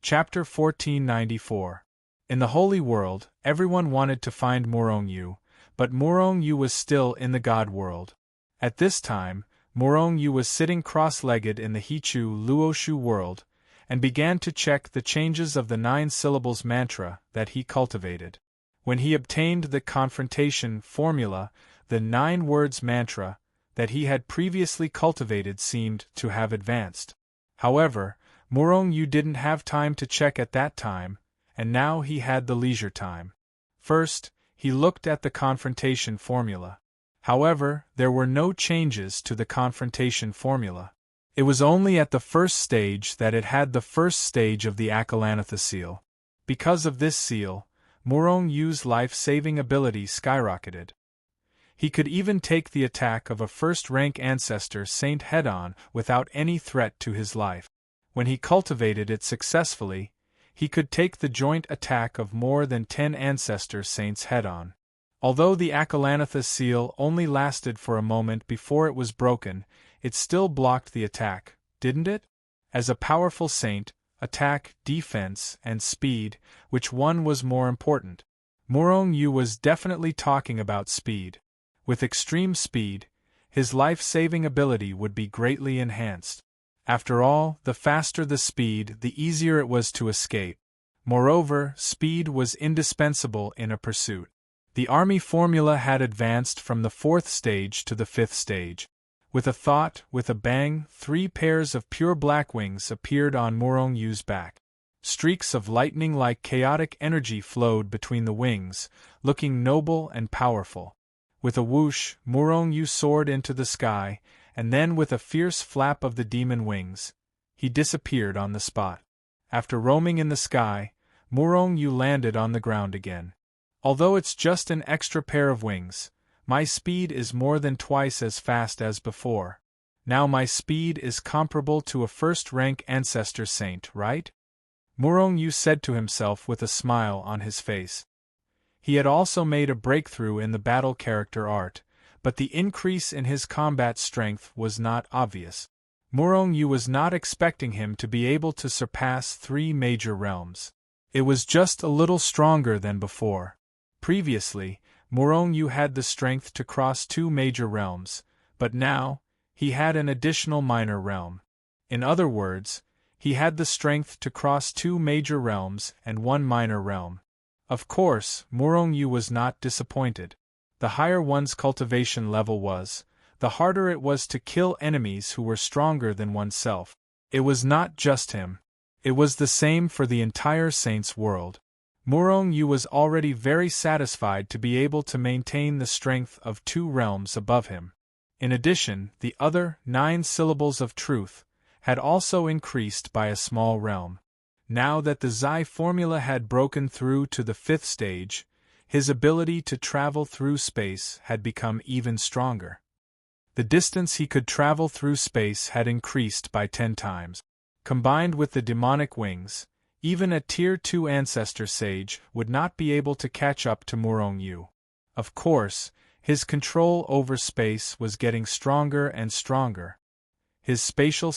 Chapter 1494. In the Holy World, everyone wanted to find Morong-yu, but Morong-yu was still in the God world. At this time, Morong-yu was sitting cross-legged in the Hichu-Luoshu world, and began to check the changes of the 9 syllables mantra that he cultivated. When he obtained the confrontation formula, the 9 words mantra that he had previously cultivated seemed to have advanced. However, Morong-yu didn't have time to check at that time, and now he had the leisure time. First, he looked at the confrontation formula. However, there were no changes to the confrontation formula. It was only at the first stage that it had the first stage of the Akalanatha seal. Because of this seal, Morong-yu's life-saving ability skyrocketed. He could even take the attack of a first-rank ancestor saint head-on without any threat to his life. When he cultivated it successfully, he could take the joint attack of more than 10 ancestor saints head-on. Although the Akalanatha seal only lasted for a moment before it was broken, it still blocked the attack, didn't it? As a powerful saint, attack, defense, and speed, which one was more important? Morong-yu was definitely talking about speed. With extreme speed, his life-saving ability would be greatly enhanced. After all, the faster the speed, the easier it was to escape. Moreover, speed was indispensable in a pursuit. The army formula had advanced from the 4th stage to the 5th stage. With a thought, with a bang, 3 pairs of pure black wings appeared on Morong-yu's back. Streaks of lightning-like chaotic energy flowed between the wings, looking noble and powerful. With a whoosh, Morong-yu soared into the sky, and then with a fierce flap of the demon wings, he disappeared on the spot. After roaming in the sky, Morong-yu landed on the ground again. Although it's just an extra pair of wings, my speed is more than twice as fast as before. Now my speed is comparable to a first-rank ancestor saint, right? Morong-yu said to himself with a smile on his face. He had also made a breakthrough in the battle character art, but the increase in his combat strength was not obvious. Morong-yu was not expecting him to be able to surpass 3 major realms. It was just a little stronger than before. Previously, Morong-yu had the strength to cross 2 major realms, but now, he had an additional minor realm. In other words, he had the strength to cross 2 major realms and 1 minor realm. Of course, Morong-yu was not disappointed. The higher one's cultivation level was, the harder it was to kill enemies who were stronger than oneself. It was not just him. It was the same for the entire Saints world. Morong-yu was already very satisfied to be able to maintain the strength of 2 realms above him. In addition, the other 9 syllables of truth had also increased by a small realm. Now that the Zai formula had broken through to the 5th stage, his ability to travel through space had become even stronger. The distance he could travel through space had increased by 10 times. Combined with the demonic wings, even a Tier 2 ancestor sage would not be able to catch up to Morong-yu. Of course, his control over space was getting stronger and stronger. His spatial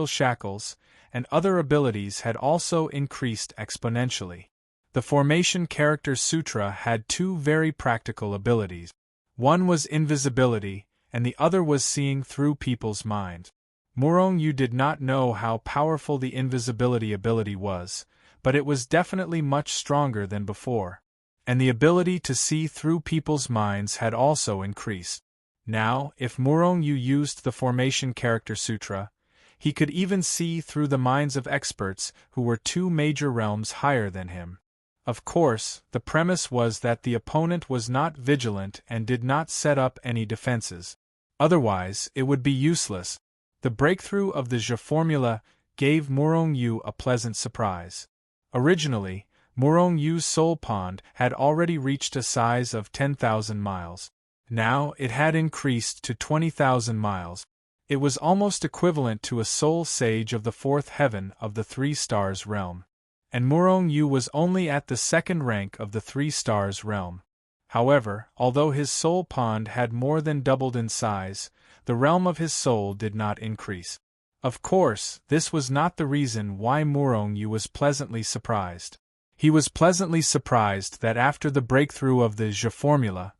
shackles, and other abilities had also increased exponentially. The Formation Character Sutra had 2 very practical abilities. One was invisibility, and the other was seeing through people's minds. Morong-yu did not know how powerful the invisibility ability was, but it was definitely much stronger than before. And the ability to see through people's minds had also increased. Now, if Morong-yu used the Formation Character Sutra, he could even see through the minds of experts who were 2 major realms higher than him. Of course, the premise was that the opponent was not vigilant and did not set up any defenses. Otherwise, it would be useless. The breakthrough of the Zhe formula gave Morong-yu a pleasant surprise. Originally, Morong-yu's soul pond had already reached a size of 10,000 miles. Now it had increased to 20,000 miles. It was almost equivalent to a soul sage of the 4th heaven of the 3 stars realm. And Morong-yu was only at the 2nd rank of the 3 stars realm. However, although his soul pond had more than doubled in size, the realm of his soul did not increase. Of course, this was not the reason why Murong Yu was pleasantly surprised. He was pleasantly surprised that after the breakthrough of the Je formula,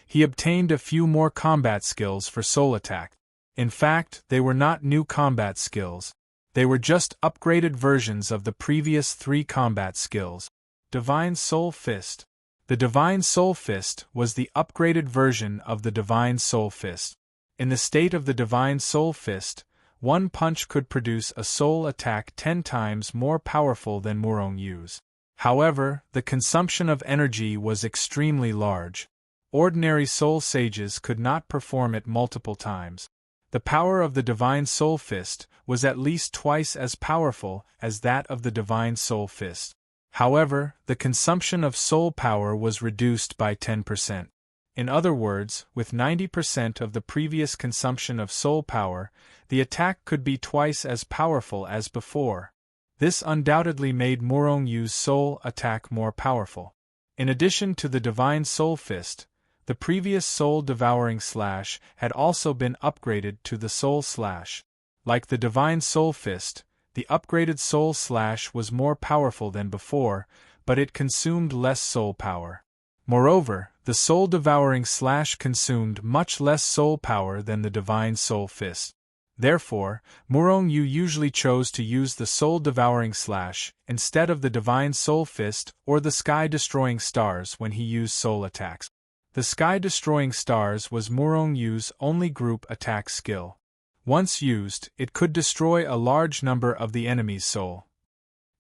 he obtained a few more combat skills for soul attack. In fact, they were not new combat skills. They were just upgraded versions of the previous 3 combat skills. Divine Soul Fist. The Divine Soul Fist was the upgraded version of the Divine Soul Fist. In the state of the Divine Soul Fist, one punch could produce a soul attack 10 times more powerful than Murong Yu's. However, the consumption of energy was extremely large. Ordinary soul sages could not perform it multiple times. The power of the Divine Soul Fist was at least twice as powerful as that of the Divine Soul Fist. However, the consumption of soul power was reduced by 10%. In other words, with 90% of the previous consumption of soul power, the attack could be twice as powerful as before. This undoubtedly made Murong Yu's soul attack more powerful. In addition to the Divine Soul Fist, the previous Soul Devouring Slash had also been upgraded to the Soul Slash. Like the Divine Soul Fist, the upgraded Soul Slash was more powerful than before, but it consumed less soul power. Moreover, the Soul Devouring Slash consumed much less soul power than the Divine Soul Fist. Therefore, Murong Yu usually chose to use the Soul Devouring Slash instead of the Divine Soul Fist or the Sky Destroying Stars when he used soul attacks. The Sky Destroying Stars was Murong Yu's only group attack skill. Once used, it could destroy a large number of the enemy's soul.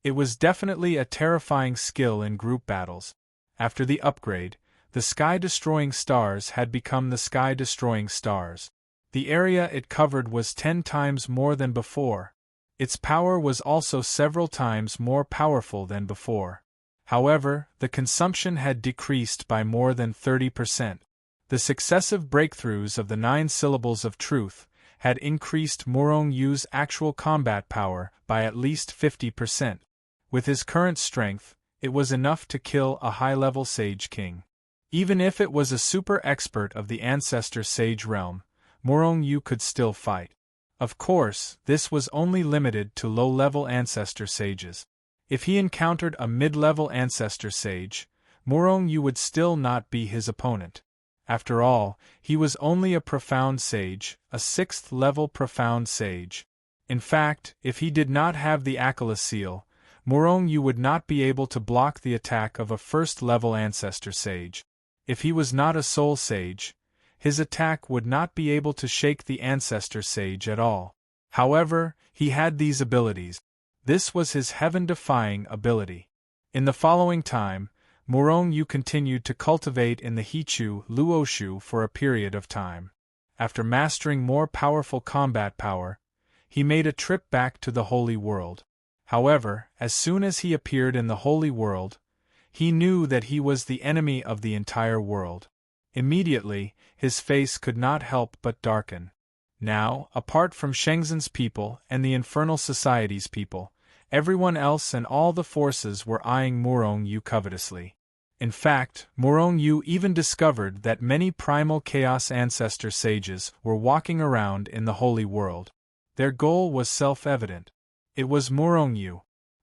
It was definitely a terrifying skill in group battles. After the upgrade, the Sky Destroying Stars had become the Sky Destroying Stars. The area it covered was 10 times more than before. Its power was also several times more powerful than before. However, the consumption had decreased by more than 30%. The successive breakthroughs of the 9 syllables of truth had increased Murong Yu's actual combat power by at least 50%. With his current strength, it was enough to kill a high-level Sage King. Even if it was a super expert of the Ancestor Sage realm, Murong Yu could still fight. Of course, this was only limited to low-level Ancestor Sages. If he encountered a mid-level Ancestor Sage, Murong Yu would still not be his opponent. After all, he was only a Profound Sage, a 6th-level Profound Sage. In fact, if he did not have the Akala Seal, Murong Yu would not be able to block the attack of a 1st-level Ancestor Sage. If he was not a Soul Sage, his attack would not be able to shake the Ancestor Sage at all. However, he had these abilities. This was his heaven-defying ability. In the following time, Murong Yu continued to cultivate in the Hichu Luoshu for a period of time. After mastering more powerful combat power, he made a trip back to the Holy World. However, as soon as he appeared in the Holy World, he knew that he was the enemy of the entire world. Immediately, his face could not help but darken. Now, apart from Shenzhen's people and the Infernal Society's people, everyone else and all the forces were eyeing Murong Yu covetously. In fact, Murong Yu even discovered that many primal Chaos Ancestor Sages were walking around in the Holy World. Their goal was self-evident. It was Murong Yu.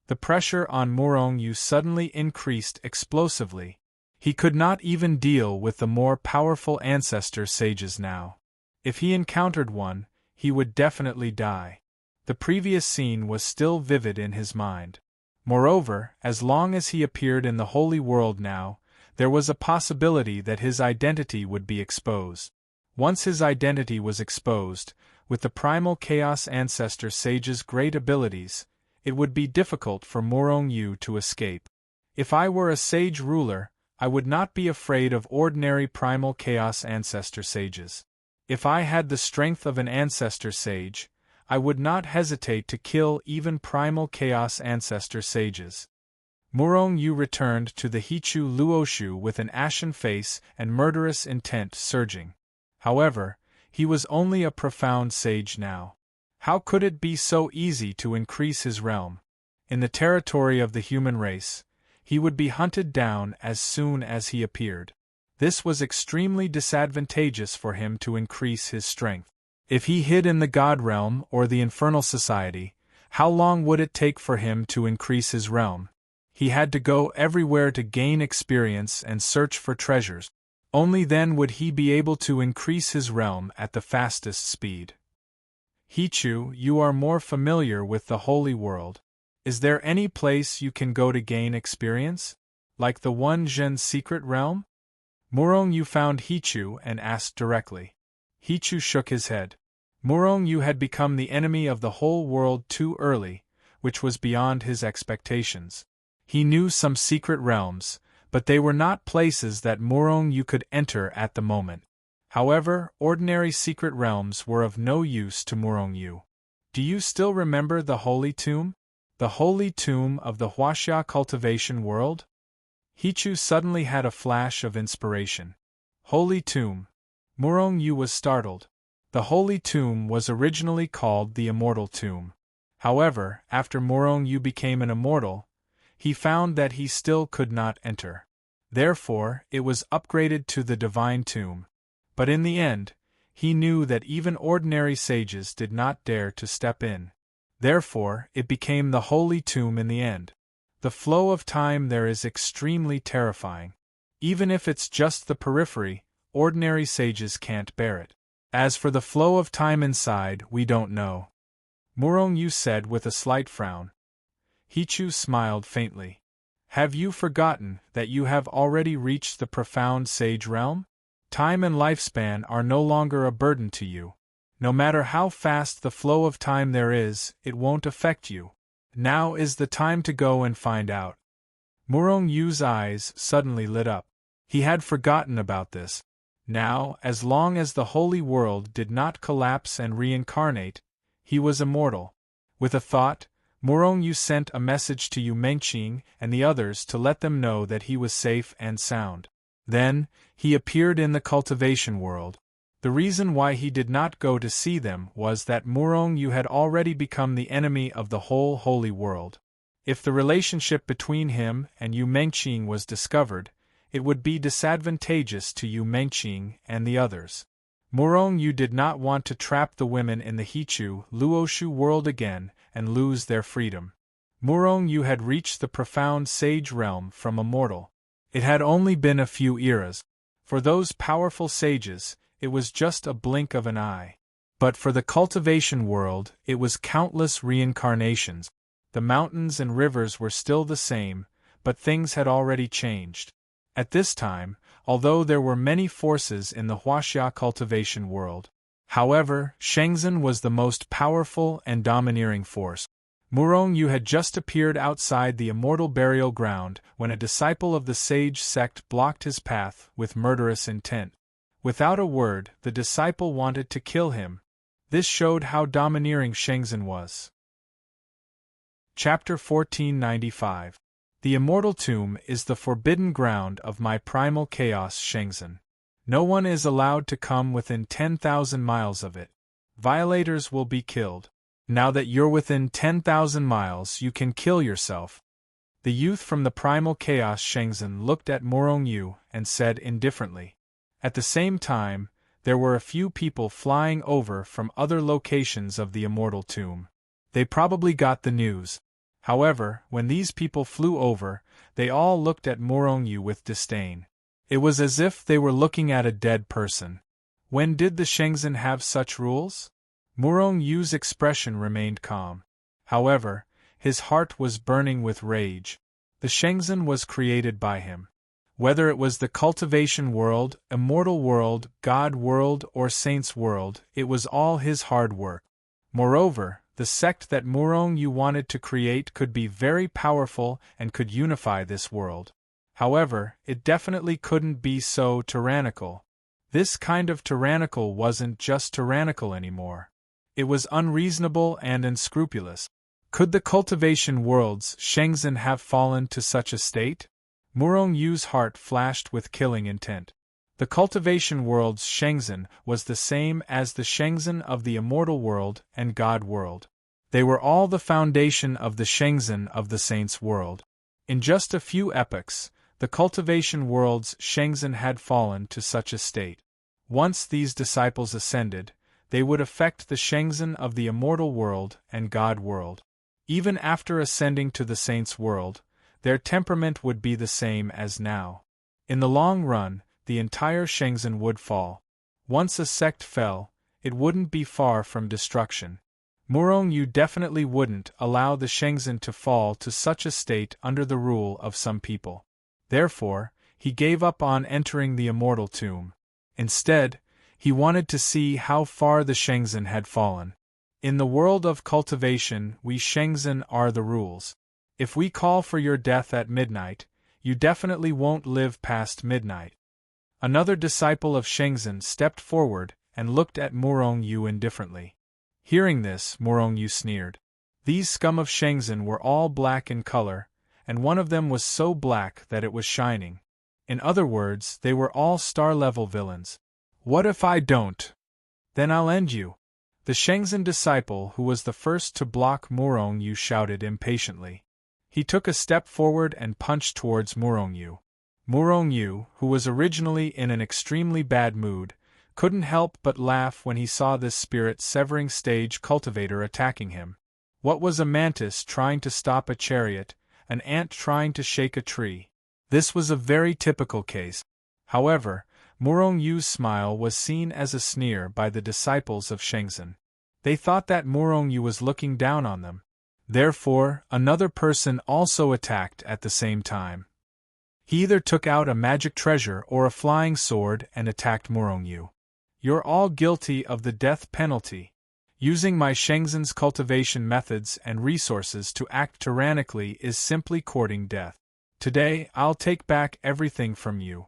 The pressure on Murong Yu suddenly increased explosively. He could not even deal with the more powerful Ancestor Sages now. If he encountered one, he would definitely die. The previous scene was still vivid in his mind. Moreover, as long as he appeared in the Holy World now, there was a possibility that his identity would be exposed. Once his identity was exposed, with the primal Chaos Ancestor Sage's great abilities, it would be difficult for Murong Yu to escape. If I were a Sage ruler, I would not be afraid of ordinary primal Chaos Ancestor Sages. If I had the strength of an Ancestor Sage, I would not hesitate to kill even primal Chaos Ancestor Sages. Murong Yu returned to the Hichu Luoshu with an ashen face and murderous intent surging. However, he was only a Profound Sage now. How could it be so easy to increase his realm? In the territory of the human race, he would be hunted down as soon as he appeared. This was extremely disadvantageous for him to increase his strength. If he hid in the God realm or the infernal society, how long would it take for him to increase his realm? He had to go everywhere to gain experience and search for treasures. Only then would he be able to increase his realm at the fastest speed. Hichu, you are more familiar with the holy world. Is there any place you can go to gain experience? Like the One Zhen's secret realm? Murong Yu found Hichu and asked directly. Hichu shook his head. Murong Yu had become the enemy of the whole world too early, which was beyond his expectations. He knew some secret realms, but they were not places that Murong Yu could enter at the moment. However, ordinary secret realms were of no use to Murong Yu. Do you still remember the Holy Tomb? The Holy Tomb of the Huaxia cultivation world? Hichu suddenly had a flash of inspiration. Holy Tomb. Murong Yu was startled. The Holy Tomb was originally called the Immortal Tomb. However, after Murong Yu became an immortal, he found that he still could not enter. Therefore, it was upgraded to the Divine Tomb. But in the end, he knew that even ordinary sages did not dare to step in. Therefore, it became the Holy Tomb in the end. The flow of time there is extremely terrifying. Even if it's just the periphery, ordinary sages can't bear it. As for the flow of time inside, we don't know. Murong Yu said with a slight frown. Hichu smiled faintly. Have you forgotten that you have already reached the profound sage realm? Time and lifespan are no longer a burden to you. No matter how fast the flow of time there is, it won't affect you. Now is the time to go and find out. Murong Yu's eyes suddenly lit up. He had forgotten about this. Now, as long as the holy world did not collapse and reincarnate, he was immortal. With a thought, Murong Yu sent a message to Yu Mengqing and the others to let them know that he was safe and sound. Then, he appeared in the cultivation world. The reason why he did not go to see them was that Murong Yu had already become the enemy of the whole holy world. If the relationship between him and Yu Mengqing was discovered, it would be disadvantageous to Yu Mengqing and the others. Murong Yu did not want to trap the women in the Hichu Luoshu world again and lose their freedom. Murong Yu had reached the profound sage realm from a mortal. It had only been a few eras. For those powerful sages, it was just a blink of an eye. But for the cultivation world, it was countless reincarnations. The mountains and rivers were still the same, but things had already changed. At this time, although there were many forces in the Huaxia cultivation world, however, Shenzhen was the most powerful and domineering force. Murong Yu had just appeared outside the immortal burial ground when a disciple of the sage sect blocked his path with murderous intent. Without a word, the disciple wanted to kill him. This showed how domineering Shenzhen was. Chapter 1495. The Immortal Tomb is the forbidden ground of my primal chaos Shenzhen. No one is allowed to come within 10,000 miles of it. Violators will be killed. Now that you're within 10,000 miles, you can kill yourself. The youth from the primal chaos Shenzhen looked at Murong Yu and said indifferently. At the same time, there were a few people flying over from other locations of the Immortal Tomb. They probably got the news. However, when these people flew over, they all looked at Murong Yu with disdain. It was as if they were looking at a dead person. When did the Shenzhen have such rules? Murong Yu's expression remained calm. However, his heart was burning with rage. The Shenzhen was created by him. Whether it was the cultivation world, immortal world, God world, or saints world, it was all his hard work. Moreover, the sect that Murong Yu wanted to create could be very powerful and could unify this world. However, it definitely couldn't be so tyrannical. This kind of tyrannical wasn't just tyrannical anymore. It was unreasonable and unscrupulous. Could the cultivation world's Shenzhen have fallen to such a state? Murong Yu's heart flashed with killing intent. The cultivation world's Shenzhen was the same as the Shenzhen of the immortal world and God world. They were all the foundation of the Shenzhen of the saints world. In just a few epochs, the cultivation world's Shenzhen had fallen to such a state. Once these disciples ascended, they would affect the Shenzhen of the immortal world and God world. Even after ascending to the saints' world, their temperament would be the same as now. In the long run, the entire Shenzhen would fall. Once a sect fell, it wouldn't be far from destruction. Murong Yu definitely wouldn't allow the Shenzhen to fall to such a state under the rule of some people. Therefore, he gave up on entering the immortal tomb. Instead, he wanted to see how far the Shenzhen had fallen. In the world of cultivation, we Shenzhen are the rules. If we call for your death at midnight, you definitely won't live past midnight. Another disciple of Shenzhen stepped forward and looked at Murong Yu indifferently. Hearing this, Murong Yu sneered. These scum of Shenzhen were all black in color, and one of them was so black that it was shining. In other words, they were all star-level villains. What if I don't? Then I'll end you. The Shenzhen disciple who was the first to block Murong Yu shouted impatiently. He took a step forward and punched towards Murong Yu. Murong Yu, who was originally in an extremely bad mood, couldn't help but laugh when he saw this spirit-severing stage cultivator attacking him. What was a mantis trying to stop a chariot, an ant trying to shake a tree? This was a very typical case. However, Murong Yu's smile was seen as a sneer by the disciples of Shenzhen. They thought that Murong Yu was looking down on them. Therefore, another person also attacked at the same time. He either took out a magic treasure or a flying sword and attacked Murong Yu. You're all guilty of the death penalty. Using my Shenzhen's cultivation methods and resources to act tyrannically is simply courting death. Today, I'll take back everything from you.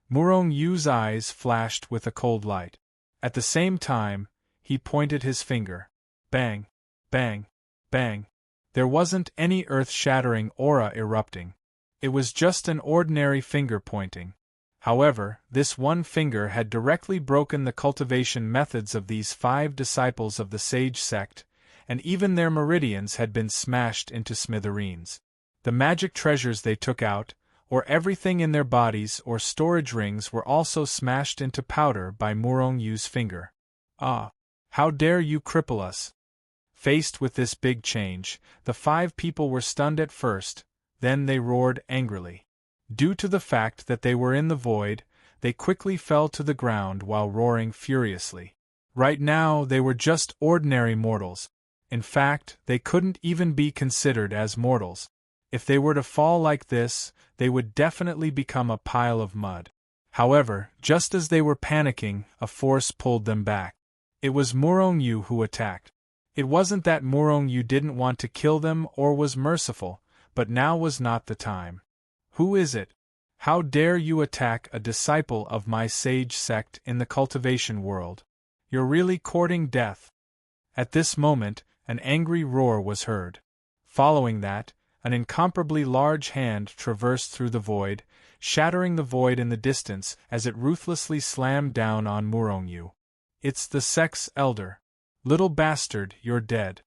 Murong Yu's eyes flashed with a cold light. At the same time, he pointed his finger. Bang, bang, bang. There wasn't any earth-shattering aura erupting. It was just an ordinary finger pointing. However, this one finger had directly broken the cultivation methods of these 5 disciples of the sage sect, and even their meridians had been smashed into smithereens. The magic treasures they took out, or everything in their bodies or storage rings, were also smashed into powder by Murong Yu's finger. Ah! How dare you cripple us? Faced with this big change, the 5 people were stunned at first, then they roared angrily. Due to the fact that they were in the void, they quickly fell to the ground while roaring furiously. Right now, they were just ordinary mortals. In fact, they couldn't even be considered as mortals. If they were to fall like this, they would definitely become a pile of mud. However, just as they were panicking, a force pulled them back. It was Murong Yu who attacked. It wasn't that Murong Yu didn't want to kill them or was merciful, but now was not the time. Who is it? How dare you attack a disciple of my sage sect in the cultivation world? You're really courting death. At this moment, an angry roar was heard. Following that, an incomparably large hand traversed through the void, shattering the void in the distance as it ruthlessly slammed down on Murong Yu. It's the sect's elder. Little bastard, you're dead.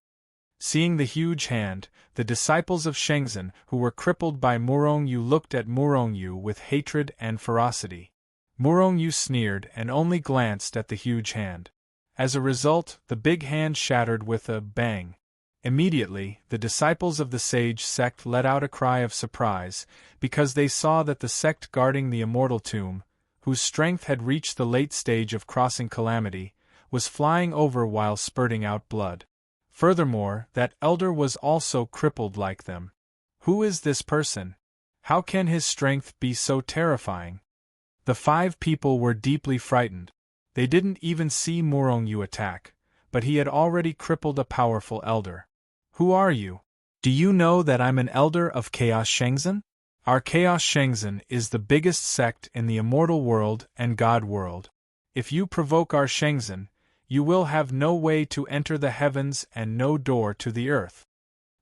Seeing the huge hand, the disciples of Shenzhen who were crippled by Murong Yu looked at Murong Yu with hatred and ferocity. Murong Yu sneered and only glanced at the huge hand. As a result, the big hand shattered with a bang. Immediately, the disciples of the sage sect let out a cry of surprise, because they saw that the sect guarding the immortal tomb, whose strength had reached the late stage of crossing calamity, was flying over while spurting out blood. Furthermore, that elder was also crippled like them. Who is this person? How can his strength be so terrifying? The 5 people were deeply frightened. They didn't even see Murong Yu attack, but he had already crippled a powerful elder. Who are you? Do you know that I'm an elder of Chaos Shenzhen? Our Chaos Shenzhen is the biggest sect in the immortal world and God world. If you provoke our Shenzhen, you will have no way to enter the heavens and no door to the earth.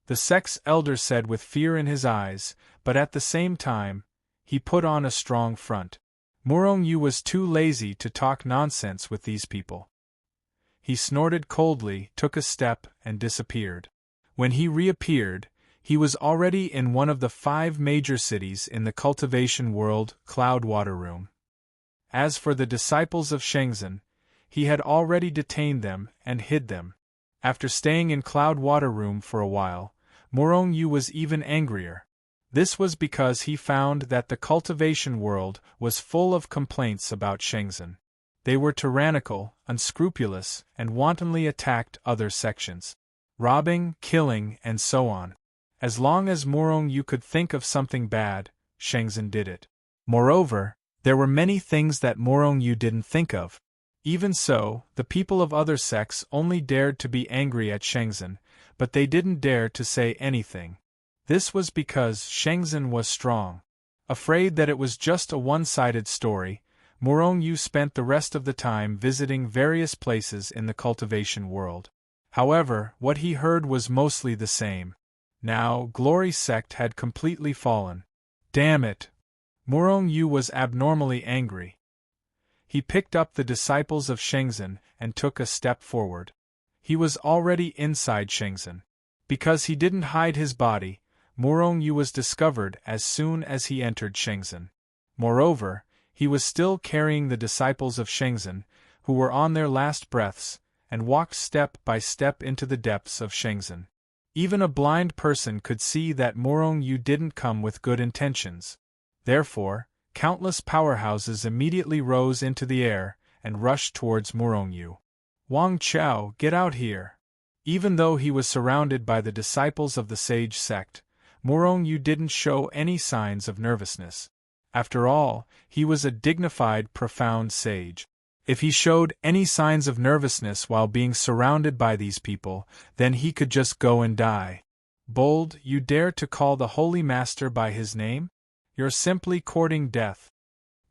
The sect's elder said with fear in his eyes, but at the same time, he put on a strong front. Murong Yu was too lazy to talk nonsense with these people. He snorted coldly, took a step, and disappeared. When he reappeared, he was already in one of the 5 major cities in the cultivation world, Cloudwater Room. As for the disciples of Shenzhen, he had already detained them and hid them. After staying in Cloud Water Room for a while, Morong Yu was even angrier. This was because he found that the cultivation world was full of complaints about Shenzhen. They were tyrannical, unscrupulous, and wantonly attacked other sections. Robbing, killing, and so on. As long as Morong Yu could think of something bad, Shenzhen did it. Moreover, there were many things that Morong Yu didn't think of. Even so, the people of other sects only dared to be angry at Shenzhen, but they didn't dare to say anything. This was because Shenzhen was strong. Afraid that it was just a one-sided story, Morong Yu spent the rest of the time visiting various places in the cultivation world. However, what he heard was mostly the same. Now, Glory Sect had completely fallen. Damn it! Morong Yu was abnormally angry. He picked up the disciples of Shenzhen and took a step forward. He was already inside Shenzhen. Because he didn't hide his body, Morong Yu was discovered as soon as he entered Shenzhen. Moreover, he was still carrying the disciples of Shenzhen, who were on their last breaths, and walked step by step into the depths of Shenzhen. Even a blind person could see that Morong Yu didn't come with good intentions. Therefore, countless powerhouses immediately rose into the air and rushed towards Morong Yu. Wang Chao, get out here! Even though he was surrounded by the disciples of the sage sect, Morong Yu didn't show any signs of nervousness. After all, he was a dignified, profound sage. If he showed any signs of nervousness while being surrounded by these people, then he could just go and die. Bold, you dare to call the Holy Master by his name? You're simply courting death.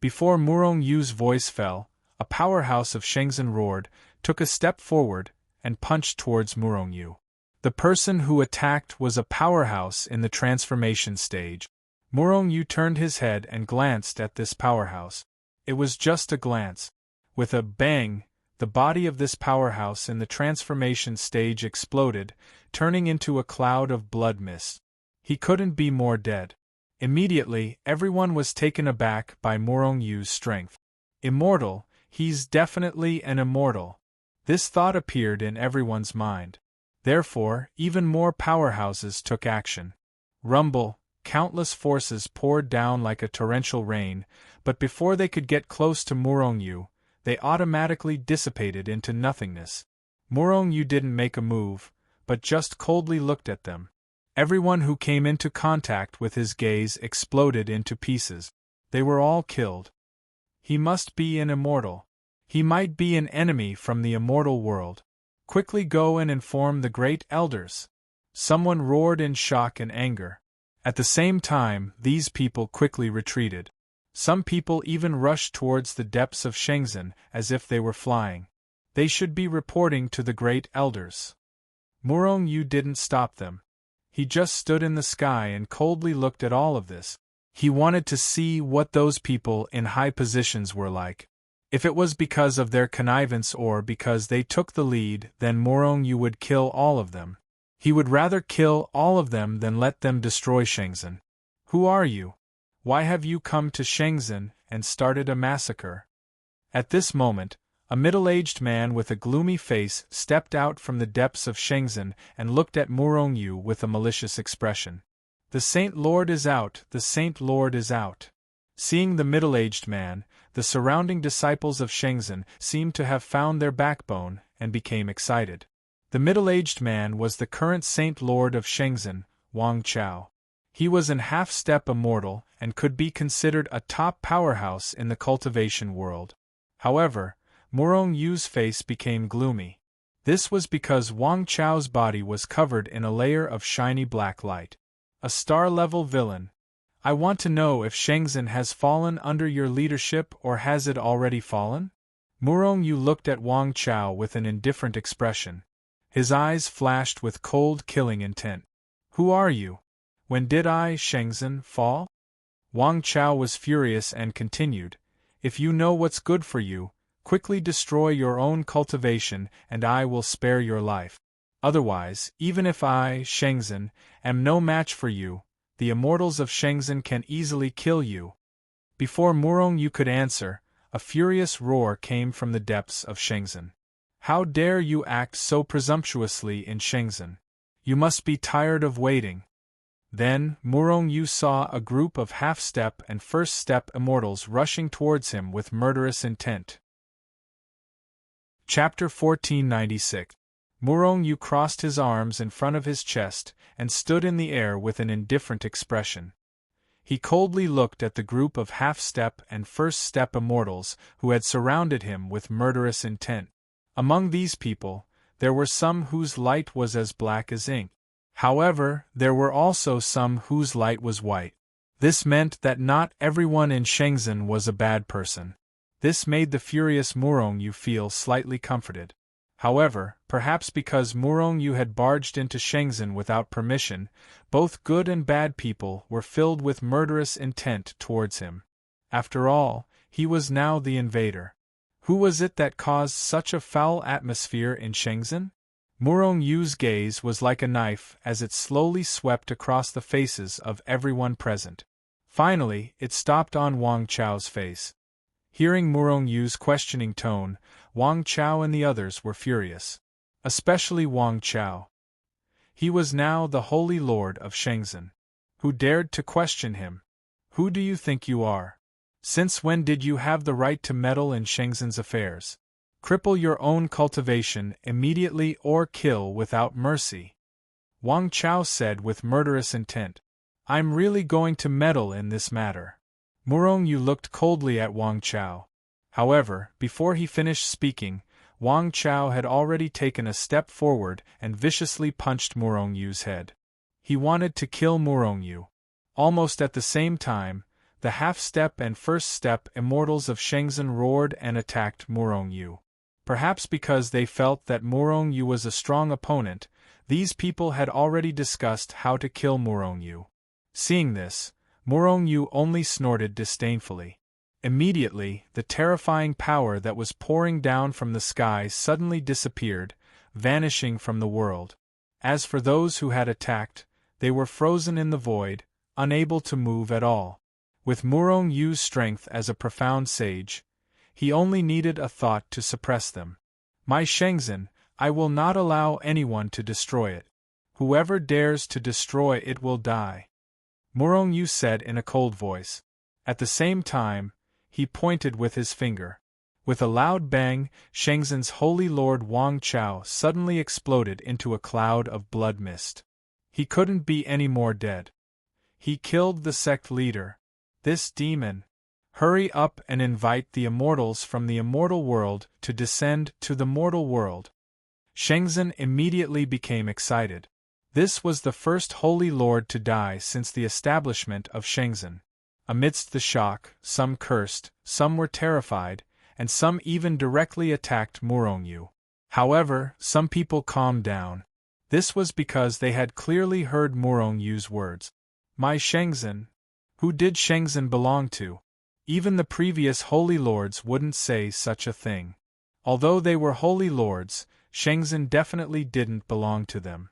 Before Morong Yu's voice fell, a powerhouse of Shenzhen roared, took a step forward, and punched towards Morong Yu. The person who attacked was a powerhouse in the transformation stage. Morong Yu turned his head and glanced at this powerhouse. It was just a glance. With a bang, the body of this powerhouse in the transformation stage exploded, turning into a cloud of blood mist. He couldn't be more dead. Immediately, everyone was taken aback by Morong Yu's strength. Immortal, he's definitely an immortal. This thought appeared in everyone's mind. Therefore, even more powerhouses took action. Rumble, countless forces poured down like a torrential rain, but before they could get close to Morong Yu, they automatically dissipated into nothingness. Morong Yu didn't make a move, but just coldly looked at them. Everyone who came into contact with his gaze exploded into pieces. They were all killed. He must be an immortal. He might be an enemy from the immortal world. Quickly go and inform the great elders. Someone roared in shock and anger. At the same time, these people quickly retreated. Some people even rushed towards the depths of Shenzhen as if they were flying. They should be reporting to the great elders. Morong Yu didn't stop them. He just stood in the sky and coldly looked at all of this. He wanted to see what those people in high positions were like. If it was because of their connivance or because they took the lead, then Morong Yu would kill all of them. He would rather kill all of them than let them destroy Shenzhen. Who are you? Why have you come to Shenzhen and started a massacre? At this moment, a middle-aged man with a gloomy face stepped out from the depths of Shenzhen and looked at Morong Yu with a malicious expression. The Saint Lord is out, the Saint Lord is out. Seeing the middle-aged man, the surrounding disciples of Shenzhen seemed to have found their backbone and became excited. The middle-aged man was the current Saint Lord of Shenzhen, Wang Chao. He was an half-step immortal and could be considered a top powerhouse in the cultivation world. However, Morong Yu's face became gloomy. This was because Wang Chao's body was covered in a layer of shiny black light. A star-level villain. I want to know if Shenzhen has fallen under your leadership or has it already fallen? Morong Yu looked at Wang Chao with an indifferent expression. His eyes flashed with cold, killing intent. Who are you? When did I, Shenzhen, fall? Wang Chao was furious and continued, if you know what's good for you, quickly destroy your own cultivation and I will spare your life. Otherwise, even if I, Shenzhen, am no match for you, the immortals of Shenzhen can easily kill you. Before Morong Yu could answer, a furious roar came from the depths of Shenzhen. How dare you act so presumptuously in Shenzhen? You must be tired of waiting. Then, Murong Yu saw a group of half-step and first-step immortals rushing towards him with murderous intent. Chapter 1496. Murong Yu crossed his arms in front of his chest and stood in the air with an indifferent expression. He coldly looked at the group of half-step and first-step immortals who had surrounded him with murderous intent. Among these people, there were some whose light was as black as ink. However, there were also some whose light was white. This meant that not everyone in Shenzhen was a bad person. This made the furious Murong Yu feel slightly comforted. However, perhaps because Murong Yu had barged into Shenzhen without permission, both good and bad people were filled with murderous intent towards him. After all, he was now the invader. Who was it that caused such a foul atmosphere in Shenzhen? Murong Yu's gaze was like a knife as it slowly swept across the faces of everyone present. Finally, it stopped on Wang Chao's face. Hearing Murong Yu's questioning tone, Wang Chao and the others were furious. Especially Wang Chao. He was now the Holy Lord of Shenzhen. Who dared to question him? Who do you think you are? Since when did you have the right to meddle in Shenzhen's affairs? Cripple your own cultivation immediately or kill without mercy. Wang Chao said with murderous intent. I'm really going to meddle in this matter. Murong Yu looked coldly at Wang Chao. However, before he finished speaking, Wang Chao had already taken a step forward and viciously punched Murong Yu's head. He wanted to kill Murong Yu. Almost at the same time, the half-step and first-step immortals of Shenzhen roared and attacked Murong Yu. Perhaps because they felt that Murong Yu was a strong opponent, these people had already discussed how to kill Murong Yu. Seeing this, Murong Yu only snorted disdainfully. Immediately, the terrifying power that was pouring down from the sky suddenly disappeared, vanishing from the world. As for those who had attacked, they were frozen in the void, unable to move at all. With Murong Yu's strength as a profound sage, he only needed a thought to suppress them. My Shenzhen, I will not allow anyone to destroy it. Whoever dares to destroy it will die. Murong Yu said in a cold voice. At the same time, he pointed with his finger. With a loud bang, Shenzhen's holy lord Wang Chao suddenly exploded into a cloud of blood mist. He couldn't be any more dead. He killed the sect leader. This demon. Hurry up and invite the immortals from the immortal world to descend to the mortal world. Shenzhen immediately became excited. This was the first holy lord to die since the establishment of Shenzhen. Amidst the shock, some cursed, some were terrified, and some even directly attacked Murong Yu. However, some people calmed down. This was because they had clearly heard Murong Yu's words. My Shenzhen. Who did Shenzhen belong to? Even the previous holy lords wouldn't say such a thing. Although they were holy lords, Shenzhen definitely didn't belong to them.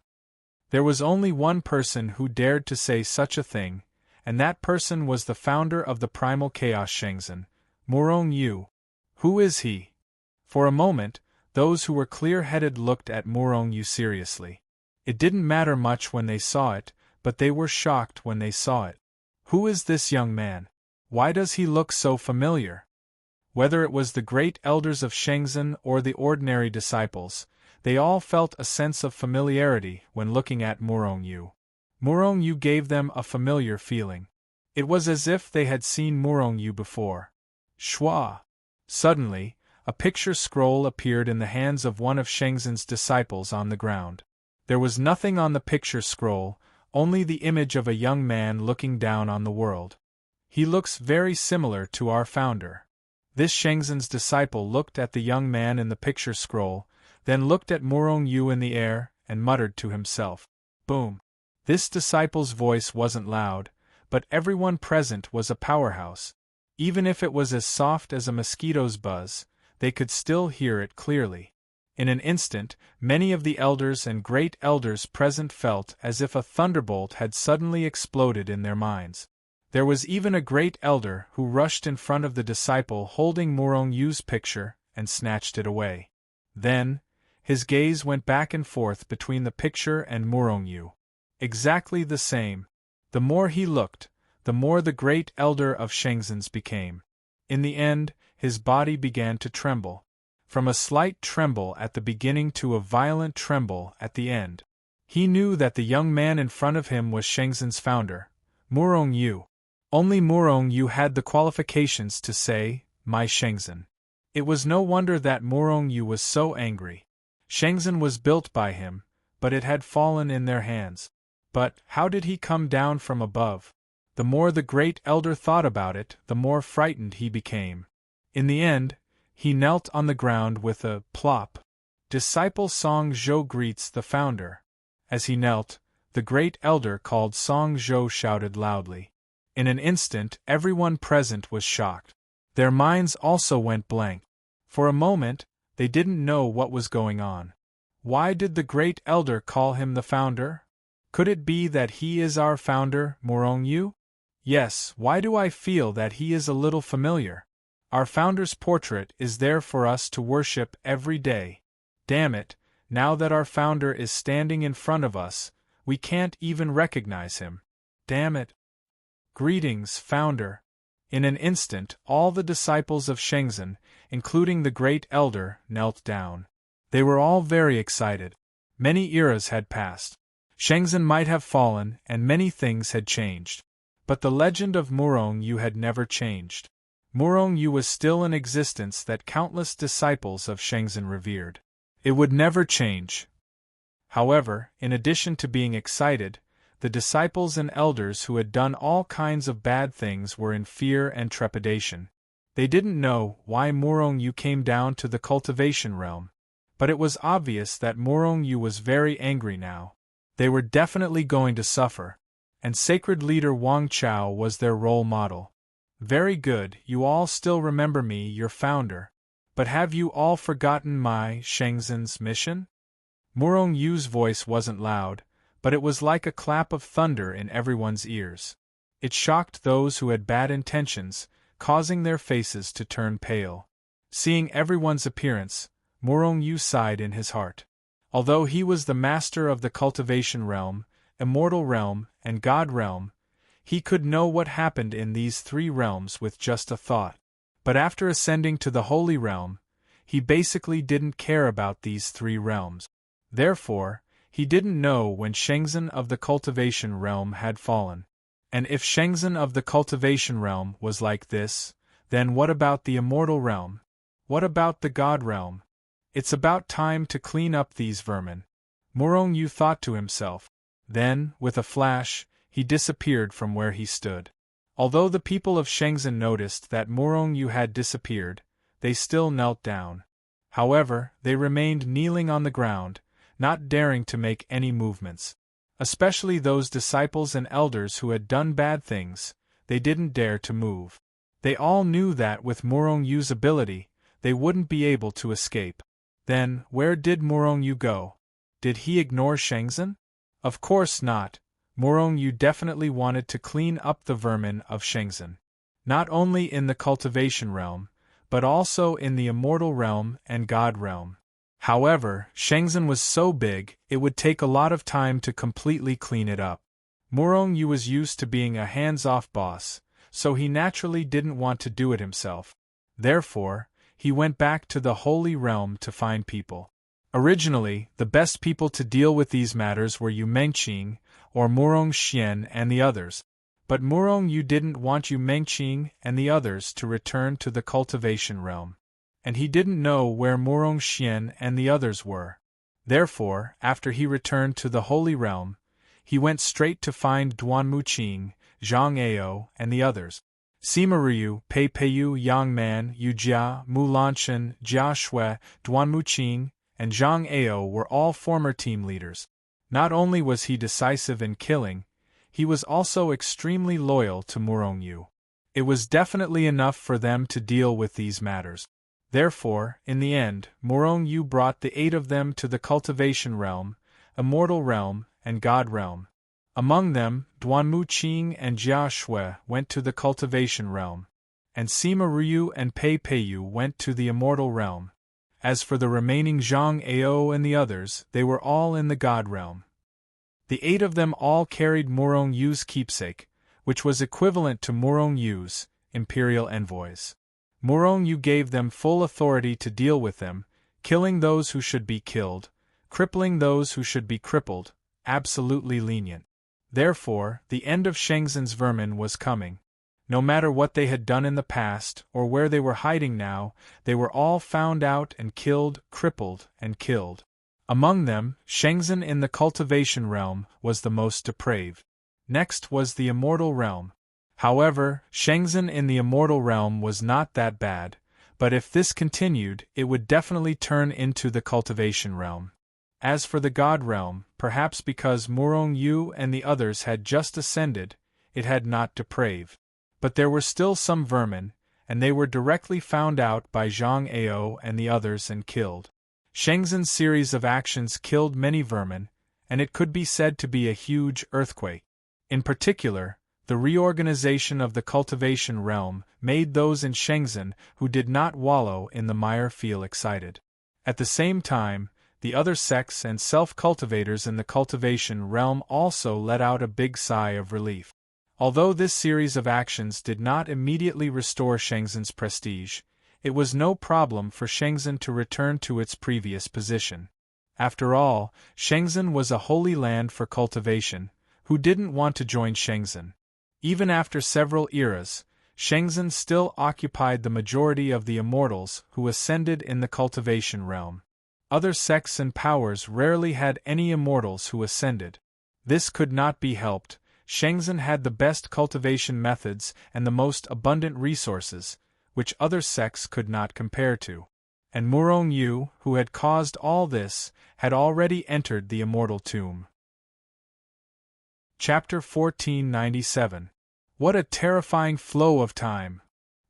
There was only one person who dared to say such a thing, and that person was the founder of the primal chaos Shenzhen, Murong Yu. Who is he? For a moment, those who were clear-headed looked at Murong Yu seriously. It didn't matter much when they saw it, but they were shocked when they saw it. Who is this young man? Why does he look so familiar? Whether it was the great elders of Shenzhen or the ordinary disciples, they all felt a sense of familiarity when looking at Murong Yu. Murong Yu gave them a familiar feeling. It was as if they had seen Murong Yu before. Shwa! Suddenly, a picture scroll appeared in the hands of one of Shenzhen's disciples on the ground. There was nothing on the picture scroll, only the image of a young man looking down on the world. He looks very similar to our founder. This Shenzhen's disciple looked at the young man in the picture scroll, then looked at Murong Yu in the air, and muttered to himself. Boom! This disciple's voice wasn't loud, but everyone present was a powerhouse. Even if it was as soft as a mosquito's buzz, they could still hear it clearly. In an instant, many of the elders and great elders present felt as if a thunderbolt had suddenly exploded in their minds. There was even a great elder who rushed in front of the disciple holding Morong Yu's picture and snatched it away. Then, his gaze went back and forth between the picture and Morong Yu. Exactly the same. The more he looked, the more the great elder of Shenzhen's became. In the end, his body began to tremble. From a slight tremble at the beginning to a violent tremble at the end. He knew that the young man in front of him was Shenzhen's founder, Morong Yu. Only Morong Yu had the qualifications to say, "My Shenzhen." It was no wonder that Morong Yu was so angry. Shenzhen was built by him, but it had fallen in their hands. But how did he come down from above? The more the great elder thought about it, the more frightened he became. In the end, he knelt on the ground with a plop. Disciple Song Zhou greets the founder. As he knelt, the great elder called Song Zhou shouted loudly. In an instant, everyone present was shocked. Their minds also went blank. For a moment, they didn't know what was going on. Why did the great elder call him the founder? Could it be that he is our founder, Morong Yu? Yes, why do I feel that he is a little familiar? Our founder's portrait is there for us to worship every day. Damn it, now that our founder is standing in front of us, we can't even recognize him. Damn it. Greetings, founder. In an instant, all the disciples of Shenzhen, including the great elder, knelt down. They were all very excited. Many eras had passed. Shenzhen might have fallen, and many things had changed. But the legend of Morong Yu had never changed. Morong Yu was still an existence that countless disciples of Shenzhen revered. It would never change. However, in addition to being excited, the disciples and elders who had done all kinds of bad things were in fear and trepidation. They didn't know why Morong Yu came down to the cultivation realm. But it was obvious that Morong Yu was very angry now. They were definitely going to suffer. And sacred leader Wang Chao was their role model. Very good, you all still remember me, your founder. But have you all forgotten my Shenzhen's mission? Morong Yu's voice wasn't loud, but it was like a clap of thunder in everyone's ears. It shocked those who had bad intentions, causing their faces to turn pale. Seeing everyone's appearance, Morong Yu sighed in his heart. Although he was the master of the cultivation realm, immortal realm, and God realm, he could know what happened in these three realms with just a thought. But after ascending to the holy realm, he basically didn't care about these three realms. Therefore, he didn't know when Shenzhen of the cultivation realm had fallen. And if Shenzhen of the cultivation realm was like this, then what about the immortal realm? What about the God realm? It's about time to clean up these vermin. Morong Yu thought to himself. Then, with a flash, he disappeared from where he stood. Although the people of Shenzhen noticed that Morong Yu had disappeared, they still knelt down. However, they remained kneeling on the ground, not daring to make any movements. Especially those disciples and elders who had done bad things, they didn't dare to move. They all knew that with Morong Yu's ability, they wouldn't be able to escape. Then, where did Morong Yu go? Did he ignore Shenzhen? Of course not. Morong Yu definitely wanted to clean up the vermin of Shenzhen. Not only in the cultivation realm, but also in the immortal realm and God realm. However, Shenzhen was so big, it would take a lot of time to completely clean it up. Morong Yu was used to being a hands-off boss, so he naturally didn't want to do it himself. Therefore, he went back to the holy realm to find people. Originally, the best people to deal with these matters were Yu Mengqing, or Morong Xian and the others. But Morong Yu didn't want Yu Mengqing and the others to return to the cultivation realm. And he didn't know where Morong Xian and the others were. Therefore, after he returned to the holy realm, he went straight to find Duan Muqing, Zhang Ao, and the others. Sima Ryu, Pei Peiyu, Yang Man, Yu Jia, Mu Lanchen, Jia Shui, Duan Muqing, and Zhang Ao were all former team leaders. Not only was he decisive in killing, he was also extremely loyal to Morong Yu. It was definitely enough for them to deal with these matters. Therefore, in the end, Morong Yu brought the 8 of them to the cultivation realm, immortal realm, and God realm. Among them, Duanmu Qing and Jia Shui went to the cultivation realm, and Sima Ryu and Pei Peiyu went to the immortal realm. As for the remaining Zhang Ao and the others, they were all in the god realm. The 8 of them all carried Murong Yu's keepsake, which was equivalent to Murong Yu's imperial envoys. Murong Yu gave them full authority to deal with them, killing those who should be killed, crippling those who should be crippled, absolutely lenient. Therefore, the end of Shenzhen's vermin was coming. No matter what they had done in the past, or where they were hiding now, they were all found out and killed, crippled, and killed. Among them, Shenzhen in the cultivation realm was the most depraved. Next was the immortal realm. However, Shenzhen in the immortal realm was not that bad, but if this continued, it would definitely turn into the cultivation realm. As for the god realm, perhaps because Murong Yu and the others had just ascended, it had not depraved. But there were still some vermin, and they were directly found out by Zhang Ao and the others and killed. Shenzhen's series of actions killed many vermin, and it could be said to be a huge earthquake. In particular, the reorganization of the cultivation realm made those in Shenzhen who did not wallow in the mire feel excited. At the same time, the other sects and self-cultivators in the cultivation realm also let out a big sigh of relief. Although this series of actions did not immediately restore Shenzhen's prestige, it was no problem for Shenzhen to return to its previous position. After all, Shenzhen was a holy land for cultivation. Who didn't want to join Shenzhen? Even after several eras, Shenzhen still occupied the majority of the immortals who ascended in the cultivation realm. Other sects and powers rarely had any immortals who ascended. This could not be helped. Shenzhen had the best cultivation methods and the most abundant resources, which other sects could not compare to. And Murong Yu, who had caused all this, had already entered the immortal tomb. Chapter 1497. What a terrifying flow of time!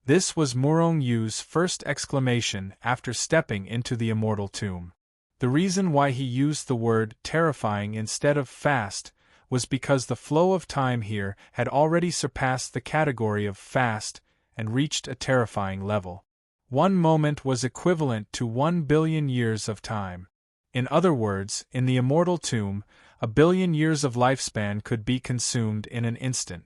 This was Murong Yu's first exclamation after stepping into the immortal tomb. The reason why he used the word terrifying instead of fast was because the flow of time here had already surpassed the category of fast and reached a terrifying level. 1 moment was equivalent to 1 billion years of time. In other words, in the immortal tomb, 1 billion years of lifespan could be consumed in an instant.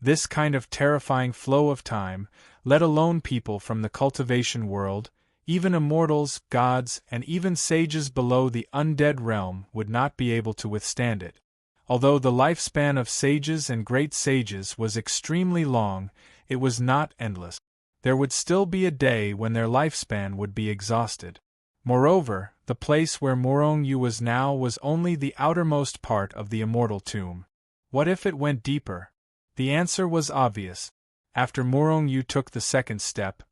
This kind of terrifying flow of time, let alone people from the cultivation world, even immortals, gods, and even sages below the undead realm would not be able to withstand it. Although the lifespan of sages and great sages was extremely long, it was not endless. There would still be a day when their lifespan would be exhausted. Moreover, the place where Murong Yu was now was only the outermost part of the immortal tomb. What if it went deeper? The answer was obvious. After Murong Yu took the second step,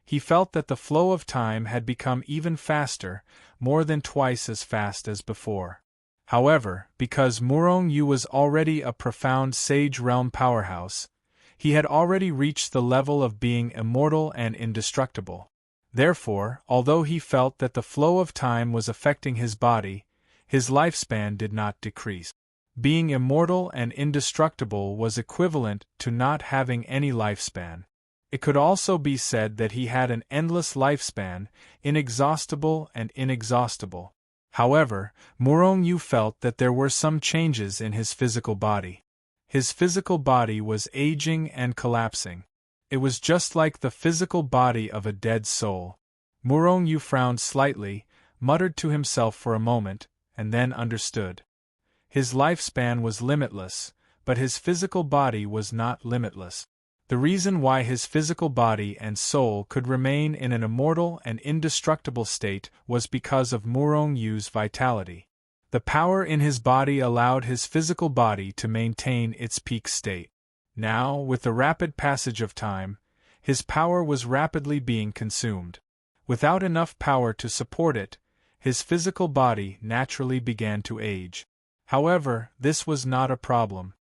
he felt that the flow of time had become even faster, more than twice as fast as before. However, because Murong Yu was already a profound sage realm powerhouse, he had already reached the level of being immortal and indestructible. Therefore, although he felt that the flow of time was affecting his body, his lifespan did not decrease. Being immortal and indestructible was equivalent to not having any lifespan. It could also be said that he had an endless lifespan, inexhaustible and inexhaustible. However, Murong Yu felt that there were some changes in his physical body. His physical body was aging and collapsing. It was just like the physical body of a dead soul. Murong Yu frowned slightly, muttered to himself for a moment, and then understood. His lifespan was limitless, but his physical body was not limitless. The reason why his physical body and soul could remain in an immortal and indestructible state was because of Murong Yu's vitality. The power in his body allowed his physical body to maintain its peak state. Now, with the rapid passage of time, his power was rapidly being consumed. Without enough power to support it, his physical body naturally began to age. However, this was not a problem.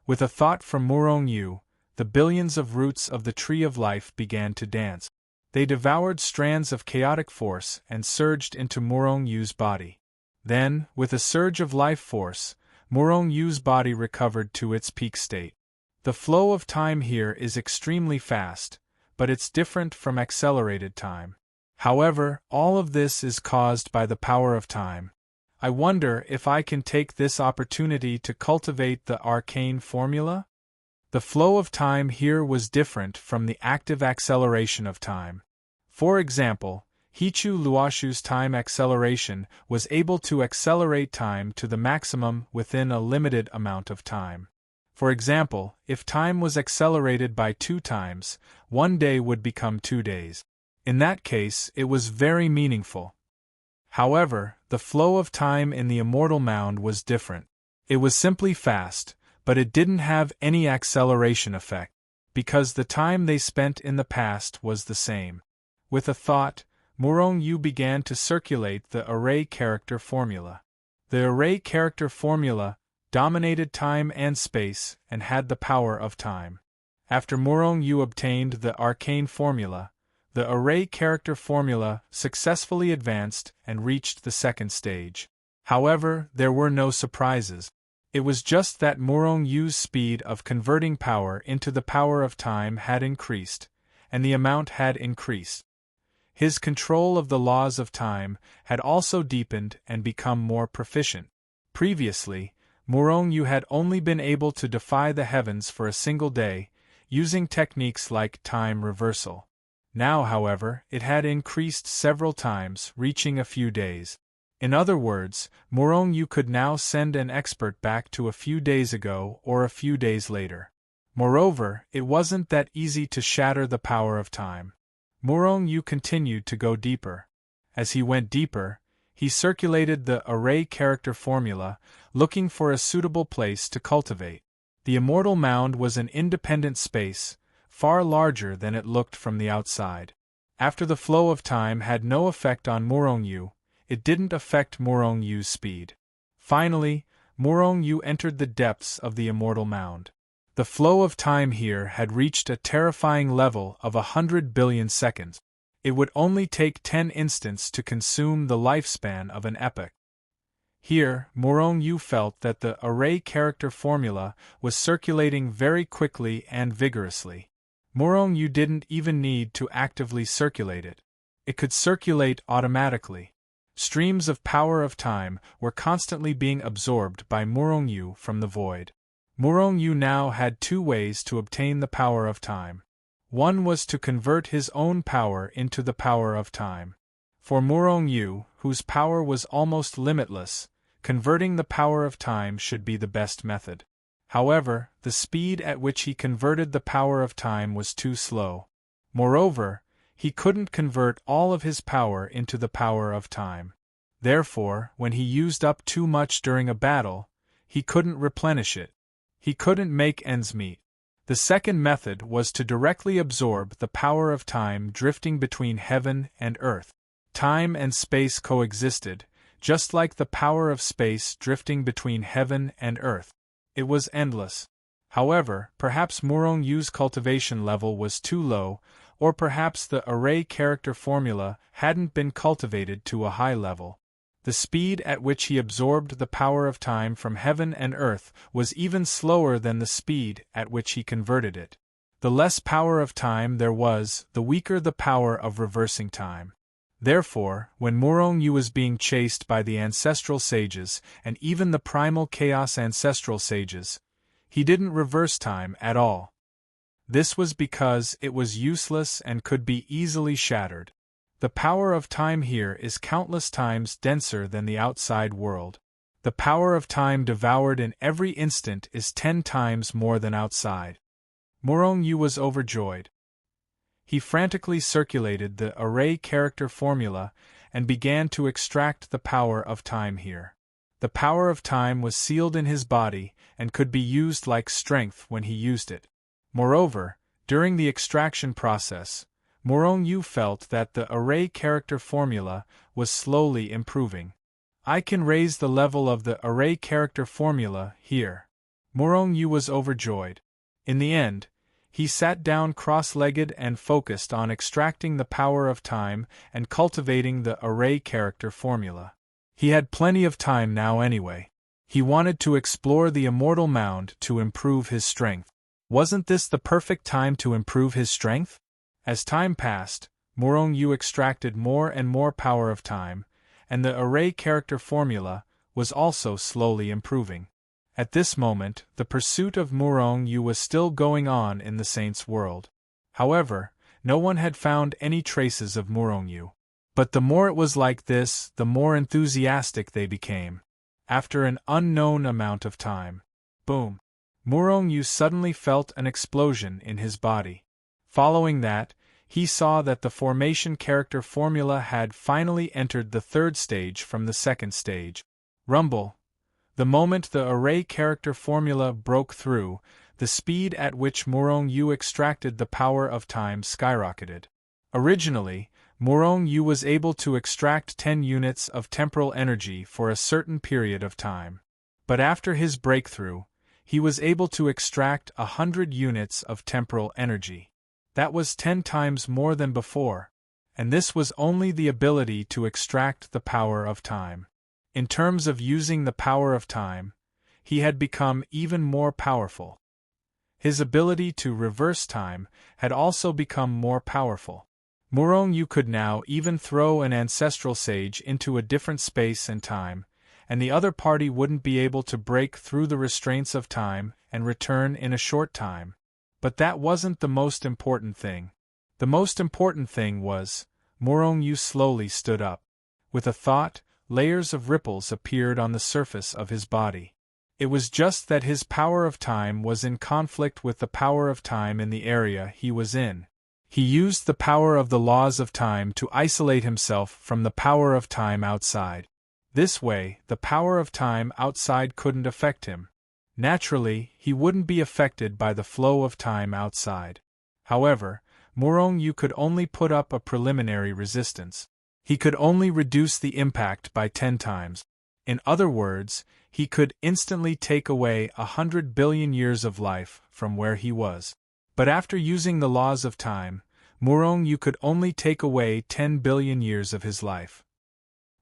With a thought from Murong Yu, the billions of roots of the tree of life began to dance. They devoured strands of chaotic force and surged into Murong Yu's body. Then, with a surge of life force, Morong Yu's body recovered to its peak state. The flow of time here is extremely fast, but it's different from accelerated time. However, all of this is caused by the power of time. I wonder if I can take this opportunity to cultivate the arcane formula? The flow of time here was different from the active acceleration of time. For example, Hichu Luoshu's time acceleration was able to accelerate time to the maximum within a limited amount of time. For example, if time was accelerated by 2 times, 1 day would become 2 days. In that case, it was very meaningful. However, the flow of time in the Immortal Mound was different. It was simply fast, but it didn't have any acceleration effect, because the time they spent in the past was the same. With a thought, Morong Yu began to circulate the array character formula. The array character formula dominated time and space and had the power of time. After Morong Yu obtained the arcane formula, the array character formula successfully advanced and reached the second stage. However, there were no surprises. It was just that Morong Yu's speed of converting power into the power of time had increased, and the amount had increased. His control of the laws of time had also deepened and become more proficient. Previously, Morong Yu had only been able to defy the heavens for a single day, using techniques like time reversal. Now, however, it had increased several times, reaching a few days. In other words, Morong Yu could now send an expert back to a few days ago or a few days later. Moreover, it wasn't that easy to shatter the power of time. Morong Yu continued to go deeper. As he went deeper, he circulated the array character formula, looking for a suitable place to cultivate. The Immortal Mound was an independent space, far larger than it looked from the outside. After the flow of time had no effect on Morong Yu, it didn't affect Morong Yu's speed. Finally, Morong Yu entered the depths of the Immortal Mound. The flow of time here had reached a terrifying level of 100 billion seconds. It would only take 10 instants to consume the lifespan of an epoch. Here, Morong Yu felt that the array character formula was circulating very quickly and vigorously. Morong Yu didn't even need to actively circulate it. It could circulate automatically. Streams of power of time were constantly being absorbed by Morong Yu from the void. Morong Yu now had 2 ways to obtain the power of time. One was to convert his own power into the power of time. For Morong Yu, whose power was almost limitless, converting the power of time should be the best method. However, the speed at which he converted the power of time was too slow. Moreover, he couldn't convert all of his power into the power of time. Therefore, when he used up too much during a battle, he couldn't replenish it. He couldn't make ends meet. The second method was to directly absorb the power of time drifting between heaven and earth. Time and space coexisted, just like the power of space drifting between heaven and earth. It was endless. However, perhaps Morong Yu's cultivation level was too low, or perhaps the array character formula hadn't been cultivated to a high level. The speed at which he absorbed the power of time from heaven and earth was even slower than the speed at which he converted it. The less power of time there was, the weaker the power of reversing time. Therefore, when Morong Yu was being chased by the ancestral sages and even the primal chaos ancestral sages, he didn't reverse time at all. This was because it was useless and could be easily shattered. The power of time here is countless times denser than the outside world. The power of time devoured in every instant is 10 times more than outside. Morong Yu was overjoyed. He frantically circulated the array character formula and began to extract the power of time here. The power of time was sealed in his body and could be used like strength when he used it. Moreover, during the extraction process, Morong Yu felt that the array character formula was slowly improving. I can raise the level of the array character formula here. Morong Yu was overjoyed. In the end, he sat down cross-legged and focused on extracting the power of time and cultivating the array character formula. He had plenty of time now anyway. He wanted to explore the immortal mound to improve his strength. Wasn't this the perfect time to improve his strength? As time passed, Morong Yu extracted more and more power of time, and the array character formula was also slowly improving. At this moment, the pursuit of Morong Yu was still going on in the saint's world. However, no one had found any traces of Morong Yu. But the more it was like this, the more enthusiastic they became. After an unknown amount of time, boom! Morong Yu suddenly felt an explosion in his body. Following that, he saw that the formation character formula had finally entered the third stage from the second stage. Rumble! The moment the array character formula broke through, the speed at which Morong Yu extracted the power of time skyrocketed. Originally, Morong Yu was able to extract 10 units of temporal energy for a certain period of time. But after his breakthrough, he was able to extract 100 units of temporal energy. That was 10 times more than before, and this was only the ability to extract the power of time. In terms of using the power of time, he had become even more powerful. His ability to reverse time had also become more powerful. Morong Yu could now even throw an ancestral sage into a different space and time, and the other party wouldn't be able to break through the restraints of time and return in a short time. But that wasn't the most important thing. The most important thing was, Morong Yu slowly stood up. With a thought, layers of ripples appeared on the surface of his body. It was just that his power of time was in conflict with the power of time in the area he was in. He used the power of the laws of time to isolate himself from the power of time outside. This way, the power of time outside couldn't affect him. Naturally, he wouldn't be affected by the flow of time outside. However, Morong Yu could only put up a preliminary resistance. He could only reduce the impact by 10 times. In other words, he could instantly take away 100 billion years of life from where he was. But after using the laws of time, Morong Yu could only take away 10 billion years of his life.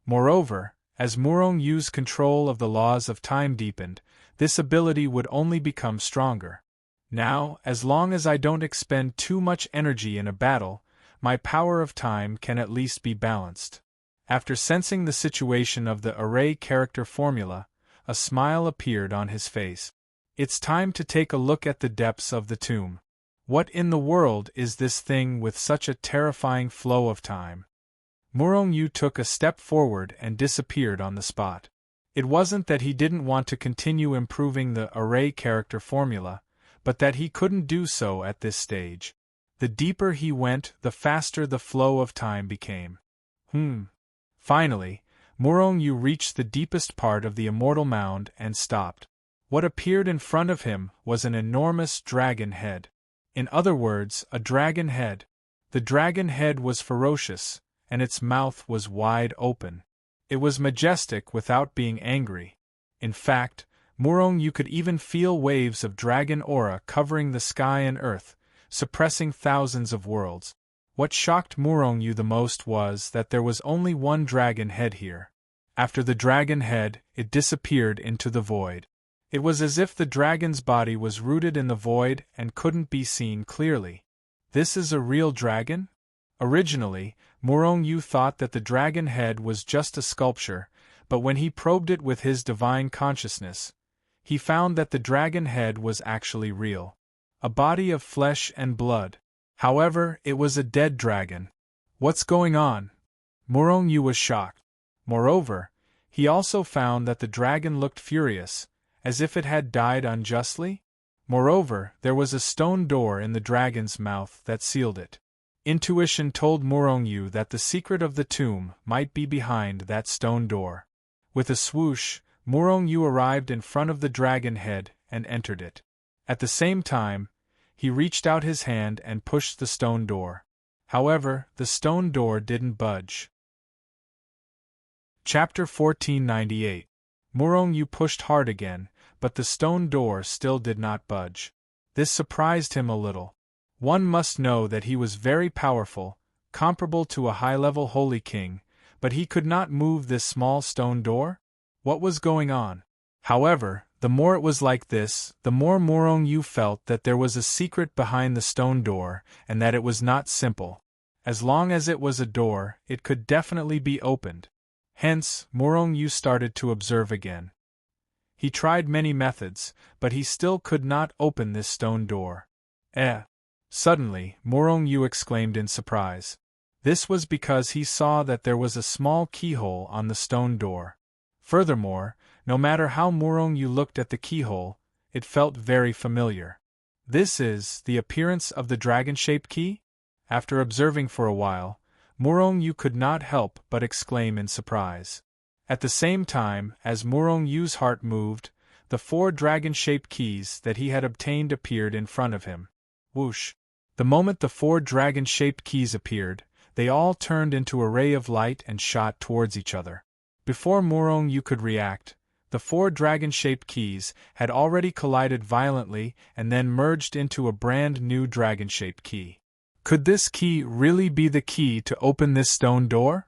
Moreover, as Morong Yu's control of the laws of time deepened, this ability would only become stronger. Now, as long as I don't expend too much energy in a battle, my power of time can at least be balanced. After sensing the situation of the array character formula, a smile appeared on his face. It's time to take a look at the depths of the tomb. What in the world is this thing with such a terrifying flow of time? Morong Yu took a step forward and disappeared on the spot. It wasn't that he didn't want to continue improving the array character formula, but that he couldn't do so at this stage. The deeper he went, the faster the flow of time became. Finally, Morong Yu reached the deepest part of the immortal mound and stopped. What appeared in front of him was an enormous dragon head. In other words, a dragon head. The dragon head was ferocious, and its mouth was wide open. It was majestic without being angry. In fact, Morong Yu could even feel waves of dragon aura covering the sky and earth, suppressing thousands of worlds. What shocked Morong Yu the most was that there was only one dragon head here. After the dragon head, it disappeared into the void. It was as if the dragon's body was rooted in the void and couldn't be seen clearly. This is a real dragon? Originally, Morong Yu thought that the dragon head was just a sculpture, but when he probed it with his divine consciousness, he found that the dragon head was actually real. A body of flesh and blood. However, it was a dead dragon. What's going on? Morong Yu was shocked. Moreover, he also found that the dragon looked furious, as if it had died unjustly. Moreover, there was a stone door in the dragon's mouth that sealed it. Intuition told Morong Yu that the secret of the tomb might be behind that stone door. With a swoosh, Morong Yu arrived in front of the dragon head and entered it. At the same time, he reached out his hand and pushed the stone door. However, the stone door didn't budge. Chapter 1498. Morong Yu pushed hard again, but the stone door still did not budge. This surprised him a little. One must know that he was very powerful, comparable to a high-level holy king, but he could not move this small stone door? What was going on? However, the more it was like this, the more Morong Yu felt that there was a secret behind the stone door, and that it was not simple. As long as it was a door, it could definitely be opened. Hence, Morong Yu started to observe again. He tried many methods, but he still could not open this stone door. Suddenly, Morong Yu exclaimed in surprise. This was because he saw that there was a small keyhole on the stone door. Furthermore, no matter how Morong Yu looked at the keyhole, it felt very familiar. This is the appearance of the dragon-shaped key? After observing for a while, Morong Yu could not help but exclaim in surprise. At the same time, as Morong Yu's heart moved, the 4 dragon-shaped keys that he had obtained appeared in front of him. Whoosh! The moment the 4 dragon-shaped keys appeared, they all turned into a ray of light and shot towards each other. Before Morong Yu could react, the 4 dragon-shaped keys had already collided violently and then merged into a brand new dragon-shaped key. Could this key really be the key to open this stone door?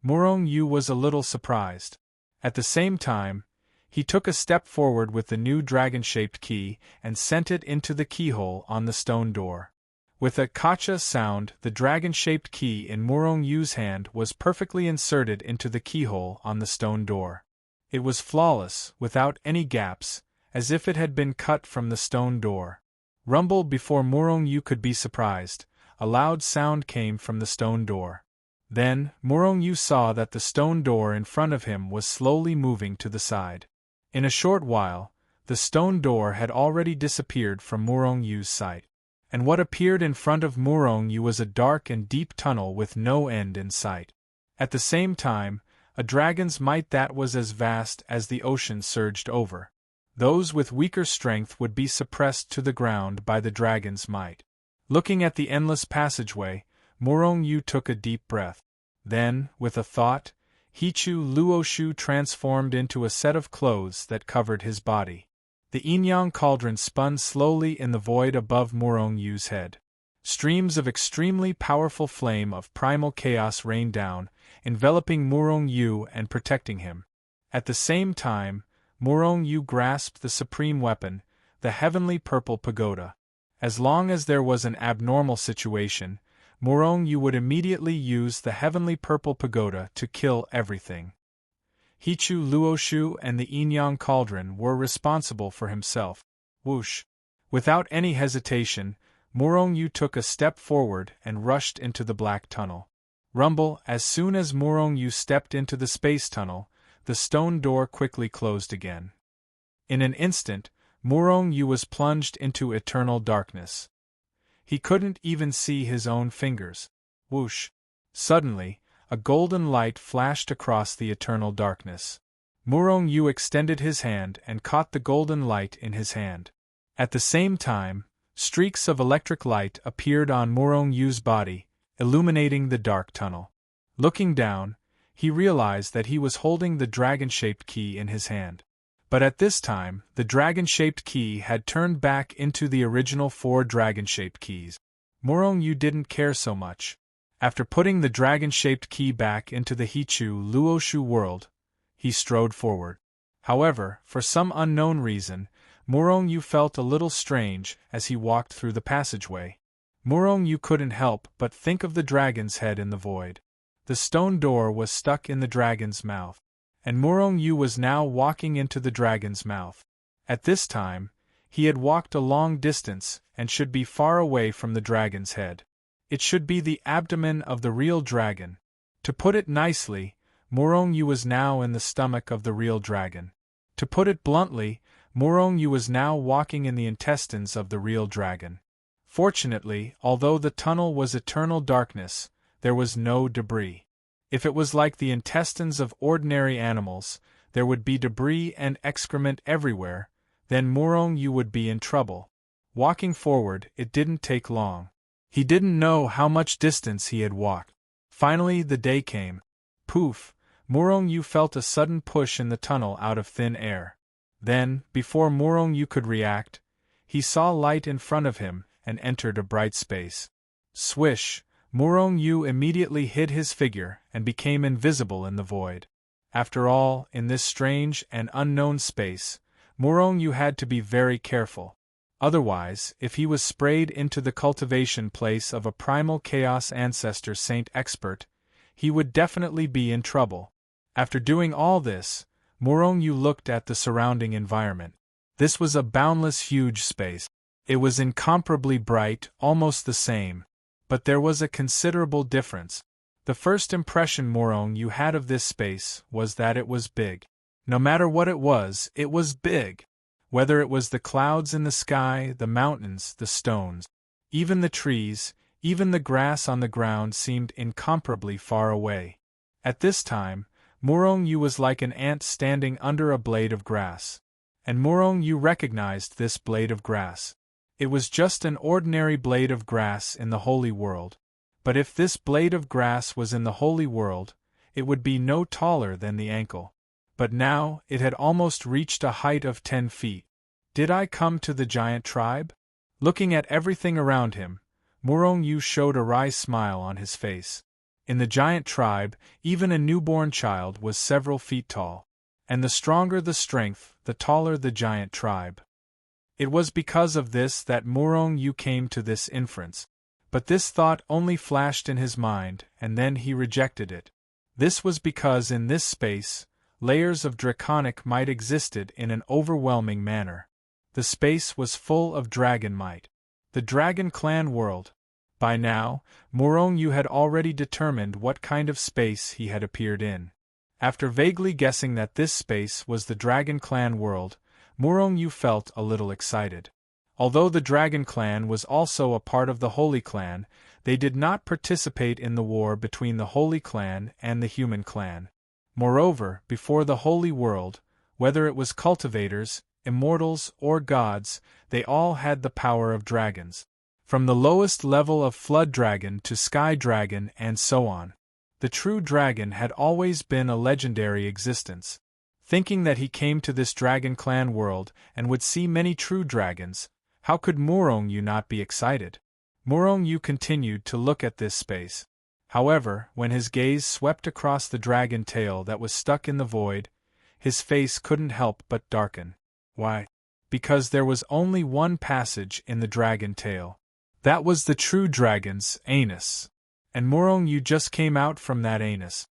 Morong Yu was a little surprised. At the same time, he took a step forward with the new dragon-shaped key and sent it into the keyhole on the stone door. With a kacha sound, the dragon-shaped key in Morong Yu's hand was perfectly inserted into the keyhole on the stone door. It was flawless, without any gaps, as if it had been cut from the stone door. Rumble! Before Morong Yu could be surprised, a loud sound came from the stone door. Then, Morong Yu saw that the stone door in front of him was slowly moving to the side. In a short while, the stone door had already disappeared from Morong Yu's sight. And what appeared in front of Morong Yu was a dark and deep tunnel with no end in sight. At the same time, a dragon's might that was as vast as the ocean surged over. Those with weaker strength would be suppressed to the ground by the dragon's might. Looking at the endless passageway, Morong Yu took a deep breath. Then, with a thought, Hichu Luoshu transformed into a set of clothes that covered his body. The yin-yang cauldron spun slowly in the void above Morong Yu's head. Streams of extremely powerful flame of primal chaos rained down, enveloping Morong Yu and protecting him. At the same time, Morong Yu grasped the supreme weapon, the heavenly purple pagoda. As long as there was an abnormal situation, Morong Yu would immediately use the heavenly purple pagoda to kill everything. Hichu Luoshu and the yin-yang cauldron were responsible for himself. Whoosh! Without any hesitation, Morong Yu took a step forward and rushed into the black tunnel. Rumble! As soon as Morong Yu stepped into the space tunnel, the stone door quickly closed again. In an instant, Morong Yu was plunged into eternal darkness. He couldn't even see his own fingers. Whoosh! Suddenly, a golden light flashed across the eternal darkness. Morong Yu extended his hand and caught the golden light in his hand. At the same time, streaks of electric light appeared on Morong Yu's body, illuminating the dark tunnel. Looking down, he realized that he was holding the dragon-shaped key in his hand. But at this time, the dragon-shaped key had turned back into the original 4 dragon-shaped keys. Morong Yu didn't care so much. After putting the dragon-shaped key back into the Hichu Luoshu world, he strode forward. However, for some unknown reason, Morong Yu felt a little strange as he walked through the passageway. Morong Yu couldn't help but think of the dragon's head in the void. The stone door was stuck in the dragon's mouth, and Morong Yu was now walking into the dragon's mouth. At this time, he had walked a long distance and should be far away from the dragon's head. It should be the abdomen of the real dragon. To put it nicely, Morong Yu was now in the stomach of the real dragon. To put it bluntly, Morong Yu was now walking in the intestines of the real dragon. Fortunately, although the tunnel was eternal darkness, there was no debris. If it was like the intestines of ordinary animals, there would be debris and excrement everywhere, then Morong Yu would be in trouble. Walking forward, it didn't take long. He didn't know how much distance he had walked. Finally the day came. Poof! Morong Yu felt a sudden push in the tunnel out of thin air. Then, before Morong Yu could react, he saw light in front of him and entered a bright space. Swish! Morong Yu immediately hid his figure and became invisible in the void. After all, in this strange and unknown space, Morong Yu had to be very careful. Otherwise, if he was sprayed into the cultivation place of a primal chaos ancestor saint expert, he would definitely be in trouble. After doing all this, Morong Yu looked at the surrounding environment. This was a boundless huge space. It was incomparably bright, almost the same. But there was a considerable difference. The first impression Morong Yu had of this space was that it was big. No matter what it was big. Whether it was the clouds in the sky, the mountains, the stones, even the trees, even the grass on the ground seemed incomparably far away. At this time, Morong Yu was like an ant standing under a blade of grass. And Morong Yu recognized this blade of grass. It was just an ordinary blade of grass in the holy world. But if this blade of grass was in the holy world, it would be no taller than the ankle. But now, it had almost reached a height of 10 feet. Did I come to the giant tribe? Looking at everything around him, Morong Yu showed a wry smile on his face. In the giant tribe, even a newborn child was several feet tall. And the stronger the strength, the taller the giant tribe. It was because of this that Morong Yu came to this inference. But this thought only flashed in his mind, and then he rejected it. This was because in this space, layers of draconic might existed in an overwhelming manner. The space was full of dragon might. The Dragon Clan world. By now, Morong Yu had already determined what kind of space he had appeared in. After vaguely guessing that this space was the Dragon Clan world, Morong Yu felt a little excited. Although the Dragon Clan was also a part of the Holy Clan, they did not participate in the war between the Holy Clan and the Human Clan. Moreover, before the Holy World, whether it was cultivators, immortals, or gods, they all had the power of dragons. From the lowest level of Flood Dragon to Sky Dragon and so on. The true dragon had always been a legendary existence. Thinking that he came to this Dragon Clan world and would see many true dragons, how could Morong Yu not be excited? Morong Yu continued to look at this space. However, when his gaze swept across the dragon tail that was stuck in the void, his face couldn't help but darken. Why? Because there was only one passage in the dragon tail. That was the true dragon's anus. And Morong Yu just came out from that anus.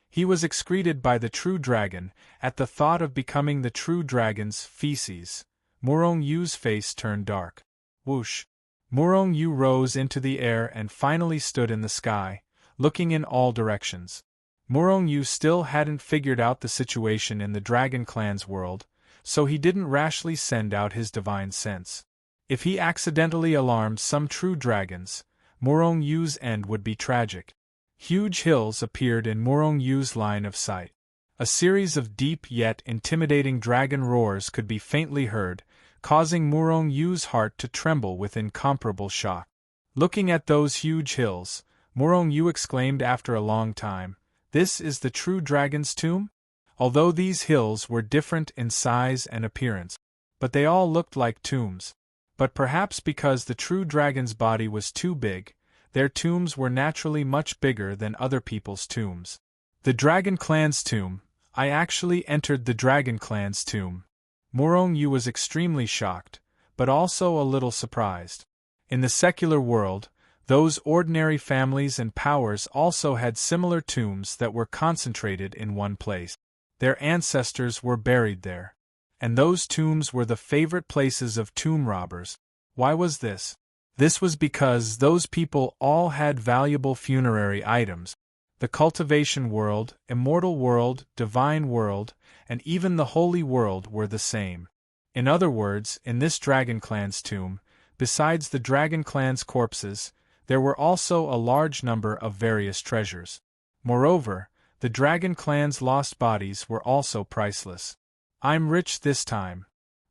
He was excreted by the true dragon. At the thought of becoming the true dragon's feces, Morong Yu's face turned dark. Whoosh! Morong Yu rose into the air and finally stood in the sky, looking in all directions. Morong Yu still hadn't figured out the situation in the Dragon Clan's world, so he didn't rashly send out his divine sense. If he accidentally alarmed some true dragons, Morong Yu's end would be tragic. Huge hills appeared in Morong Yu's line of sight. A series of deep yet intimidating dragon roars could be faintly heard, causing Morong Yu's heart to tremble with incomparable shock. Looking at those huge hills, Morong Yu exclaimed after a long time, "This is the true dragon's tomb?" Although these hills were different in size and appearance, but they all looked like tombs. But perhaps because the true dragon's body was too big, their tombs were naturally much bigger than other people's tombs. The Dragon Clan's tomb. I actually entered the Dragon Clan's tomb. Morong Yu was extremely shocked, but also a little surprised. In the secular world, those ordinary families and powers also had similar tombs that were concentrated in one place. Their ancestors were buried there. And those tombs were the favorite places of tomb robbers. Why was this? This was because those people all had valuable funerary items. The cultivation world, immortal world, divine world, and even the holy world were the same. In other words, in this Dragon Clan's tomb, besides the Dragon Clan's corpses, there were also a large number of various treasures. Moreover, the Dragon Clan's lost bodies were also priceless. I'm rich this time.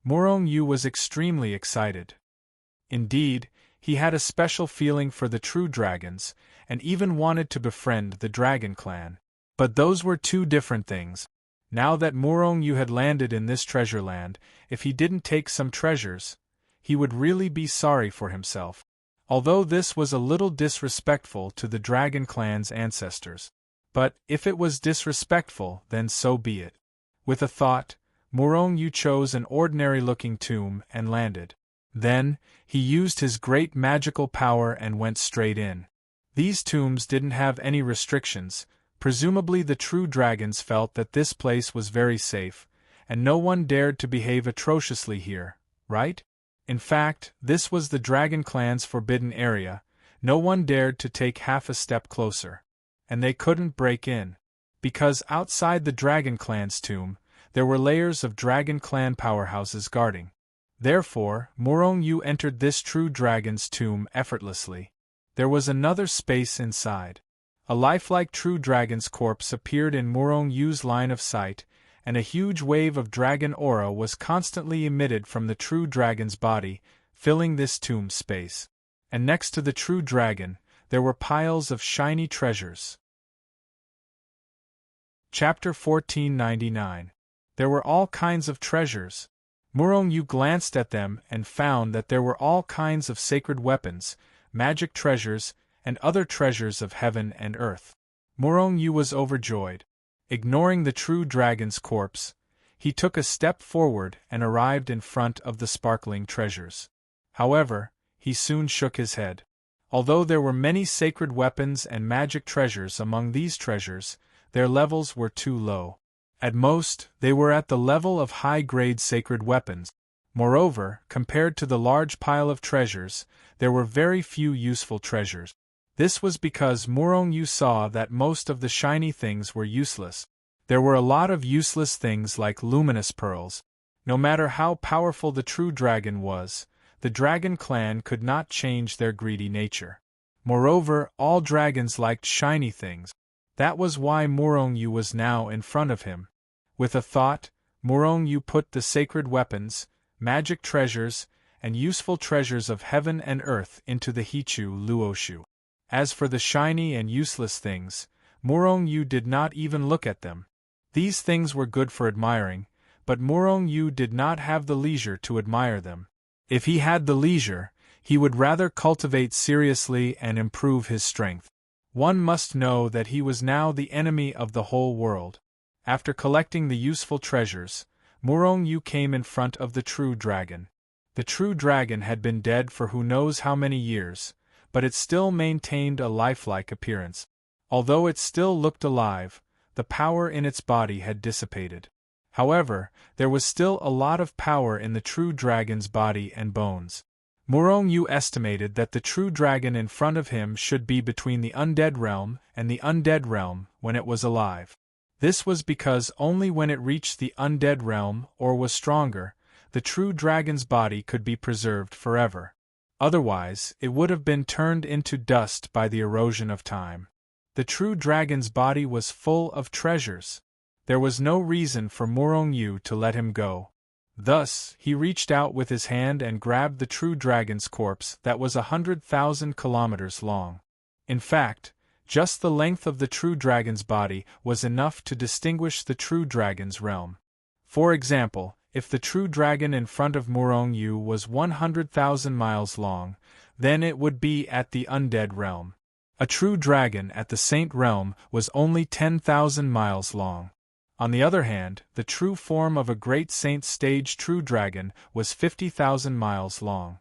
Morong Yu was extremely excited. Indeed, he had a special feeling for the true dragons, and even wanted to befriend the Dragon Clan. But those were two different things. Now that Morong Yu had landed in this treasure land, if he didn't take some treasures, he would really be sorry for himself. Although this was a little disrespectful to the Dragon Clan's ancestors. But, if it was disrespectful, then so be it. With a thought, Morong Yu chose an ordinary-looking tomb and landed. Then, he used his great magical power and went straight in. These tombs didn't have any restrictions. Presumably the true dragons felt that this place was very safe, and no one dared to behave atrociously here, right? In fact, this was the Dragon Clan's forbidden area. No one dared to take half a step closer. And they couldn't break in. Because outside the Dragon Clan's tomb, there were layers of Dragon Clan powerhouses guarding. Therefore, Morong Yu entered this true dragon's tomb effortlessly. There was another space inside. A lifelike true dragon's corpse appeared in Morong Yu's line of sight, and a huge wave of dragon aura was constantly emitted from the true dragon's body, filling this tomb space. And next to the true dragon, there were piles of shiny treasures. Chapter 1499. There were all kinds of treasures. Morong Yu glanced at them and found that there were all kinds of sacred weapons, magic treasures, and other treasures of heaven and earth. Morong Yu was overjoyed. Ignoring the true dragon's corpse, he took a step forward and arrived in front of the sparkling treasures. However, he soon shook his head. Although there were many sacred weapons and magic treasures among these treasures, their levels were too low. At most, they were at the level of high-grade sacred weapons. Moreover, compared to the large pile of treasures, there were very few useful treasures. This was because Morong Yu saw that most of the shiny things were useless. There were a lot of useless things like luminous pearls. No matter how powerful the true dragon was, the Dragon Clan could not change their greedy nature. Moreover, all dragons liked shiny things. That was why Morong Yu was now in front of him. With a thought, Morong Yu put the sacred weapons, magic treasures, and useful treasures of heaven and earth into the Hichu Luoshu. As for the shiny and useless things, Morong Yu did not even look at them. These things were good for admiring, but Morong Yu did not have the leisure to admire them. If he had the leisure, he would rather cultivate seriously and improve his strength. One must know that he was now the enemy of the whole world. After collecting the useful treasures, Morong Yu came in front of the true dragon. The true dragon had been dead for who knows how many years, but it still maintained a lifelike appearance. Although it still looked alive, the power in its body had dissipated. However, there was still a lot of power in the true dragon's body and bones. Morong Yu estimated that the true dragon in front of him should be between the undead realm and the undead realm when it was alive. This was because only when it reached the undead realm or was stronger, the true dragon's body could be preserved forever. Otherwise, it would have been turned into dust by the erosion of time. The true dragon's body was full of treasures. There was no reason for Morong Yu to let him go. Thus, he reached out with his hand and grabbed the true dragon's corpse that was 100,000 kilometers long. In fact, just the length of the true dragon's body was enough to distinguish the true dragon's realm. For example, if the true dragon in front of Morong Yu was 100,000 miles long, then it would be at the undead realm. A true dragon at the saint realm was only 10,000 miles long. On the other hand, the true form of a great saint stage true dragon was 50,000 miles long.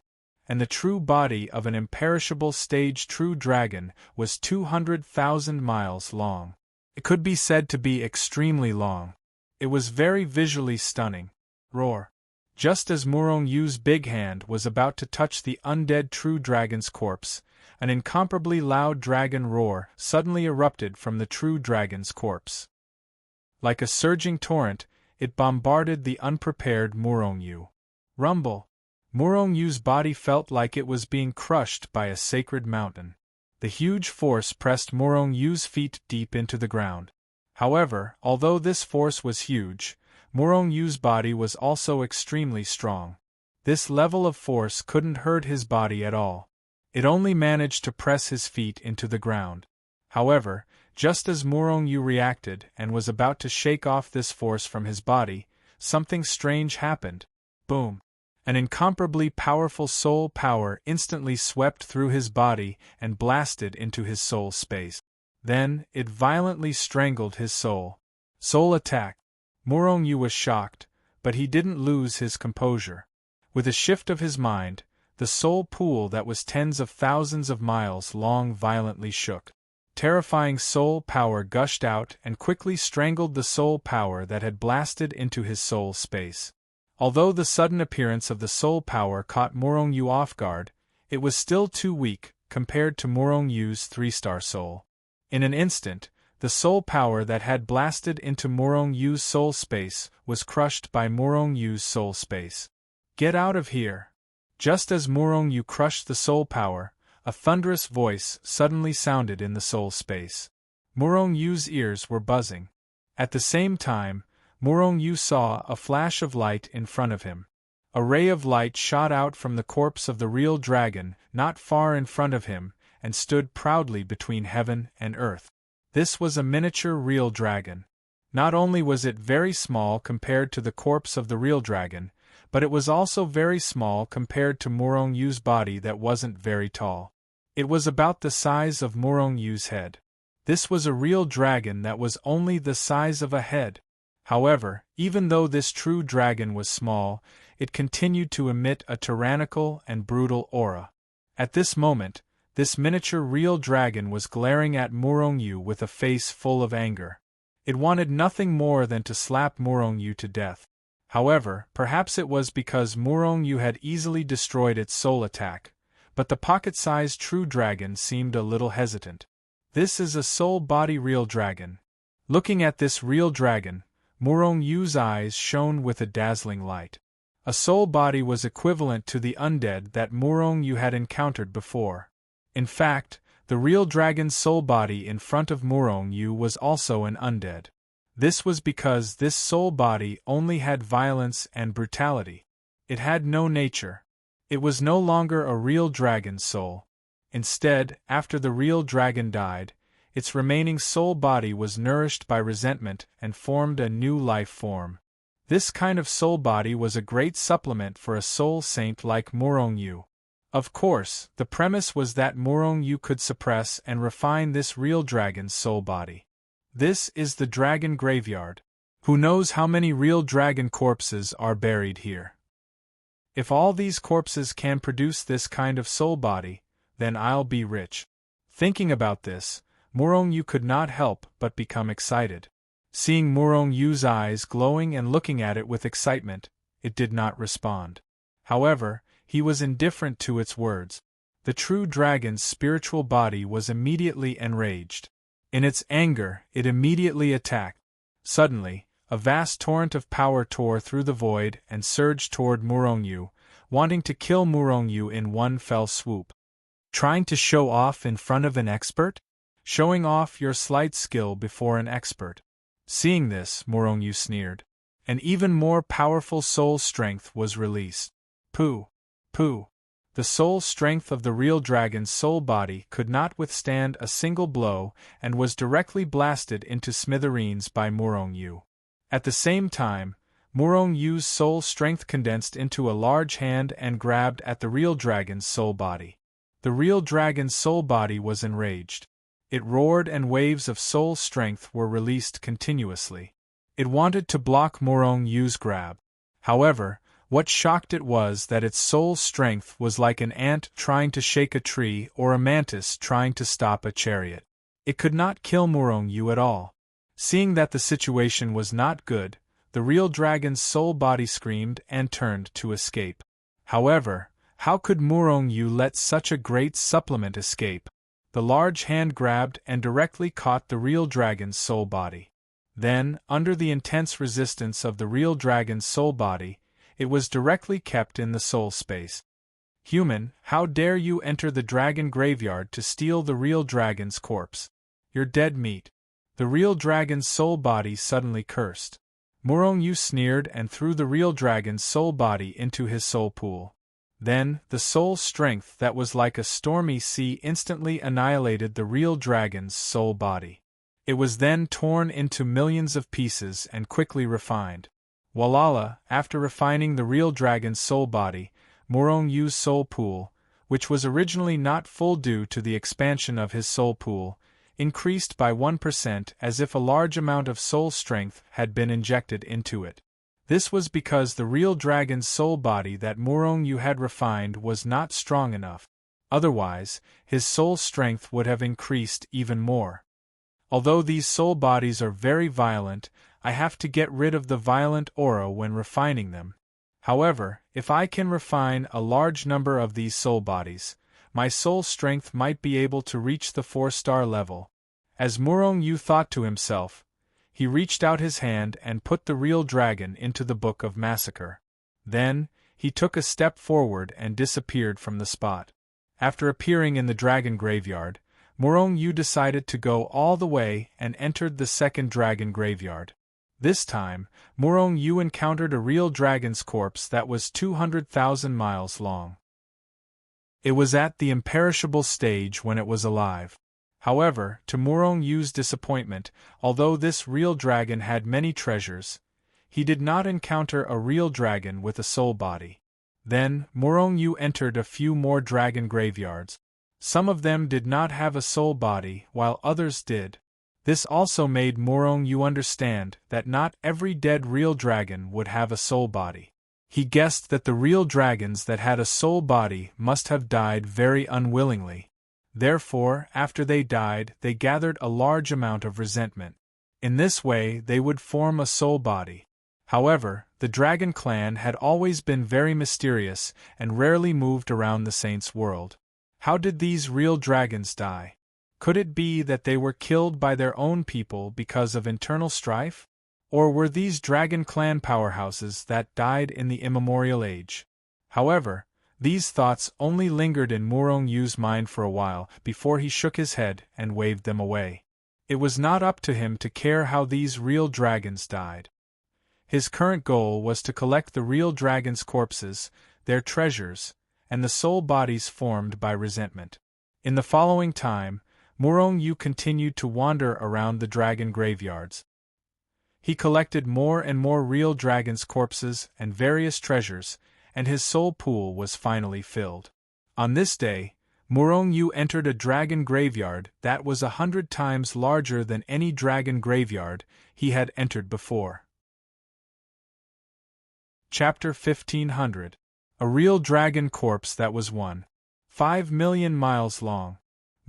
And the true body of an imperishable stage true dragon was 200,000 miles long. It could be said to be extremely long. It was very visually stunning. Roar! Just as Morong Yu's big hand was about to touch the undead true dragon's corpse, an incomparably loud dragon roar suddenly erupted from the true dragon's corpse. Like a surging torrent, it bombarded the unprepared Morong Yu. Rumble! Morong Yu's body felt like it was being crushed by a sacred mountain. The huge force pressed Morong Yu's feet deep into the ground. However, although this force was huge, Morong Yu's body was also extremely strong. This level of force couldn't hurt his body at all. It only managed to press his feet into the ground. However, just as Morong Yu reacted and was about to shake off this force from his body, something strange happened. Boom! An incomparably powerful soul power instantly swept through his body and blasted into his soul space. Then, it violently strangled his soul. Soul attack. Morong-yu was shocked, but he didn't lose his composure. With a shift of his mind, the soul pool that was tens of thousands of miles long violently shook. Terrifying soul power gushed out and quickly strangled the soul power that had blasted into his soul space. Although the sudden appearance of the soul power caught Morong-yu off guard, it was still too weak compared to Morong-yu's 3-star soul. In an instant, the soul power that had blasted into Morong-yu's soul space was crushed by Morong-yu's soul space. Get out of here! Just as Morong-yu crushed the soul power, a thunderous voice suddenly sounded in the soul space. Morong-yu's ears were buzzing. At the same time, Morong-yu saw a flash of light in front of him. A ray of light shot out from the corpse of the real dragon not far in front of him and stood proudly between heaven and earth. This was a miniature real dragon. Not only was it very small compared to the corpse of the real dragon, but it was also very small compared to Morong-yu's body that wasn't very tall. It was about the size of Morong-yu's head. This was a real dragon that was only the size of a head. However, even though this true dragon was small, it continued to emit a tyrannical and brutal aura. At this moment, this miniature real dragon was glaring at Morong-yu with a face full of anger. It wanted nothing more than to slap Morong-yu to death. However, perhaps it was because Morong-yu had easily destroyed its soul attack, but the pocket-sized true dragon seemed a little hesitant. This is a soul-body real dragon. Looking at this real dragon, Morong-yu's eyes shone with a dazzling light. A soul body was equivalent to the undead that Morong-yu had encountered before. In fact, the real dragon's soul body in front of Morong-yu was also an undead. This was because this soul body only had violence and brutality. It had no nature. It was no longer a real dragon's soul. Instead, after the real dragon died, its remaining soul body was nourished by resentment and formed a new life form. This kind of soul body was a great supplement for a soul saint like Morong-yu. Of course, the premise was that Morong-yu could suppress and refine this real dragon's soul body. This is the dragon graveyard. Who knows how many real dragon corpses are buried here? If all these corpses can produce this kind of soul body, then I'll be rich. Thinking about this, Morong-yu could not help but become excited. Seeing Morong-yu's eyes glowing and looking at it with excitement, it did not respond. However, he was indifferent to its words. The true dragon's spiritual body was immediately enraged. In its anger, it immediately attacked. Suddenly, a vast torrent of power tore through the void and surged toward Morong-yu, wanting to kill Morong-yu in one fell swoop. Trying to show off in front of an expert? Showing off your slight skill before an expert. Seeing this, Morong-yu sneered. An even more powerful soul strength was released. Pooh! Pooh! The soul strength of the real dragon's soul body could not withstand a single blow and was directly blasted into smithereens by Morong-yu. At the same time, Morong-yu's soul strength condensed into a large hand and grabbed at the real dragon's soul body. The real dragon's soul body was enraged. It roared and waves of soul strength were released continuously. It wanted to block Morong-yu's grab. However, what shocked it was that its soul strength was like an ant trying to shake a tree or a mantis trying to stop a chariot. It could not kill Morong-yu at all. Seeing that the situation was not good, the real dragon's soul body screamed and turned to escape. However, how could Morong-yu let such a great supplement escape? The large hand grabbed and directly caught the real dragon's soul body. Then, under the intense resistance of the real dragon's soul body, it was directly kept in the soul space. Human, how dare you enter the dragon graveyard to steal the real dragon's corpse? You're dead meat. The real dragon's soul body suddenly cursed. Morong-yu sneered and threw the real dragon's soul body into his soul pool. Then, the soul strength that was like a stormy sea instantly annihilated the real dragon's soul body. It was then torn into millions of pieces and quickly refined. Walala, after refining the real dragon's soul body, Morong-yu's soul pool, which was originally not full due to the expansion of his soul pool, increased by 1% as if a large amount of soul strength had been injected into it. This was because the real dragon's soul body that Murong-Yu had refined was not strong enough. Otherwise, his soul strength would have increased even more. Although these soul bodies are very violent, I have to get rid of the violent aura when refining them. However, if I can refine a large number of these soul bodies, my soul strength might be able to reach the 4-star level. As Murong-Yu thought to himself, he reached out his hand and put the real dragon into the Book of Massacre. Then, he took a step forward and disappeared from the spot. After appearing in the dragon graveyard, Murong-Yu decided to go all the way and entered the second dragon graveyard. This time, Murong-Yu encountered a real dragon's corpse that was 200,000 miles long. It was at the imperishable stage when it was alive. However, to Murong-Yu's disappointment, although this real dragon had many treasures, he did not encounter a real dragon with a soul body. Then, Murong-Yu entered a few more dragon graveyards. Some of them did not have a soul body, while others did. This also made Murong-Yu understand that not every dead real dragon would have a soul body. He guessed that the real dragons that had a soul body must have died very unwillingly. Therefore, after they died, they gathered a large amount of resentment. In this way, they would form a soul body. However, the dragon clan had always been very mysterious and rarely moved around the saint's world. How did these real dragons die? Could it be that they were killed by their own people because of internal strife? Or were these dragon clan powerhouses that died in the immemorial age? However, these thoughts only lingered in Murong-Yu's mind for a while before he shook his head and waved them away. It was not up to him to care how these real dragons died. His current goal was to collect the real dragons' corpses, their treasures, and the soul bodies formed by resentment. In the following time, Murong-Yu continued to wander around the dragon graveyards. He collected more and more real dragons' corpses and various treasures, and his soul pool was finally filled. On this day, Murong-Yu entered a dragon graveyard that was 100 times larger than any dragon graveyard he had entered before. Chapter 1500. A real dragon corpse that was 1.5 million miles long.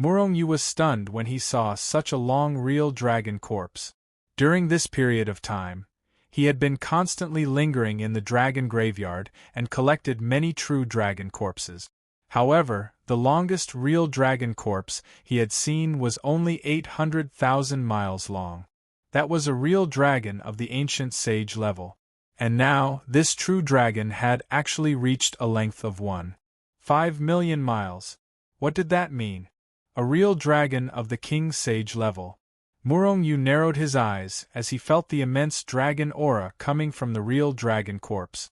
Murong-Yu was stunned when he saw such a long real dragon corpse. During this period of time, he had been constantly lingering in the dragon graveyard and collected many true dragon corpses. However, the longest real dragon corpse he had seen was only 800,000 miles long. That was a real dragon of the ancient sage level. And now, this true dragon had actually reached a length of 1.5 million miles. What did that mean? A real dragon of the king sage level. Murong-Yu narrowed his eyes as he felt the immense dragon aura coming from the real dragon corpse.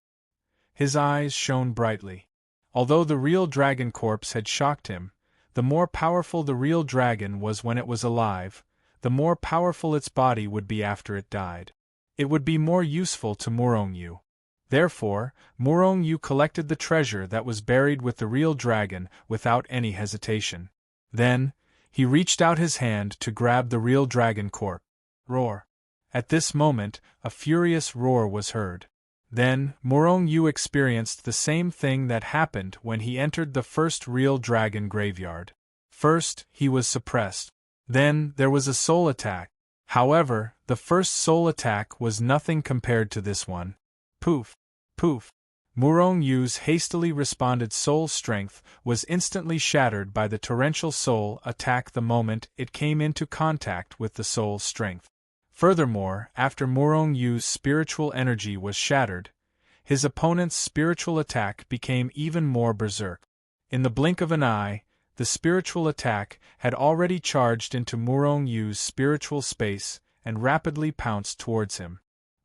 His eyes shone brightly. Although the real dragon corpse had shocked him, the more powerful the real dragon was when it was alive, the more powerful its body would be after it died. It would be more useful to Murong-Yu. Therefore, Murong-Yu collected the treasure that was buried with the real dragon without any hesitation. Then, he reached out his hand to grab the real dragon corpse. Roar! At this moment, a furious roar was heard. Then, Murong-Yu experienced the same thing that happened when he entered the first real dragon graveyard. First, he was suppressed. Then, there was a soul attack. However, the first soul attack was nothing compared to this one. Poof! Poof! Murong-Yu's hastily responded soul strength was instantly shattered by the torrential soul attack the moment it came into contact with the soul strength. Furthermore, after Murong-Yu's spiritual energy was shattered, his opponent's spiritual attack became even more berserk. In the blink of an eye, the spiritual attack had already charged into Murong-Yu's spiritual space and rapidly pounced towards him.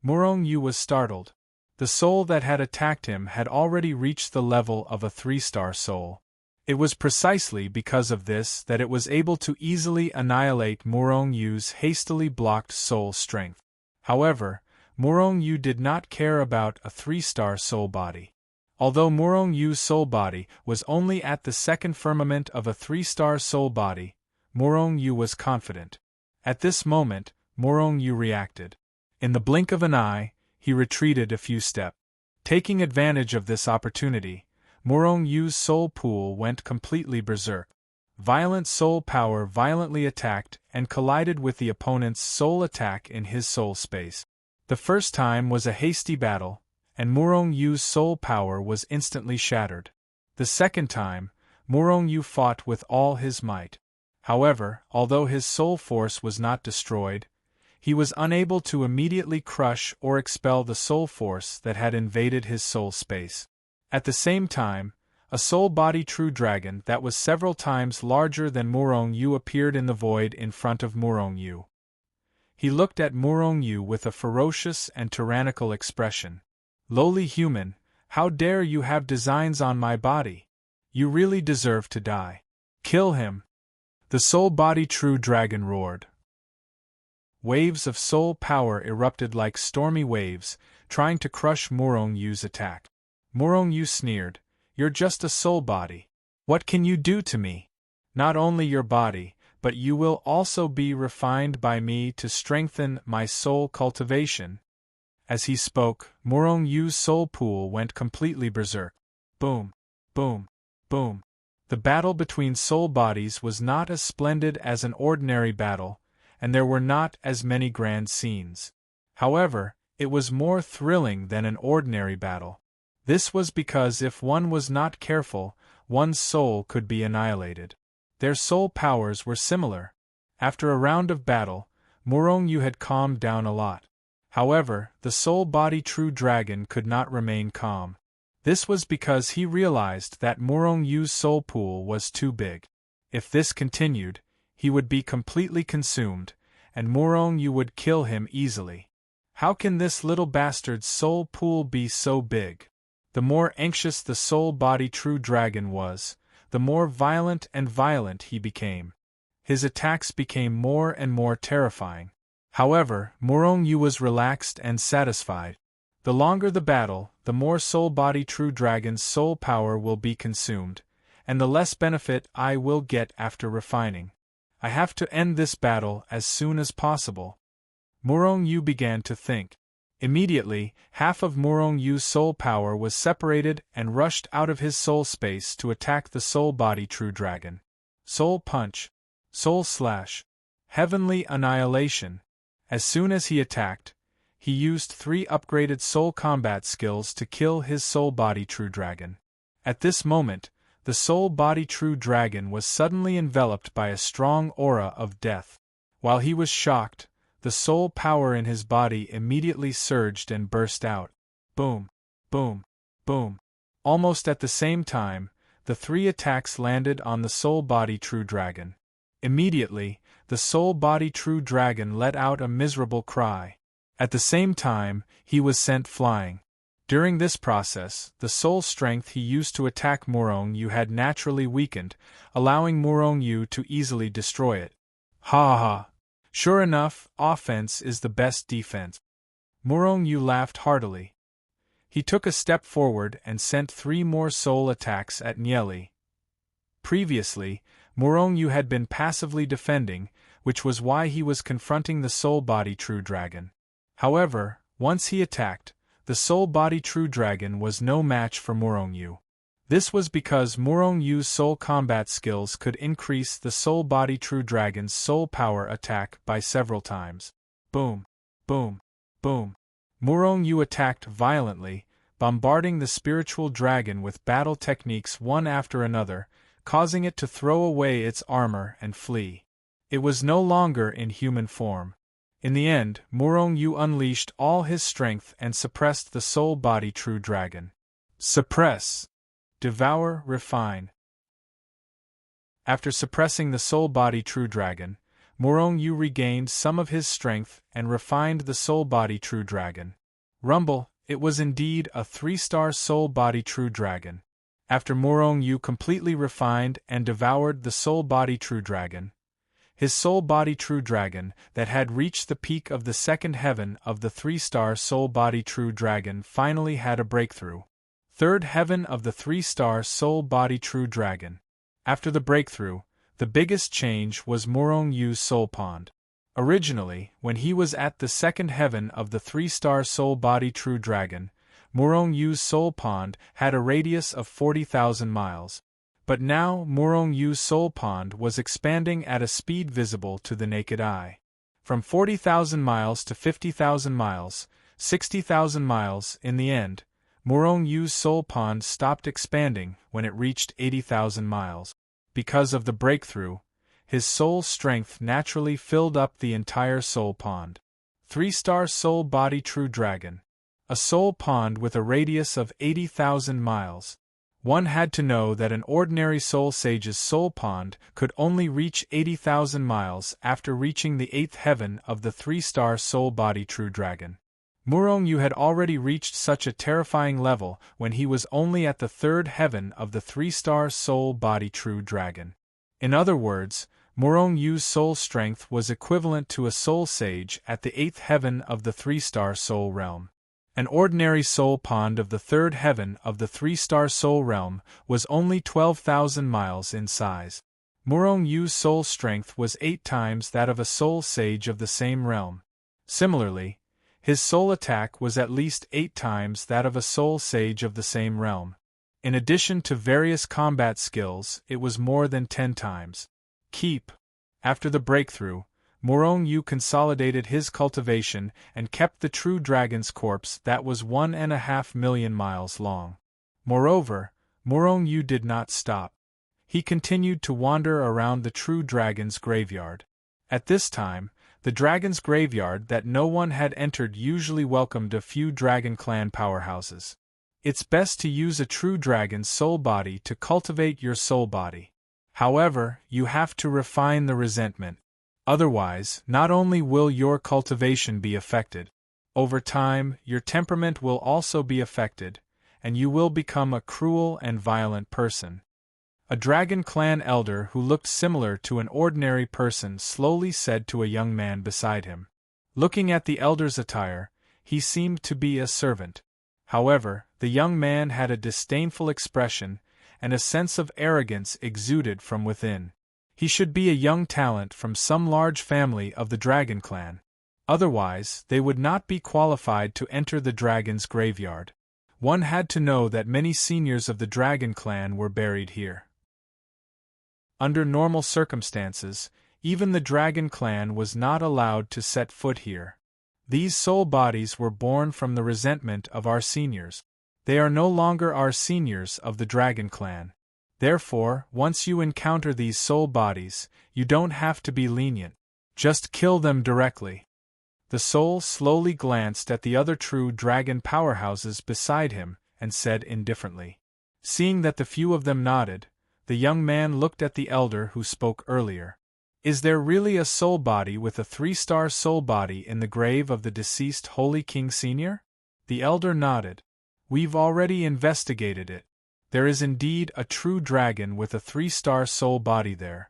Murong-Yu was startled. The soul that had attacked him had already reached the level of a 3-star soul. It was precisely because of this that it was able to easily annihilate Murong-Yu's hastily blocked soul strength. However, Murong-Yu did not care about a 3-star soul body. Although Murong-Yu's soul body was only at the second firmament of a 3-star soul body, Morong Yu was confident. At this moment, Morong Yu reacted. In the blink of an eye, he retreated a few steps. Taking advantage of this opportunity, Morong Yu's soul pool went completely berserk. Violent soul power violently attacked and collided with the opponent's soul attack in his soul space. The first time was a hasty battle, and Morong Yu's soul power was instantly shattered. The second time, Morong Yu fought with all his might. However, although his soul force was not destroyed, he was unable to immediately crush or expel the soul force that had invaded his soul space. At the same time, a soul-body true dragon that was several times larger than Morong Yu appeared in the void in front of Morong Yu. He looked at Morong Yu with a ferocious and tyrannical expression. "Lowly human, how dare you have designs on my body? You really deserve to die. Kill him!" The soul-body true dragon roared. Waves of soul power erupted like stormy waves, trying to crush Morong Yu's attack. Morong Yu sneered, "You're just a soul body. What can you do to me? Not only your body, but you will also be refined by me to strengthen my soul cultivation." As he spoke, Morong Yu's soul pool went completely berserk. Boom, boom, boom. The battle between soul bodies was not as splendid as an ordinary battle, and there were not as many grand scenes. However, it was more thrilling than an ordinary battle. This was because if one was not careful, one's soul could be annihilated. Their soul powers were similar. After a round of battle, Morong Yu had calmed down a lot. However, the soul-body true dragon could not remain calm. This was because he realized that Morong Yu's soul pool was too big. If this continued, he would be completely consumed, and Morong Yu would kill him easily. How can this little bastard's soul pool be so big? The more anxious the soul-body true dragon was, the more violent and violent he became. His attacks became more and more terrifying. However, Morong Yu was relaxed and satisfied. The longer the battle, the more soul-body true dragon's soul power will be consumed, and the less benefit I will get after refining. I have to end this battle as soon as possible. Morong Yu began to think. Immediately, half of Morong Yu's soul power was separated and rushed out of his soul space to attack the soul-body true dragon. Soul Punch, Soul Slash, Heavenly Annihilation. As soon as he attacked, he used 3 upgraded soul combat skills to kill his soul-body true dragon. At this moment, the soul-body true dragon was suddenly enveloped by a strong aura of death. While he was shocked, the soul power in his body immediately surged and burst out. Boom, boom, boom. Almost at the same time, the 3 attacks landed on the soul-body true dragon. Immediately, the soul-body true dragon let out a miserable cry. At the same time, he was sent flying. During this process, the soul strength he used to attack Morong Yu had naturally weakened, allowing Morong Yu to easily destroy it. Ha ha! Sure enough, offense is the best defense. Morong Yu laughed heartily. He took a step forward and sent 3 more soul attacks at Nieli. Previously, Morong Yu had been passively defending, which was why he was confronting the soul-body true dragon. However, once he attacked, the soul-body true dragon was no match for Morong Yu. This was because Morong Yu's soul combat skills could increase the soul-body true dragon's soul power attack by several times. Boom, boom, boom. Morong Yu attacked violently, bombarding the spiritual dragon with battle techniques one after another, causing it to throw away its armor and flee. It was no longer in human form. In the end, Morong Yu unleashed all his strength and suppressed the soul-body true dragon. Suppress. Devour, refine. After suppressing the soul-body true dragon, Morong Yu regained some of his strength and refined the soul-body true dragon. Rumble, it was indeed a 3-star soul-body true dragon. After Morong Yu completely refined and devoured the soul-body true dragon, his soul-body true dragon that had reached the peak of the 2nd heaven of the 3-star soul-body true dragon finally had a breakthrough. 3rd heaven of the 3-star soul-body true dragon. After the breakthrough, The biggest change was Morong Yu's soul pond. Originally, when he was at the second heaven of the 3-star soul body true dragon, Morong Yu's soul pond had a radius of 40,000 miles. But now Morong Yu's soul pond was expanding at a speed visible to the naked eye. From 40,000 miles to 50,000 miles, 60,000 miles, in the end, Morong Yu's soul pond stopped expanding when it reached 80,000 miles. Because of the breakthrough, his soul strength naturally filled up the entire soul pond. 3-star soul body true dragon. A soul pond with a radius of 80,000 miles. One had to know that an ordinary soul sage's soul pond could only reach 80,000 miles after reaching the 8th heaven of the 3-star soul body true dragon. Morong Yu had already reached such a terrifying level when he was only at the 3rd heaven of the 3-star soul body true dragon. In other words, Morong Yu's soul strength was equivalent to a soul sage at the 8th heaven of the 3-star soul realm. An ordinary soul pond of the 3rd heaven of the 3-star soul realm was only 12,000 miles in size. Morong Yu's soul strength was 8 times that of a soul sage of the same realm. Similarly, his soul attack was at least 8 times that of a soul sage of the same realm. In addition to various combat skills, it was more than 10 times. After the breakthrough, Morong Yu consolidated his cultivation and kept the true dragon's corpse that was 1.5 million miles long. Moreover, Morong Yu did not stop. He continued to wander around the true dragon's graveyard. At this time, the dragon's graveyard that no one had entered usually welcomed a few dragon clan powerhouses. It's best to use a true dragon's soul body to cultivate your soul body. However, you have to refine the resentment. Otherwise, not only will your cultivation be affected, over time, your temperament will also be affected, and you will become a cruel and violent person. A dragon clan elder who looked similar to an ordinary person slowly said to a young man beside him. Looking at the elder's attire, he seemed to be a servant. However, the young man had a disdainful expression, and a sense of arrogance exuded from within. He should be a young talent from some large family of the dragon clan. Otherwise, they would not be qualified to enter the dragon's graveyard. One had to know that many seniors of the dragon clan were buried here. Under normal circumstances, even the dragon clan was not allowed to set foot here. These soul bodies were born from the resentment of our seniors. They are no longer our seniors of the dragon clan. Therefore, once you encounter these soul bodies, you don't have to be lenient. Just kill them directly. The soul slowly glanced at the other true dragon powerhouses beside him, and said indifferently. Seeing that the few of them nodded, the young man looked at the elder who spoke earlier. Is there really a soul body with a 3-star soul body in the grave of the deceased Holy King Senior? The elder nodded. We've already investigated it. There is indeed a true dragon with a 3-star soul body there.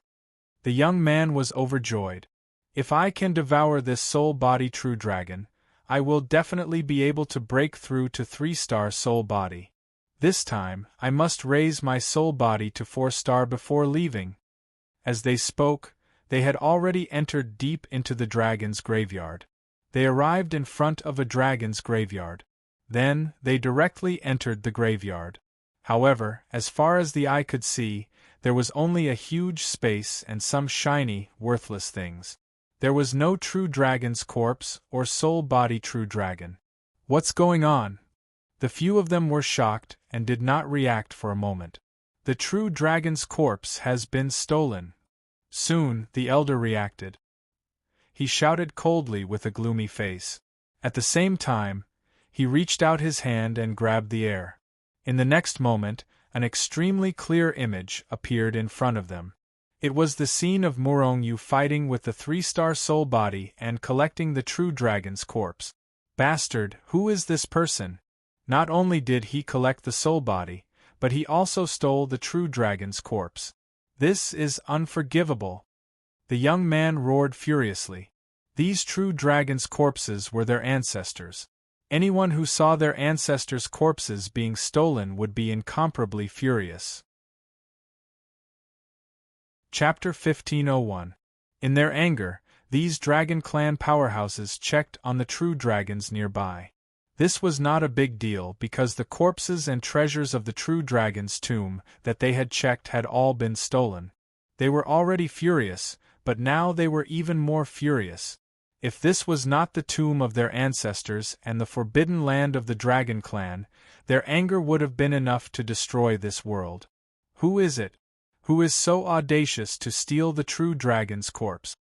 The young man was overjoyed. If I can devour this soul body true dragon, I will definitely be able to break through to 3-star soul body. This time, I must raise my soul body to 4-star before leaving. As they spoke, they had already entered deep into the dragon's graveyard. They arrived in front of a dragon's graveyard. Then, they directly entered the graveyard. However, as far as the eye could see, there was only a huge space and some shiny, worthless things. There was no true dragon's corpse or soul body true dragon. What's going on? The few of them were shocked and did not react for a moment. The true dragon's corpse has been stolen. Soon, the elder reacted. He shouted coldly with a gloomy face. At the same time, he reached out his hand and grabbed the air. In the next moment, an extremely clear image appeared in front of them. It was the scene of Morong Yu fighting with the 3-star soul body and collecting the true dragon's corpse. Bastard, who is this person? Not only did he collect the soul body, but he also stole the true dragon's corpse. This is unforgivable. The young man roared furiously. These true dragon's corpses were their ancestors. Anyone who saw their ancestors' corpses being stolen would be incomparably furious. Chapter 1501. In their anger, these Dragon Clan powerhouses checked on the true dragons nearby. This was not a big deal because the corpses and treasures of the true dragon's tomb that they had checked had all been stolen. They were already furious, but now they were even more furious. If this was not the tomb of their ancestors and the forbidden land of the Dragon Clan, their anger would have been enough to destroy this world. Who is it? Who is so audacious to steal the true dragon's corpse?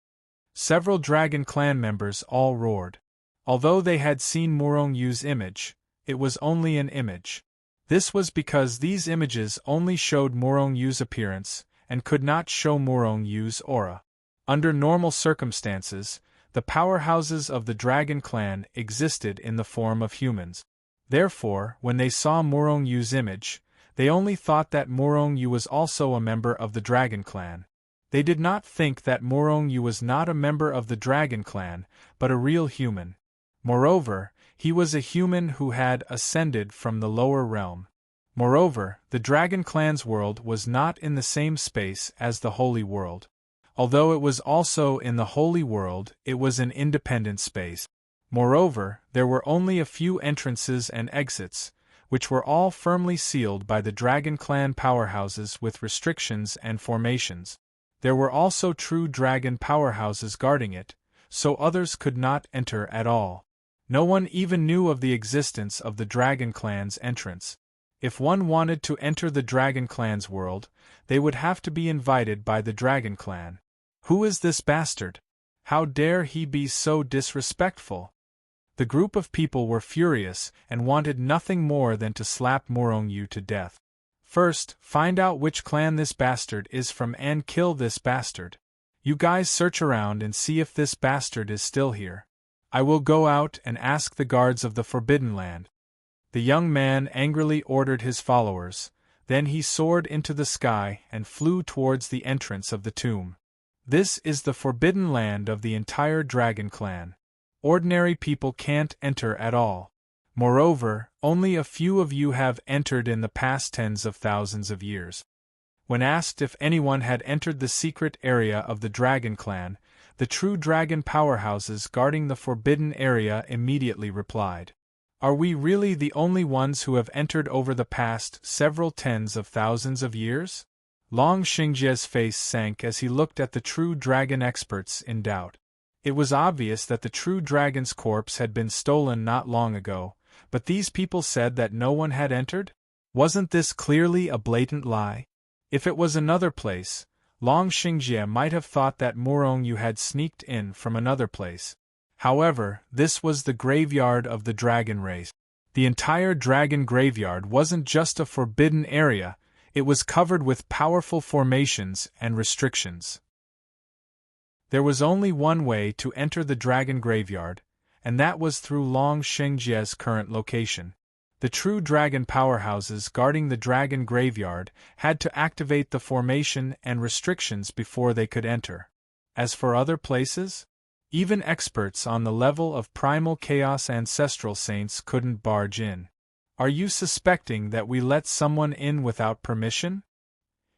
Several Dragon Clan members all roared. Although they had seen Murongyu's image, it was only an image. This was because these images only showed Murongyu's appearance and could not show Murongyu's aura. Under normal circumstances, the powerhouses of the Dragon Clan existed in the form of humans. Therefore, when they saw Murongyu's image, they only thought that Murongyu was also a member of the Dragon Clan. They did not think that Murongyu was not a member of the Dragon Clan, but a real human. Moreover, he was a human who had ascended from the lower realm. Moreover, the Dragon Clan's world was not in the same space as the Holy World. Although it was also in the Holy World, it was an independent space. Moreover, there were only a few entrances and exits, which were all firmly sealed by the Dragon Clan powerhouses with restrictions and formations. There were also true dragon powerhouses guarding it, so others could not enter at all. No one even knew of the existence of the Dragon Clan's entrance. If one wanted to enter the Dragon Clan's world, they would have to be invited by the Dragon Clan. Who is this bastard? How dare he be so disrespectful? The group of people were furious and wanted nothing more than to slap Murongyu to death. First, find out which clan this bastard is from and kill this bastard. You guys search around and see if this bastard is still here. I will go out and ask the guards of the Forbidden Land. The young man angrily ordered his followers, then he soared into the sky and flew towards the entrance of the tomb. This is the Forbidden Land of the entire Dragon Clan. Ordinary people can't enter at all. Moreover, only a few of you have entered in the past tens of thousands of years. When asked if anyone had entered the secret area of the Dragon Clan, the true dragon powerhouses guarding the forbidden area immediately replied, "Are we really the only ones who have entered over the past several tens of thousands of years?" Long Xingjie's face sank as he looked at the true dragon experts in doubt. It was obvious that the true dragon's corpse had been stolen not long ago, but these people said that no one had entered? Wasn't this clearly a blatant lie? If it was another place, Long Xingjie might have thought that Murongyu had sneaked in from another place. However, this was the graveyard of the dragon race. The entire dragon graveyard wasn't just a forbidden area, it was covered with powerful formations and restrictions. There was only one way to enter the dragon graveyard, and that was through Long Xingjie's current location. The true dragon powerhouses guarding the dragon graveyard had to activate the formation and restrictions before they could enter. As for other places, even experts on the level of primal chaos ancestral saints couldn't barge in. Are you suspecting that we let someone in without permission?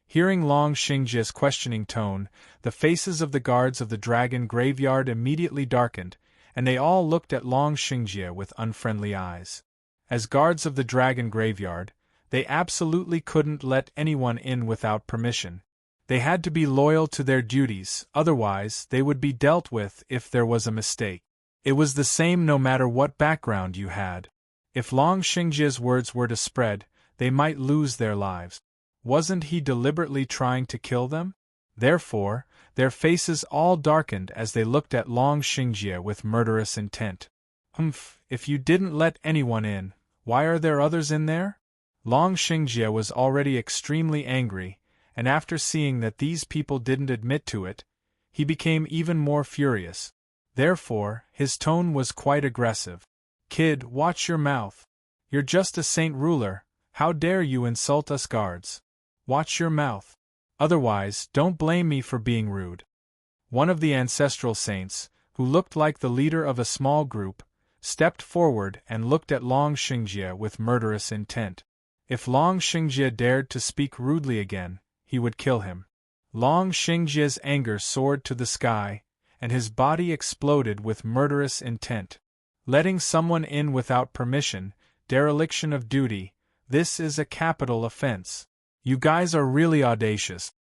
Hearing Long Xingjie's questioning tone, the faces of the guards of the dragon graveyard immediately darkened, and they all looked at Long Xingjie with unfriendly eyes. As guards of the dragon graveyard, they absolutely couldn't let anyone in without permission. They had to be loyal to their duties, otherwise they would be dealt with if there was a mistake. It was the same no matter what background you had. If Long Xingjie's words were to spread, they might lose their lives. Wasn't he deliberately trying to kill them? Therefore, their faces all darkened as they looked at Long Xingjie with murderous intent. If you didn't let anyone in, why are there others in there? Long Xingjie was already extremely angry, and after seeing that these people didn't admit to it, he became even more furious. Therefore, his tone was quite aggressive. "Kid, watch your mouth. You're just a saint ruler, how dare you insult us guards? Watch your mouth. Otherwise, don't blame me for being rude." One of the ancestral saints, who looked like the leader of a small group, stepped forward and looked at Long Xingjie with murderous intent. If Long Xingjie dared to speak rudely again, he would kill him. Long Xingjie's anger soared to the sky, and his body exploded with murderous intent. Letting someone in without permission, dereliction of duty, this is a capital offense. You guys are really audacious.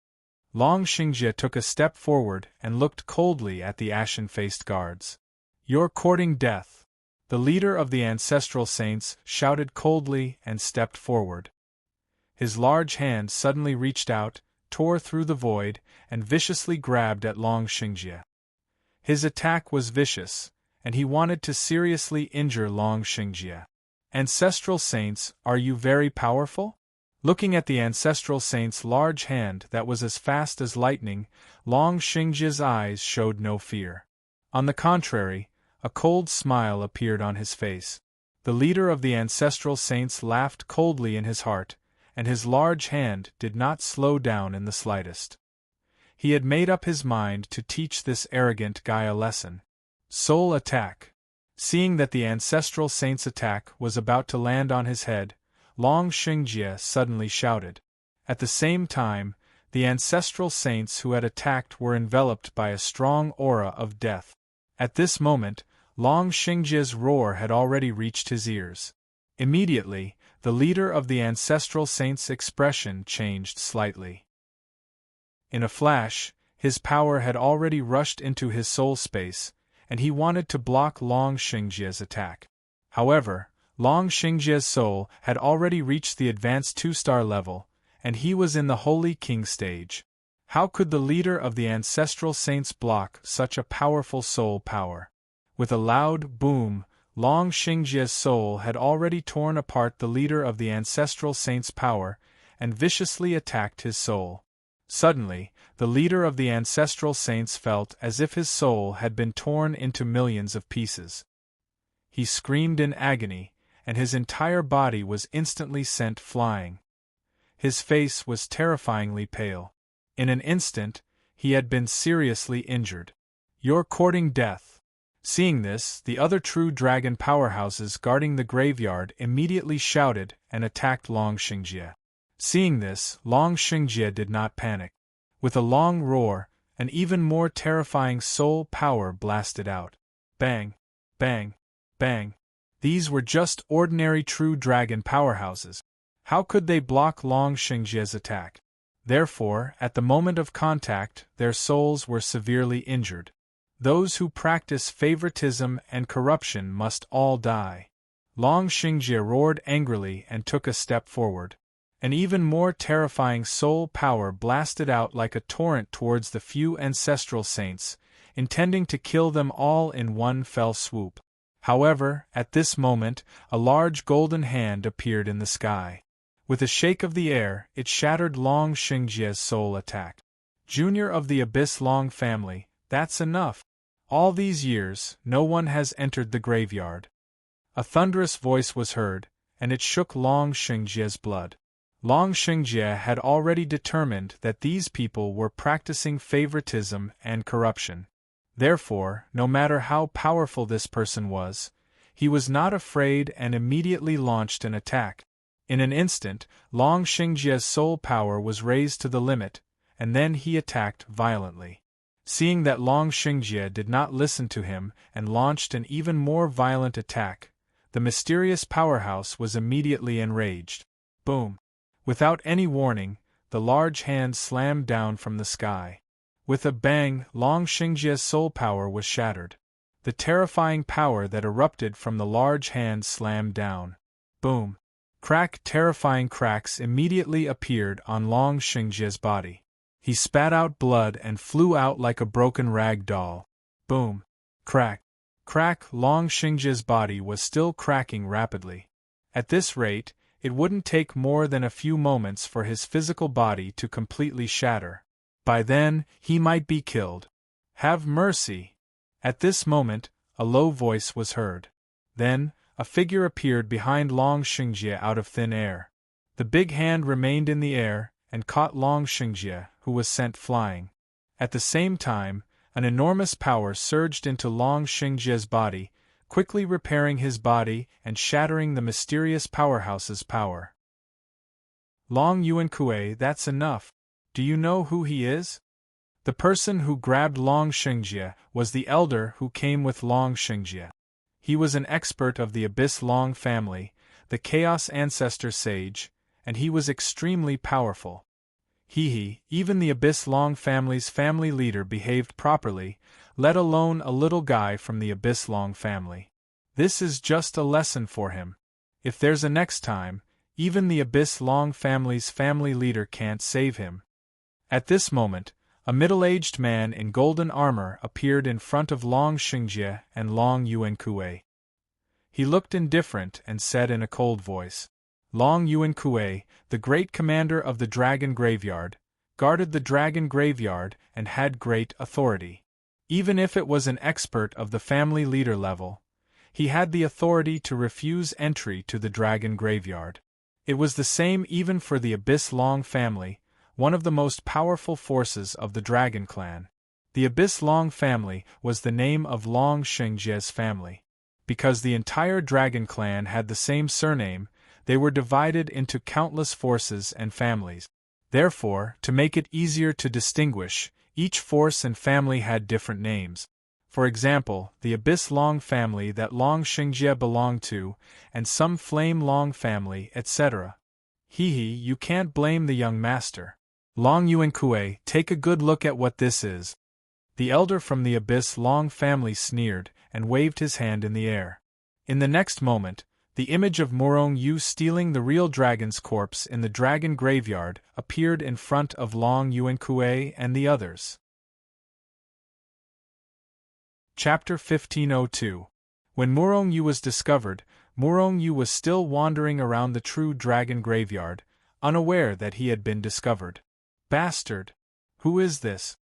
Long Xingjie took a step forward and looked coldly at the ashen-faced guards. You're courting death. The leader of the ancestral saints shouted coldly and stepped forward. His large hand suddenly reached out, tore through the void, and viciously grabbed at Long Xingjie. His attack was vicious, and he wanted to seriously injure Long Xingjie. Ancestral saints, are you very powerful? Looking at the ancestral saint's large hand that was as fast as lightning, Long Xingjie's eyes showed no fear. On the contrary, a cold smile appeared on his face. The leader of the ancestral saints laughed coldly in his heart, and his large hand did not slow down in the slightest. He had made up his mind to teach this arrogant guy a lesson. Soul attack. Seeing that the ancestral saint's attack was about to land on his head, Long Xingjie suddenly shouted. At the same time, the ancestral saints who had attacked were enveloped by a strong aura of death. At this moment, Long Xingjie's roar had already reached his ears. Immediately, the leader of the ancestral saint's expression changed slightly. In a flash, his power had already rushed into his soul space, and he wanted to block Long Xingjie's attack. However, Long Xingjie's soul had already reached the advanced 2-star level, and he was in the Holy King stage. How could the leader of the ancestral saints block such a powerful soul power? With a loud boom, Long Xingjie's soul had already torn apart the leader of the ancestral saint's power, and viciously attacked his soul. Suddenly, the leader of the ancestral saints felt as if his soul had been torn into millions of pieces. He screamed in agony, and his entire body was instantly sent flying. His face was terrifyingly pale. In an instant, he had been seriously injured. You're courting death. Seeing this, the other true dragon powerhouses guarding the graveyard immediately shouted and attacked Long Xingjie. Seeing this, Long Xingjie did not panic. With a long roar, an even more terrifying soul power blasted out. Bang! Bang! Bang! These were just ordinary true dragon powerhouses. How could they block Long Xingjie's attack? Therefore, at the moment of contact, their souls were severely injured. Those who practice favoritism and corruption must all die. Long Xingjie roared angrily and took a step forward. An even more terrifying soul power blasted out like a torrent towards the few ancestral saints, intending to kill them all in one fell swoop. However, at this moment, a large golden hand appeared in the sky. With a shake of the air, it shattered Long Xingjie's soul attack. Junior of the Abyss Long family, that's enough. All these years, no one has entered the graveyard. A thunderous voice was heard, and it shook Long Xingjie's blood. Long Xingjie had already determined that these people were practicing favoritism and corruption. Therefore, no matter how powerful this person was, he was not afraid and immediately launched an attack. In an instant, Long Xingjie's soul power was raised to the limit, and then he attacked violently. Seeing that Long Xingjie did not listen to him and launched an even more violent attack, the mysterious powerhouse was immediately enraged. Boom! Without any warning, the large hand slammed down from the sky. With a bang, Long Xingjie's soul power was shattered. The terrifying power that erupted from the large hand slammed down. Boom! Crack! Terrifying cracks immediately appeared on Long Xingjie's body. He spat out blood and flew out like a broken rag doll. Boom! Crack! Crack! Long Xingjie's body was still cracking rapidly. At this rate, it wouldn't take more than a few moments for his physical body to completely shatter. By then, he might be killed. Have mercy! At this moment, a low voice was heard. Then, a figure appeared behind Long Xingjie out of thin air. The big hand remained in the air and caught Long Xingjie, who was sent flying. At the same time, an enormous power surged into Long Xingjie's body, quickly repairing his body and shattering the mysterious powerhouse's power. Long Yuankue, that's enough. Do you know who he is? The person who grabbed Long Xingjie was the elder who came with Long Xingjie. He was an expert of the Abyss Long family, the Chaos Ancestor Sage, and he was extremely powerful. Even the Abyss Long family's family leader behaved properly, let alone a little guy from the Abyss Long family. This is just a lesson for him. If there's a next time, even the Abyss Long family's family leader can't save him. At this moment, a middle-aged man in golden armor appeared in front of Long Xingjie and Long Yuankue. He looked indifferent and said in a cold voice, Long Yuankue, the great commander of the Dragon Graveyard, guarded the Dragon Graveyard and had great authority. Even if it was an expert of the family leader level, he had the authority to refuse entry to the Dragon Graveyard. It was the same even for the Abyss Long family, one of the most powerful forces of the Dragon Clan. The Abyss Long family was the name of Long Xingjie's family. Because the entire Dragon Clan had the same surname, they were divided into countless forces and families. Therefore, to make it easier to distinguish, each force and family had different names. For example, the Abyss Long family that Long Xingjie belonged to, and some Flame Long family, etc. You can't blame the young master. Long Yuankue, take a good look at what this is. The elder from the Abyss Long family sneered and waved his hand in the air. In the next moment, the image of Morong Yu stealing the real dragon's corpse in the dragon graveyard appeared in front of Long Yuankue and the others. Chapter 1502. When Morong Yu was discovered, Morong Yu was still wandering around the true dragon graveyard, unaware that he had been discovered. Bastard! Who is this?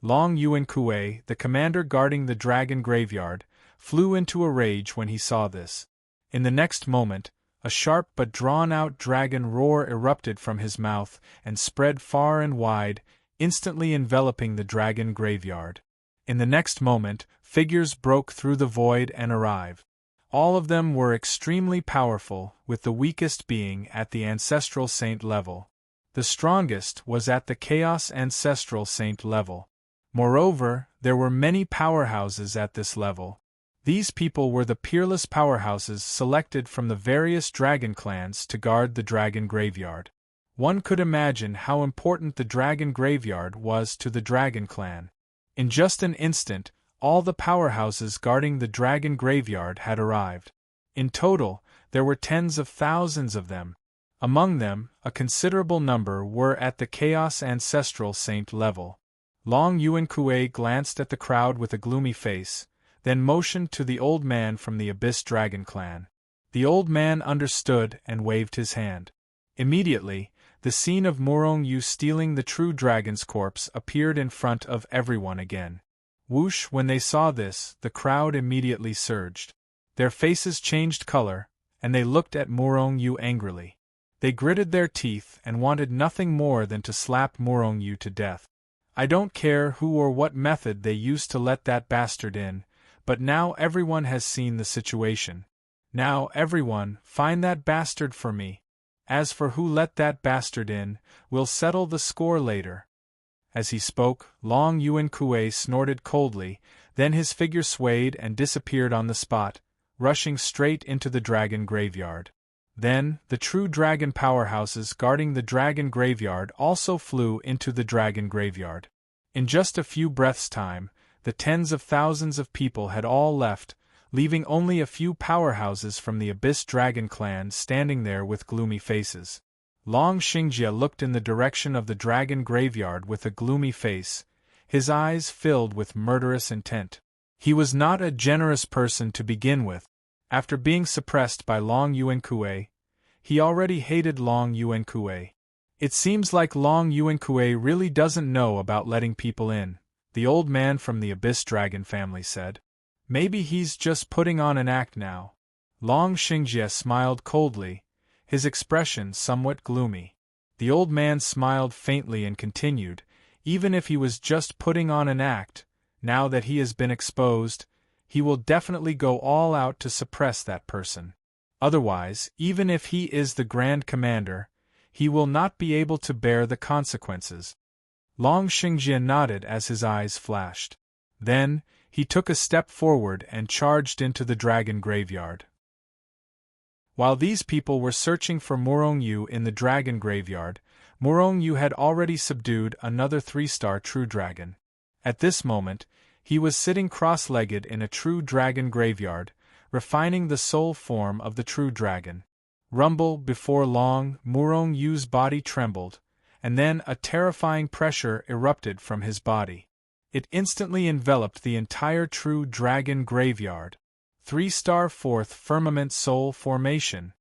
Long Yuankue, the commander guarding the dragon graveyard, flew into a rage when he saw this. In the next moment, a sharp but drawn-out dragon roar erupted from his mouth and spread far and wide, instantly enveloping the dragon graveyard. In the next moment, figures broke through the void and arrived. All of them were extremely powerful, with the weakest being at the Ancestral Saint level. The strongest was at the Chaos Ancestral Saint level. Moreover, there were many powerhouses at this level. These people were the peerless powerhouses selected from the various dragon clans to guard the dragon graveyard. One could imagine how important the dragon graveyard was to the dragon clan. In just an instant, all the powerhouses guarding the dragon graveyard had arrived. In total, there were tens of thousands of them. Among them, a considerable number were at the Chaos Ancestral Saint level. Long Yuankue glanced at the crowd with a gloomy face, then motioned to the old man from the Abyss Dragon Clan. The old man understood and waved his hand. Immediately, the scene of Morong Yu stealing the true dragon's corpse appeared in front of everyone again. Whoosh! When they saw this, the crowd immediately surged. Their faces changed color, and they looked at Morong Yu angrily. They gritted their teeth and wanted nothing more than to slap Morong Yu to death. I don't care who or what method they used to let that bastard in, but now everyone has seen the situation. Now everyone, find that bastard for me. As for who let that bastard in, we'll settle the score later. As he spoke, Long Yuankue snorted coldly, then his figure swayed and disappeared on the spot, rushing straight into the dragon graveyard. Then, the true dragon powerhouses guarding the dragon graveyard also flew into the dragon graveyard. In just a few breaths' time, the tens of thousands of people had all left, leaving only a few powerhouses from the Abyss Dragon Clan standing there with gloomy faces. Long Xingjie looked in the direction of the dragon graveyard with a gloomy face, his eyes filled with murderous intent. He was not a generous person to begin with. After being suppressed by Long Yuankue, he already hated Long Yuankue. It seems like Long Yuankue really doesn't know about letting people in, the old man from the Abyss Dragon family said. Maybe he's just putting on an act now. Long Xingjie smiled coldly, his expression somewhat gloomy. The old man smiled faintly and continued, even if he was just putting on an act, now that he has been exposed, he will definitely go all out to suppress that person. Otherwise, even if he is the Grand Commander, he will not be able to bear the consequences. Long Xingjie nodded as his eyes flashed. Then, he took a step forward and charged into the dragon graveyard. While these people were searching for Morong Yu in the dragon graveyard, Morong Yu had already subdued another 3-star true dragon. At this moment, he was sitting cross-legged in a true dragon graveyard, refining the soul form of the true dragon. Rumble, before long, Morong Yu's body trembled, and then a terrifying pressure erupted from his body. It instantly enveloped the entire true dragon graveyard. 3-star 4th firmament soul formation.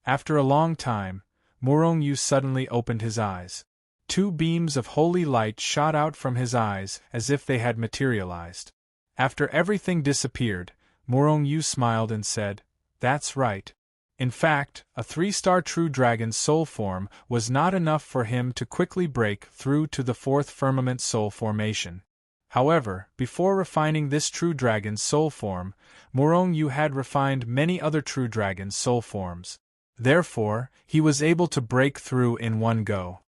After a long time, Morong Yu suddenly opened his eyes. 2 beams of holy light shot out from his eyes as if they had materialized. After everything disappeared, Morong Yu smiled and said, "That's right." In fact, a 3-star true dragon's soul form was not enough for him to quickly break through to the 4th firmament soul formation. However, before refining this true dragon's soul form, Morong Yu had refined many other true dragon's soul forms. Therefore, he was able to break through in one go.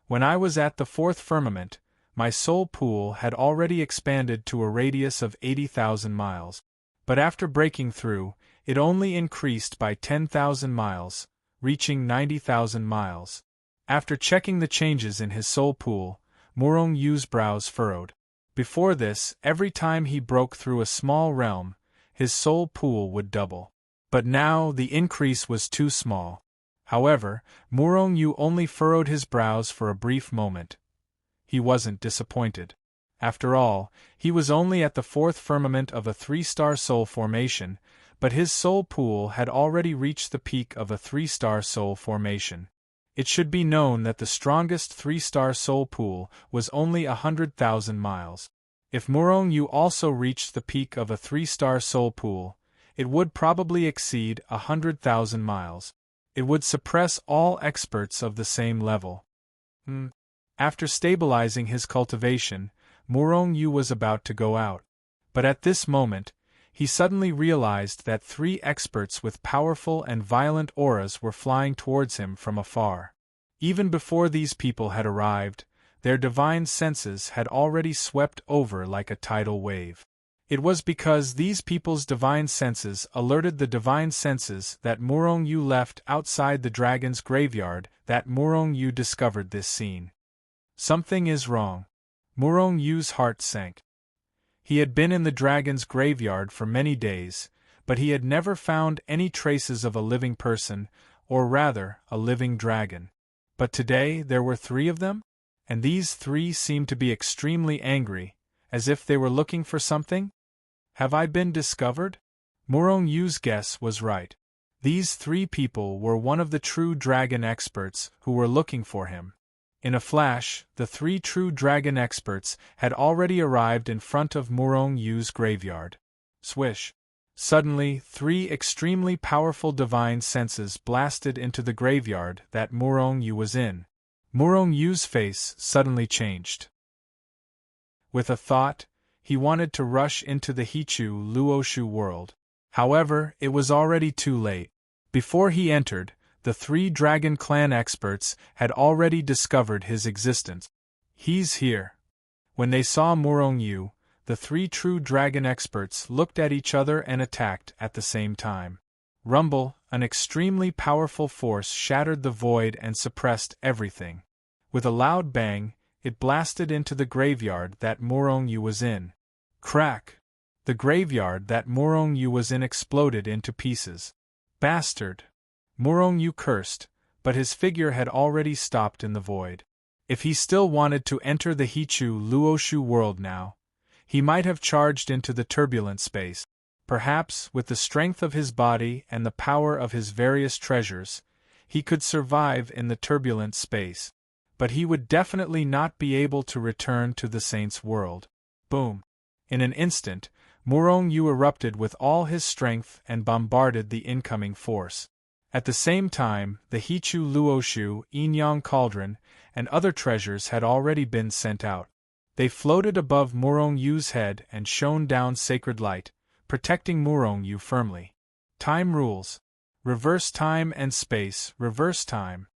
When I was at the 4th firmament, my soul pool had already expanded to a radius of 80,000 miles. But after breaking through, it only increased by 10,000 miles, reaching 90,000 miles. After checking the changes in his soul pool, Morong Yu's brows furrowed. Before this, every time he broke through a small realm, his soul pool would double. But now the increase was too small. However, Morong Yu only furrowed his brows for a brief moment. He wasn't disappointed. After all, he was only at the 4th firmament of a 3-star soul formation, but his soul pool had already reached the peak of a 3-star soul formation. It should be known that the strongest 3-star soul pool was only 100,000 miles. If Morong Yu also reached the peak of a 3-star soul pool, it would probably exceed 100,000 miles. It would suppress all experts of the same level. After stabilizing his cultivation, Morong Yu was about to go out. But at this moment, he suddenly realized that 3 experts with powerful and violent auras were flying towards him from afar. Even before these people had arrived, their divine senses had already swept over like a tidal wave. It was because these people's divine senses alerted the divine senses that Morong Yu left outside the dragon's graveyard that Morong Yu discovered this scene. Something is wrong. Morong Yu's heart sank. He had been in the dragon's graveyard for many days, but he had never found any traces of a living person, or rather, a living dragon. But today there were 3 of them? And these 3 seemed to be extremely angry, as if they were looking for something? Have I been discovered? Morong Yu's guess was right. These 3 people were one of the true dragon experts who were looking for him. In a flash, the 3 true dragon experts had already arrived in front of Morong Yu's graveyard. Swish! Suddenly, 3 extremely powerful divine senses blasted into the graveyard that Morong Yu was in. Morong Yu's face suddenly changed. With a thought, he wanted to rush into the Hichu Luoshu world. However, it was already too late. Before he entered, the 3 Dragon Clan experts had already discovered his existence. He's here. When they saw Morong Yu, the 3 true dragon experts looked at each other and attacked at the same time. Rumble, an extremely powerful force shattered the void and suppressed everything. With a loud bang, it blasted into the graveyard that Morong Yu was in. Crack! The graveyard that Morong Yu was in exploded into pieces. Bastard! Morong Yu cursed, but his figure had already stopped in the void. If he still wanted to enter the Hichu Luoshu world now, he might have charged into the turbulent space. Perhaps, with the strength of his body and the power of his various treasures, he could survive in the turbulent space. But he would definitely not be able to return to the Saint's world. Boom! In an instant, Morong Yu erupted with all his strength and bombarded the incoming force. At the same time, the Hichu Luoshu, Inyang Cauldron, and other treasures had already been sent out. They floated above Morong Yu's head and shone down sacred light, protecting Morong Yu firmly. Time rules. Reverse time and space, reverse time.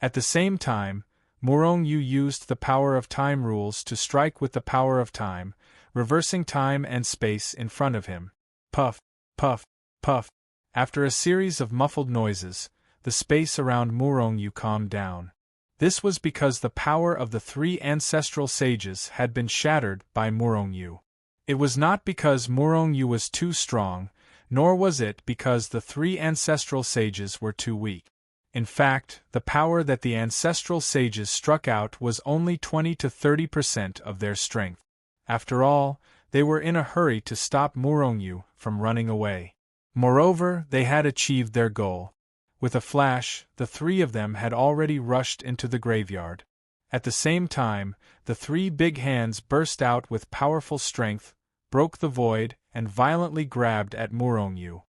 At the same time, Murong Yu used the power of time rules to strike with the power of time, reversing time and space in front of him. Puff, puff, puff. After a series of muffled noises, the space around Murong Yu calmed down. This was because the power of the three ancestral sages had been shattered by Murong Yu. It was not because Murong Yu was too strong, nor was it because the three ancestral sages were too weak. In fact, the power that the ancestral sages struck out was only 20 to 30% of their strength. After all, they were in a hurry to stop Murong Yu from running away. Moreover, they had achieved their goal. With a flash, the three of them had already rushed into the graveyard. At the same time, the three big hands burst out with powerful strength, broke the void, and violently grabbed at Murong Yu.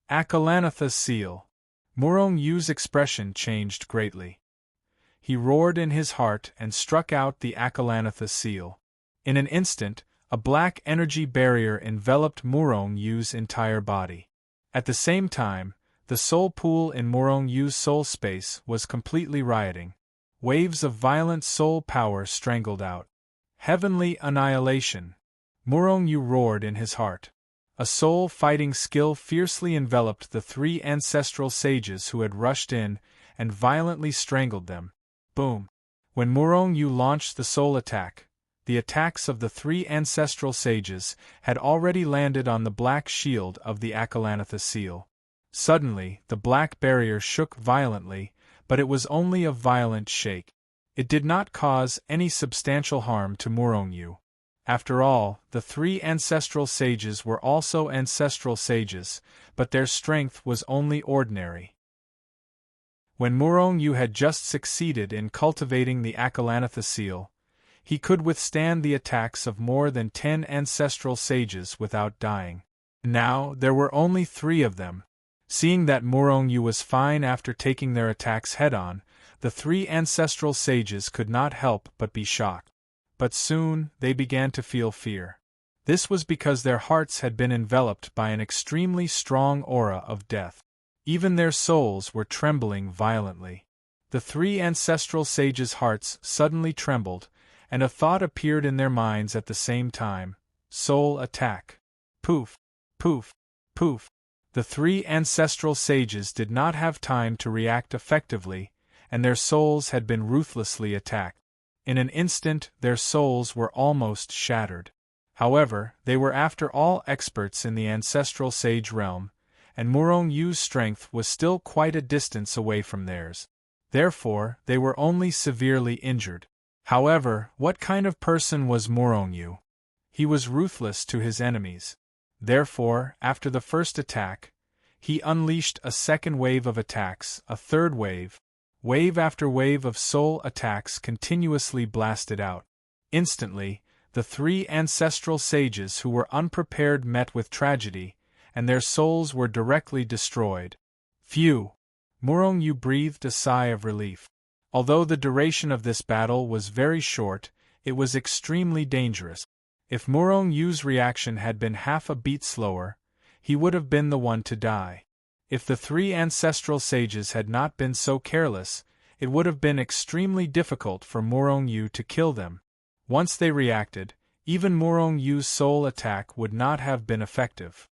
Akalanatha's seal. Murong Yu's expression changed greatly. He roared in his heart and struck out the Akalanatha seal. In an instant, a black energy barrier enveloped Murong Yu's entire body. At the same time, the soul pool in Murong Yu's soul space was completely rioting. Waves of violent soul power strangled out. Heavenly annihilation. Murong Yu roared in his heart. A soul-fighting skill fiercely enveloped the three ancestral sages who had rushed in and violently strangled them. Boom! When Murong Yu launched the soul attack, the attacks of the three ancestral sages had already landed on the black shield of the Akalanatha seal. Suddenly, the black barrier shook violently, but it was only a violent shake. It did not cause any substantial harm to Murong Yu. After all, the three ancestral sages were also ancestral sages, but their strength was only ordinary. When Murong Yu had just succeeded in cultivating the Akalanatha seal, he could withstand the attacks of more than 10 ancestral sages without dying. Now, there were only 3 of them. Seeing that Murong Yu was fine after taking their attacks head-on, the 3 ancestral sages could not help but be shocked. But soon, they began to feel fear. This was because their hearts had been enveloped by an extremely strong aura of death. Even their souls were trembling violently. The 3 ancestral sages' hearts suddenly trembled, and a thought appeared in their minds at the same time: soul attack. Poof, poof, poof. The 3 ancestral sages did not have time to react effectively, and their souls had been ruthlessly attacked. In an instant, their souls were almost shattered. However, they were after all experts in the ancestral sage realm, and Murong Yu's strength was still quite a distance away from theirs. Therefore, they were only severely injured. However, what kind of person was Murong Yu? He was ruthless to his enemies. Therefore, after the first attack, he unleashed a second wave of attacks, a third wave. Wave after wave of soul attacks continuously blasted out. Instantly, the 3 ancestral sages who were unprepared met with tragedy, and their souls were directly destroyed. Phew! Murong Yu breathed a sigh of relief. Although the duration of this battle was very short, it was extremely dangerous. If Murong Yu's reaction had been half a beat slower, he would have been the one to die. If the 3 ancestral sages had not been so careless, it would have been extremely difficult for Murong Yu to kill them. Once they reacted, even Murong Yu's soul attack would not have been effective.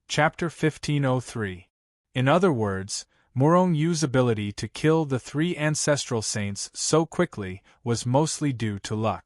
Chapter 1503. In other words, Murong Yu's ability to kill the 3 ancestral saints so quickly was mostly due to luck.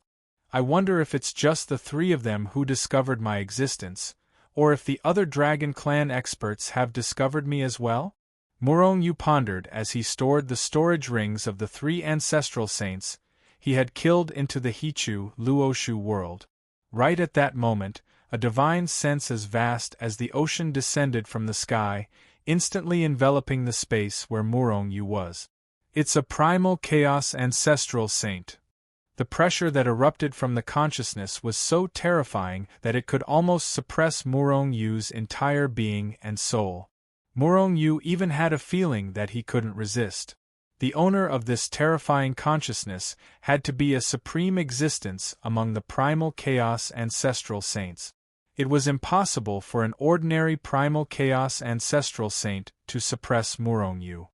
I wonder if it's just the 3 of them who discovered my existence, or if the other Dragon Clan experts have discovered me as well? Murong Yu pondered as he stored the storage rings of the 3 ancestral saints he had killed into the Hichu Luoshu world. Right at that moment, a divine sense as vast as the ocean descended from the sky, instantly enveloping the space where Murong Yu was. It's a primal chaos ancestral saint. The pressure that erupted from the consciousness was so terrifying that it could almost suppress Murong Yu's entire being and soul. Murong Yu even had a feeling that he couldn't resist. The owner of this terrifying consciousness had to be a supreme existence among the primal chaos ancestral saints. It was impossible for an ordinary primal chaos ancestral saint to suppress Murong Yu.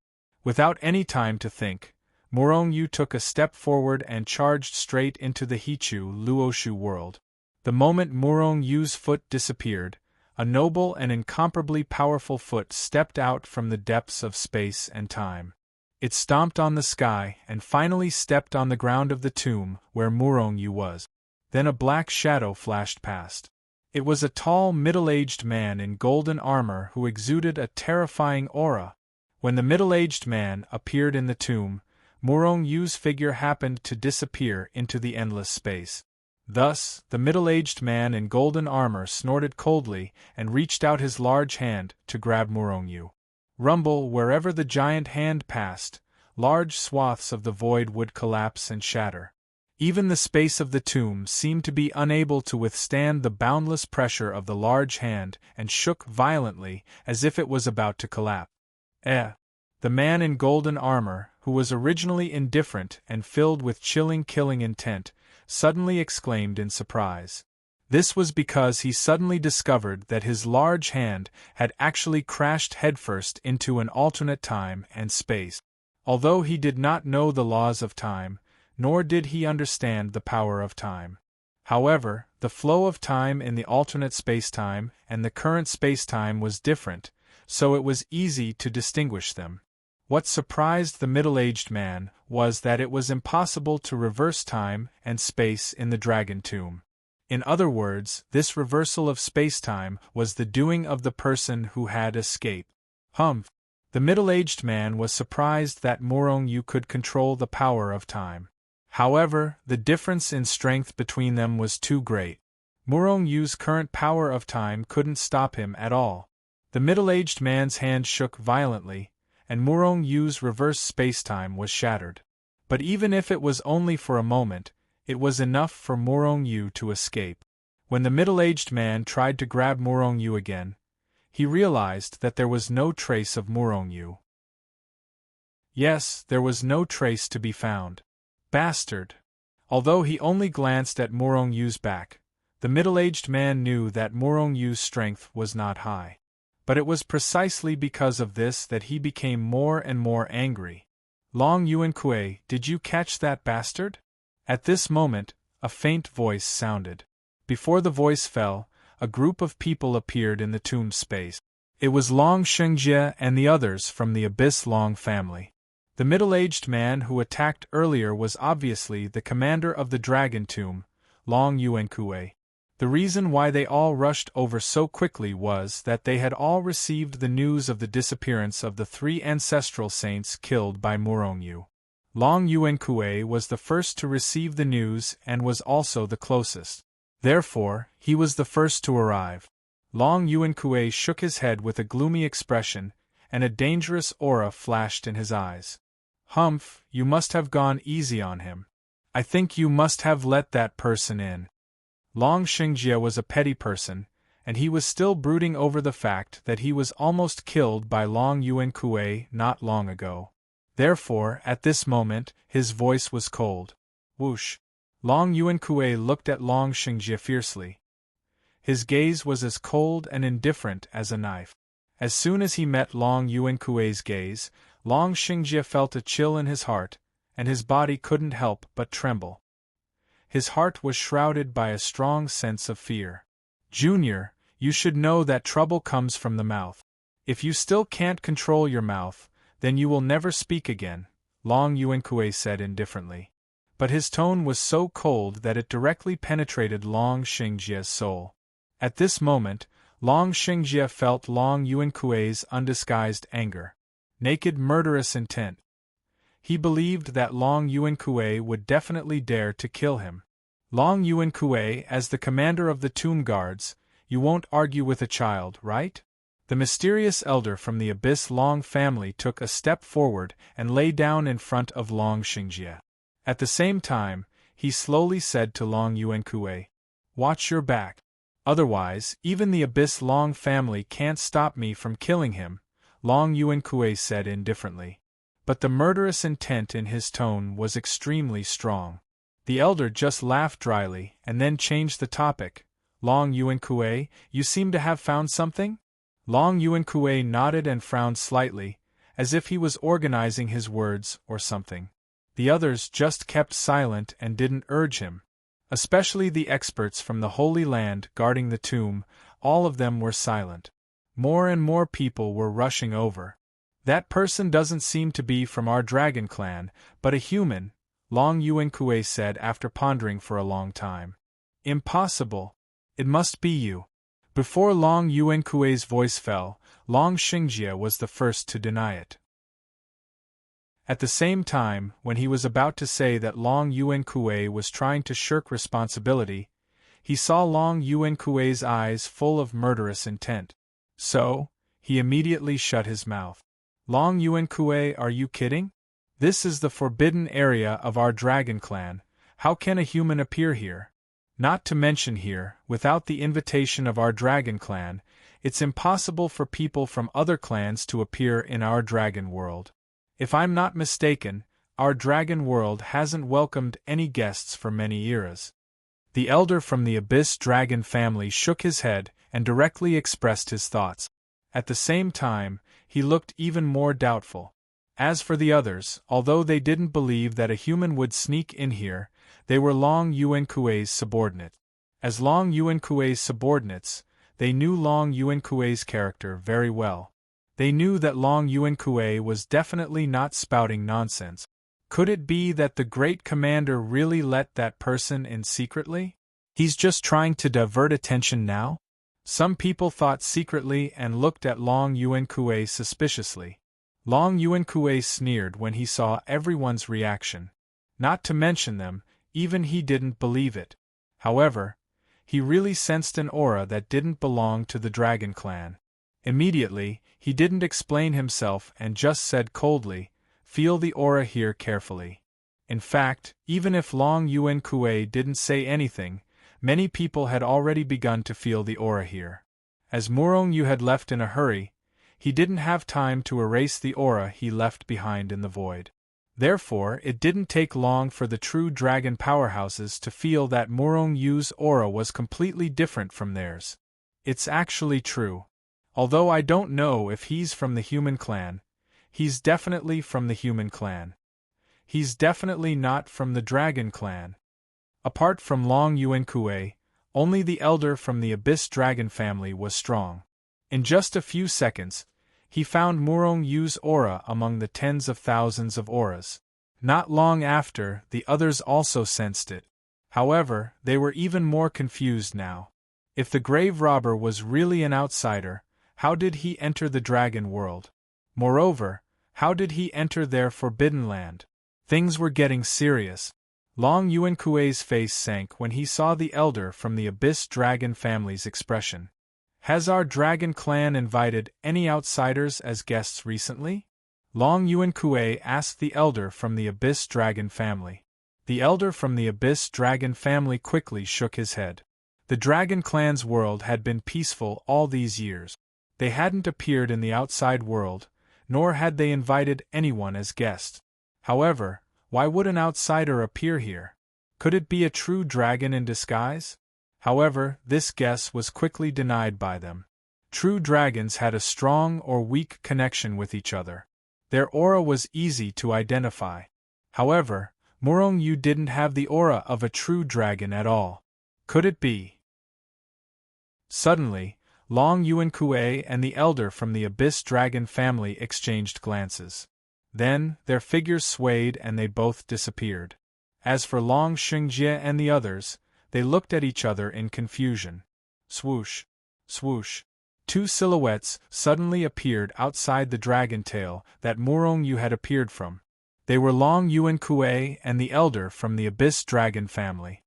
Without any time to think, Morong Yu took a step forward and charged straight into the Hichu Luoshu world. The moment Morong Yu's foot disappeared, a noble and incomparably powerful foot stepped out from the depths of space and time. It stomped on the sky and finally stepped on the ground of the tomb where Morong Yu was. Then a black shadow flashed past. It was a tall, middle-aged man in golden armor who exuded a terrifying aura. When the middle-aged man appeared in the tomb, Morong Yu's figure happened to disappear into the endless space. Thus, the middle-aged man in golden armor snorted coldly and reached out his large hand to grab Morong Yu. Rumble, wherever the giant hand passed, large swaths of the void would collapse and shatter. Even the space of the tomb seemed to be unable to withstand the boundless pressure of the large hand and shook violently as if it was about to collapse. The man in golden armor, who was originally indifferent and filled with chilling killing intent, suddenly exclaimed in surprise. This was because he suddenly discovered that his large hand had actually crashed headfirst into an alternate time and space. Although he did not know the laws of time, nor did he understand the power of time. However, the flow of time in the alternate spacetime and the current spacetime was different, so it was easy to distinguish them. What surprised the middle-aged man was that it was impossible to reverse time and space in the Dragon Tomb. In other words, this reversal of spacetime was the doing of the person who had escaped. The middle-aged man was surprised that Morong Yu could control the power of time. However, the difference in strength between them was too great. Morong Yu's current power of time couldn't stop him at all. The middle-aged man's hand shook violently, and Morong Yu's reverse spacetime was shattered. But even if it was only for a moment, it was enough for Morong Yu to escape. When the middle-aged man tried to grab Morong Yu again, he realized that there was no trace of Morong Yu. Yes, there was no trace to be found. Bastard! Although he only glanced at Morong Yu's back, the middle-aged man knew that Morong Yu's strength was not high. But it was precisely because of this that he became more and more angry. Long Yuan Kuei, did you catch that bastard? At this moment, a faint voice sounded. Before the voice fell, a group of people appeared in the tomb space. It was Long Shengjie and the others from the Abyss Long family. The middle-aged man who attacked earlier was obviously the commander of the Dragon Tomb, Long Yuan Kuei. The reason why they all rushed over so quickly was that they had all received the news of the disappearance of the 3 ancestral saints killed by Morong Yu. Long Yuan Kuei was the first to receive the news and was also the closest. Therefore, he was the first to arrive. Long Yuan Kuei shook his head with a gloomy expression, and a dangerous aura flashed in his eyes. You must have gone easy on him. I think you must have let that person in. Long Shengjie was a petty person, and he was still brooding over the fact that he was almost killed by Long Yuan Kuei not long ago. Therefore, at this moment, his voice was cold. Whoosh! Long Yuan Kuei looked at Long Shengjie fiercely. His gaze was as cold and indifferent as a knife. As soon as he met Long Yuan Kuei's gaze, Long Shengjie felt a chill in his heart, and his body couldn't help but tremble. His heart was shrouded by a strong sense of fear. Junior, you should know that trouble comes from the mouth. If you still can't control your mouth, then you will never speak again, Long Yuan Kuei said indifferently. But his tone was so cold that it directly penetrated Long Shengjie's soul. At this moment, Long Shengjie felt Long Yuan Kuei's undisguised anger. Naked murderous intent. He believed that Long Yuan Kuei would definitely dare to kill him. Long Yuan Kuei, as the commander of the tomb guards, you won't argue with a child, right? The mysterious elder from the Abyss Long family took a step forward and lay down in front of Long Shengjie. At the same time, he slowly said to Long Yuan Kuei, "Watch your back. Otherwise, even the Abyss Long family can't stop me from killing him," Long Yuan Kuei said indifferently. But the murderous intent in his tone was extremely strong. The elder just laughed dryly and then changed the topic. Long Yuan Kuei, you seem to have found something? Long Yuan Kuei nodded and frowned slightly, as if he was organizing his words or something. The others just kept silent and didn't urge him. Especially the experts from the Holy Land guarding the tomb, all of them were silent. More and more people were rushing over. That person doesn't seem to be from our dragon clan, but a human, Long Yuan-Kue said after pondering for a long time. Impossible. It must be you. Before Long Yuan-Kue's voice fell, Long Xingjie was the first to deny it. At the same time, when he was about to say that Long Yuan-Kue was trying to shirk responsibility, he saw Long Yuan-Kue's eyes full of murderous intent. So, he immediately shut his mouth. Long Yuan-Kue, are you kidding? This is the forbidden area of our dragon clan. How can a human appear here? Not to mention here, without the invitation of our dragon clan, it's impossible for people from other clans to appear in our dragon world. If I'm not mistaken, our dragon world hasn't welcomed any guests for many eras. The elder from the Abyss Dragon family shook his head and directly expressed his thoughts. At the same time, he looked even more doubtful. As for the others, although they didn't believe that a human would sneak in here, they were Long Yuan-Kue's subordinates. As Long Yuan-Kue's subordinates, they knew Long Yuan-Kue's character very well. They knew that Long Yuan-Kue was definitely not spouting nonsense. Could it be that the great commander really let that person in secretly? He's just trying to divert attention now? Some people thought secretly and looked at Long Yuan-Kue suspiciously. Long Yuan-Kue sneered when he saw everyone's reaction. Not to mention them, even he didn't believe it. However, he really sensed an aura that didn't belong to the dragon clan. Immediately, he didn't explain himself and just said coldly, "Feel the aura here carefully." In fact, even if Long Yuan-Kue didn't say anything, many people had already begun to feel the aura here. As Murong Yu had left in a hurry, he didn't have time to erase the aura he left behind in the void. Therefore, it didn't take long for the true dragon powerhouses to feel that Murong Yu's aura was completely different from theirs. It's actually true. Although I don't know if he's from the human clan, he's definitely from the human clan. He's definitely not from the dragon clan. Apart from Long Yuan-Kue, only the elder from the Abyss Dragon family was strong. In just a few seconds, he found Murong Yu's aura among the tens of thousands of auras. Not long after, the others also sensed it. However, they were even more confused now. If the grave robber was really an outsider, how did he enter the dragon world? Moreover, how did he enter their forbidden land? Things were getting serious. Long Yuan-Kue's face sank when he saw the elder from the Abyss Dragon family's expression. Has our dragon clan invited any outsiders as guests recently? Long Yuan-Kue asked the elder from the Abyss Dragon family. The elder from the Abyss Dragon family quickly shook his head. The dragon clan's world had been peaceful all these years. They hadn't appeared in the outside world, nor had they invited anyone as guests. However, why would an outsider appear here? Could it be a true dragon in disguise? However, this guess was quickly denied by them. True dragons had a strong or weak connection with each other. Their aura was easy to identify. However, Murong Yu didn't have the aura of a true dragon at all. Could it be? Suddenly, Long Yuan-Kue and the elder from the Abyss Dragon family exchanged glances. Then, their figures swayed and they both disappeared. As for Long Xingjie and the others, they looked at each other in confusion. Swoosh! Swoosh! Two silhouettes suddenly appeared outside the dragon tail that Murong Yu had appeared from. They were Long Yuan-Kue and the elder from the Abyss Dragon family.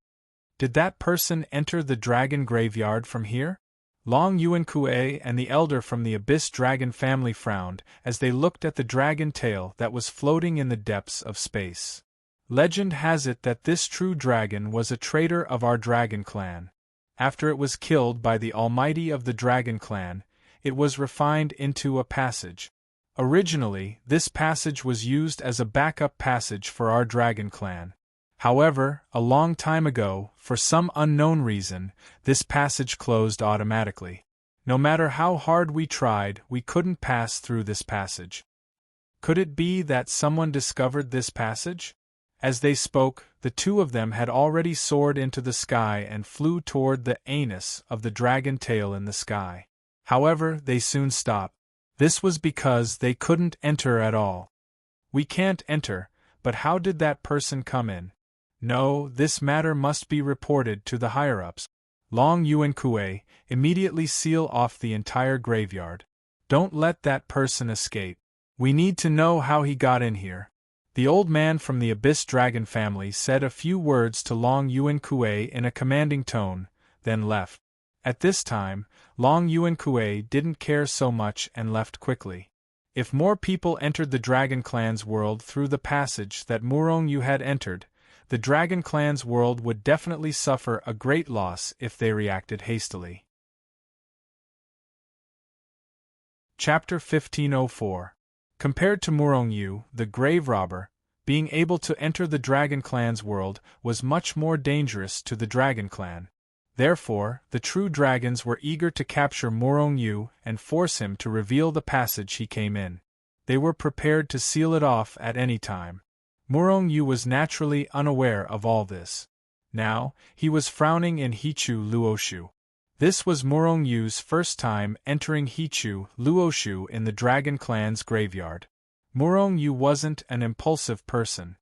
Did that person enter the dragon graveyard from here? Long Yuan-Kue and the elder from the Abyss Dragon family frowned as they looked at the dragon tail that was floating in the depths of space. Legend has it that this true dragon was a traitor of our dragon clan. After it was killed by the Almighty of the dragon clan, it was refined into a passage. Originally, this passage was used as a backup passage for our dragon clan. However, a long time ago, for some unknown reason, this passage closed automatically. No matter how hard we tried, we couldn't pass through this passage. Could it be that someone discovered this passage? As they spoke, the two of them had already soared into the sky and flew toward the anus of the dragon tail in the sky. However, they soon stopped. This was because they couldn't enter at all. We can't enter, but how did that person come in? No, this matter must be reported to the higher-ups. Long Yuan Kuei, immediately seal off the entire graveyard. Don't let that person escape. We need to know how he got in here. The old man from the Abyss Dragon family said a few words to Long Yuan Kuei in a commanding tone, then left. At this time, Long Yuan Kuei didn't care so much and left quickly. If more people entered the Dragon Clan's world through the passage that Murong Yu had entered, the Dragon Clan's world would definitely suffer a great loss if they reacted hastily. Chapter 1504. Compared to Murong Yu, the grave robber, being able to enter the Dragon Clan's world was much more dangerous to the Dragon Clan. Therefore, the true dragons were eager to capture Murong Yu and force him to reveal the passage he came in. They were prepared to seal it off at any time. Murong Yu was naturally unaware of all this. Now, he was frowning in Hichu Luoshu. This was Murong Yu's first time entering Hichu Luoshu in the Dragon Clan's graveyard. Murong Yu wasn't an impulsive person.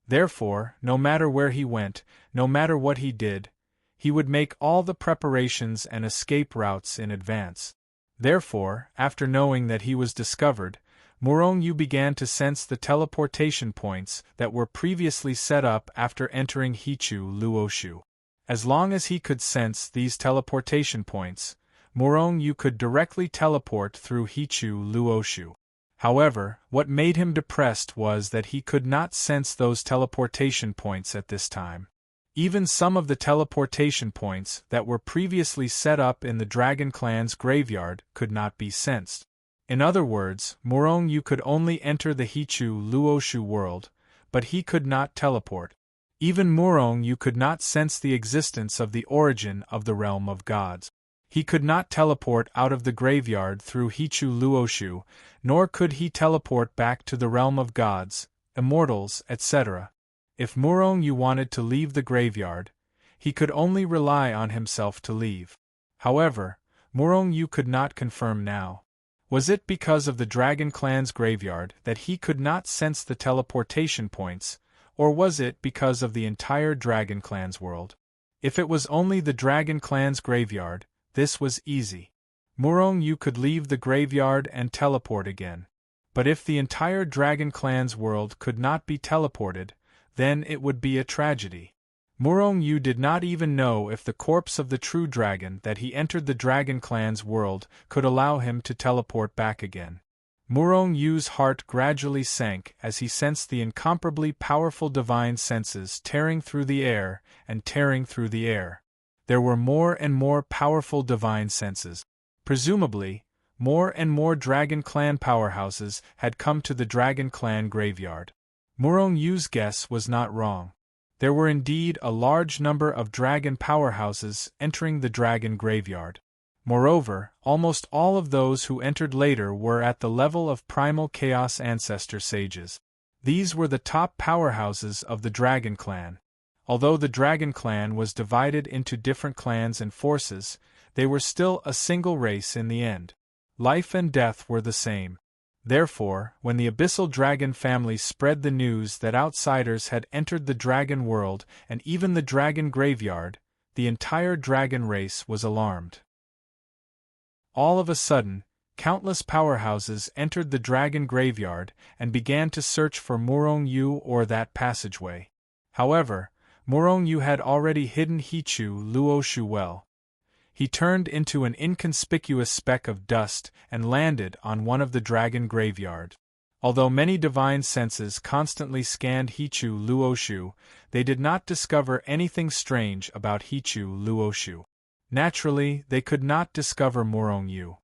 Therefore, no matter where he went, no matter what he did, he would make all the preparations and escape routes in advance. Therefore, after knowing that he was discovered, Murong Yu began to sense the teleportation points that were previously set up after entering Hichu Luoshu. As long as he could sense these teleportation points, Murong Yu could directly teleport through Hichu Luoshu. However, what made him depressed was that he could not sense those teleportation points at this time. Even some of the teleportation points that were previously set up in the Dragon Clan's graveyard could not be sensed. In other words, Murong Yu could only enter the Hichu Luoshu world, but he could not teleport. Even Murong Yu could not sense the existence of the origin of the realm of gods. He could not teleport out of the graveyard through Hichu Luoshu, nor could he teleport back to the realm of gods, immortals, etc. If Murong Yu wanted to leave the graveyard, he could only rely on himself to leave. However, Murong Yu could not confirm now. Was it because of the Dragon Clan's graveyard that he could not sense the teleportation points, or was it because of the entire Dragon Clan's world? If it was only the Dragon Clan's graveyard, this was easy. Murong Yu could leave the graveyard and teleport again. But if the entire Dragon Clan's world could not be teleported, then it would be a tragedy. Murong Yu did not even know if the corpse of the true dragon that he entered the Dragon Clan's world could allow him to teleport back again. Murong Yu's heart gradually sank as he sensed the incomparably powerful divine senses tearing through the air and tearing through the air. There were more and more powerful divine senses. Presumably, more and more Dragon Clan powerhouses had come to the Dragon Clan graveyard. Murong Yu's guess was not wrong. There were indeed a large number of dragon powerhouses entering the dragon graveyard. Moreover, almost all of those who entered later were at the level of primal chaos ancestor sages. These were the top powerhouses of the Dragon Clan. Although the Dragon Clan was divided into different clans and forces, they were still a single race in the end. Life and death were the same. Therefore, when the Abyssal Dragon family spread the news that outsiders had entered the dragon world and even the dragon graveyard, the entire dragon race was alarmed. All of a sudden, countless powerhouses entered the dragon graveyard and began to search for Murong Yu or that passageway. However, Murong Yu had already hidden Hichu Luoshu well. He turned into an inconspicuous speck of dust and landed on one of the dragon graveyards. Although many divine senses constantly scanned Hichu Luoshu, they did not discover anything strange about Hichu Luoshu. Naturally, they could not discover Murong Yu.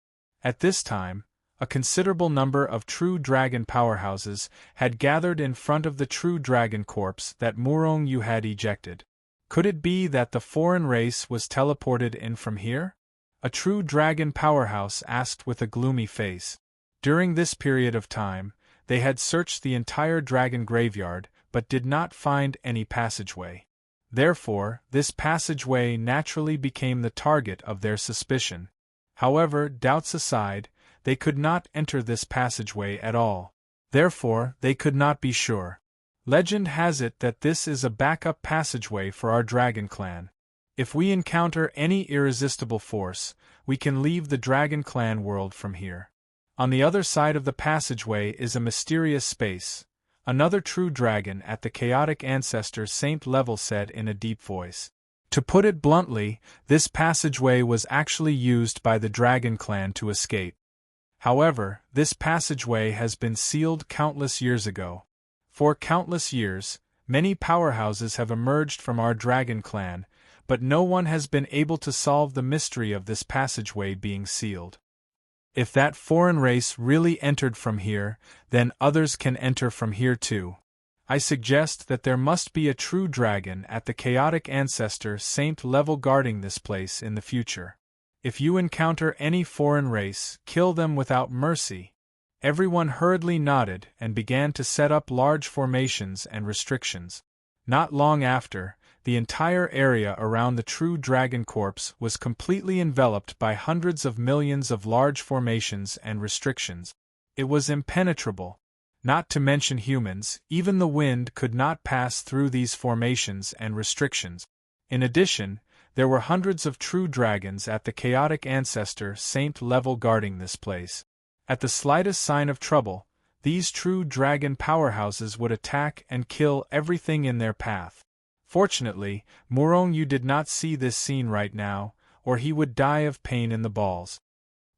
At this time, a considerable number of true dragon powerhouses had gathered in front of the true dragon corpse that Murong Yu had ejected. Could it be that the foreign race was teleported in from here? A true dragon powerhouse asked with a gloomy face. During this period of time, They had searched the entire dragon graveyard, but did not find any passageway. Therefore, this passageway naturally became the target of their suspicion. However, doubts aside, they could not enter this passageway at all. Therefore, they could not be sure. Legend has it that this is a backup passageway for our dragon clan. If we encounter any irresistible force, we can leave the dragon clan world from here. On the other side of the passageway is a mysterious space. Another true dragon at the chaotic ancestor Saint level said in a deep voice. To put it bluntly, this passageway was actually used by the dragon clan to escape. However, this passageway has been sealed countless years ago. For countless years, many powerhouses have emerged from our dragon clan, but no one has been able to solve the mystery of this passageway being sealed. If that foreign race really entered from here, then others can enter from here too. I suggest that there must be a true dragon at the chaotic ancestor Saint level guarding this place in the future. If you encounter any foreign race, kill them without mercy. Everyone hurriedly nodded and began to set up large formations and restrictions. Not long after, the entire area around the true dragon corpse was completely enveloped by hundreds of millions of large formations and restrictions. It was impenetrable. Not to mention humans, even the wind could not pass through these formations and restrictions. In addition, there were hundreds of true dragons at the chaotic ancestor Saint level guarding this place. At the slightest sign of trouble, these true dragon powerhouses would attack and kill everything in their path. Fortunately, Morongyu did not see this scene right now, or he would die of pain in the balls.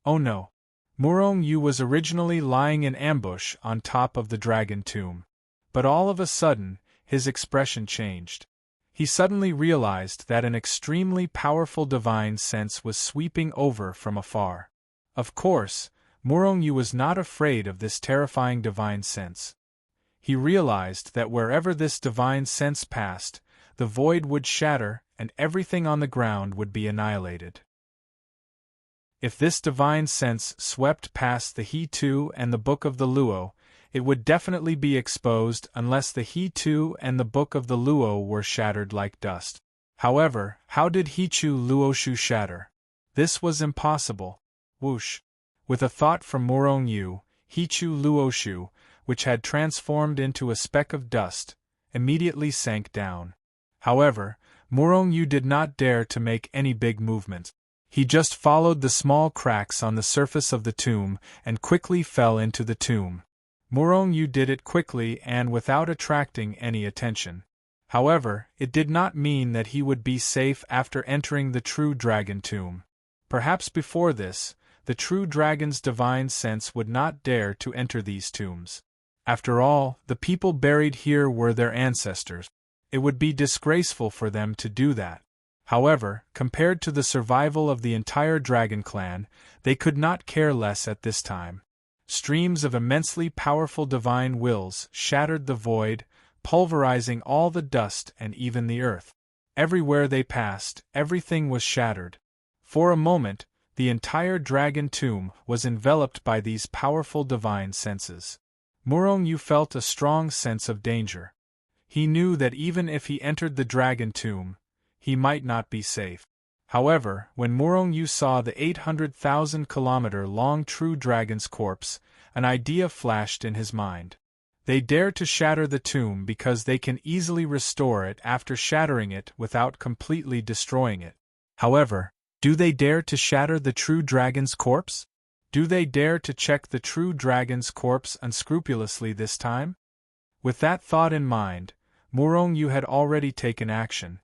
Oh no! Morongyu was originally lying in ambush on top of the dragon tomb. But all of a sudden, his expression changed. He suddenly realized that an extremely powerful divine sense was sweeping over from afar. Of course, Morongyu was not afraid of this terrifying divine sense. He realized that wherever this divine sense passed, the void would shatter and everything on the ground would be annihilated. If this divine sense swept past the He-Tu and the Book of the Luo, it would definitely be exposed unless the He-Tu and the Book of the Luo were shattered like dust. However, how did He-Chu Luoshu shatter? This was impossible. Whoosh! With a thought from Morongyu, He-Chu Luoshu, which had transformed into a speck of dust, immediately sank down. However, Morongyu did not dare to make any big movement. He just followed the small cracks on the surface of the tomb and quickly fell into the tomb. Morongyu did it quickly and without attracting any attention. However, it did not mean that he would be safe after entering the true dragon tomb. Perhaps before this, the true dragon's divine sense would not dare to enter these tombs. After all, the people buried here were their ancestors. It would be disgraceful for them to do that. However, compared to the survival of the entire dragon clan, they could not care less at this time. Streams of immensely powerful divine wills shattered the void, pulverizing all the dust and even the earth. Everywhere they passed, everything was shattered. For a moment, the entire dragon tomb was enveloped by these powerful divine senses. Morongyu felt a strong sense of danger. He knew that even if he entered the dragon tomb, he might not be safe. However, when Morongyu saw the 800,000-kilometer-long true dragon's corpse, an idea flashed in his mind. They dare to shatter the tomb because they can easily restore it after shattering it without completely destroying it. However, do they dare to shatter the true dragon's corpse? Do they dare to check the true dragon's corpse unscrupulously this time? With that thought in mind, Morongyu had already taken action.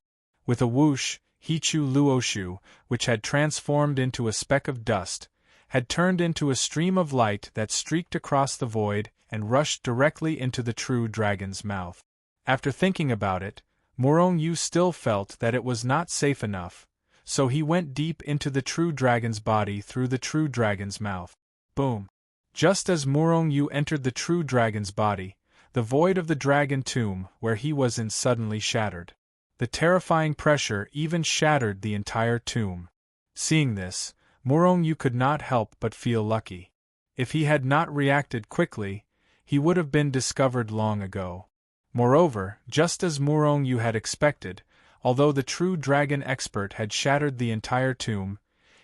With a whoosh, He-Chu Luoshu, which had transformed into a speck of dust, had turned into a stream of light that streaked across the void and rushed directly into the true dragon's mouth. After thinking about it, Morongyu still felt that it was not safe enough, so he went deep into the true dragon's body through the true dragon's mouth. Boom! Just as Morongyu entered the true dragon's body, the void of the dragon tomb where he was in suddenly shattered. The terrifying pressure even shattered the entire tomb. Seeing this, Morongyu could not help but feel lucky. If he had not reacted quickly, he would have been discovered long ago. Moreover, just as Murong-Yu had expected, although the true dragon expert had shattered the entire tomb,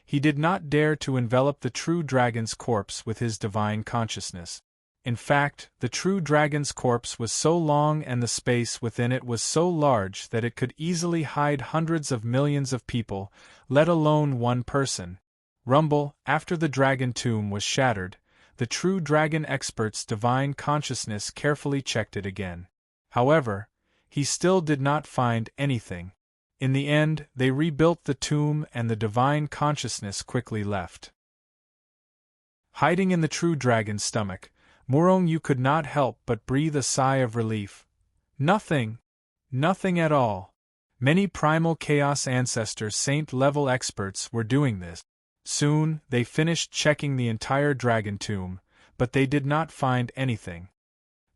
he did not dare to envelop the true dragon's corpse with his divine consciousness. In fact, the true dragon's corpse was so long and the space within it was so large that it could easily hide hundreds of millions of people, let alone one person. Rumble, after the dragon tomb was shattered, the true dragon expert's divine consciousness carefully checked it again. However, he still did not find anything. In the end, they rebuilt the tomb and the divine consciousness quickly left. Hiding in the true dragon's stomach, Murong-Yu could not help but breathe a sigh of relief. Nothing! Nothing at all. Many primal chaos ancestor saint-level experts were doing this. Soon, they finished checking the entire dragon tomb, but they did not find anything.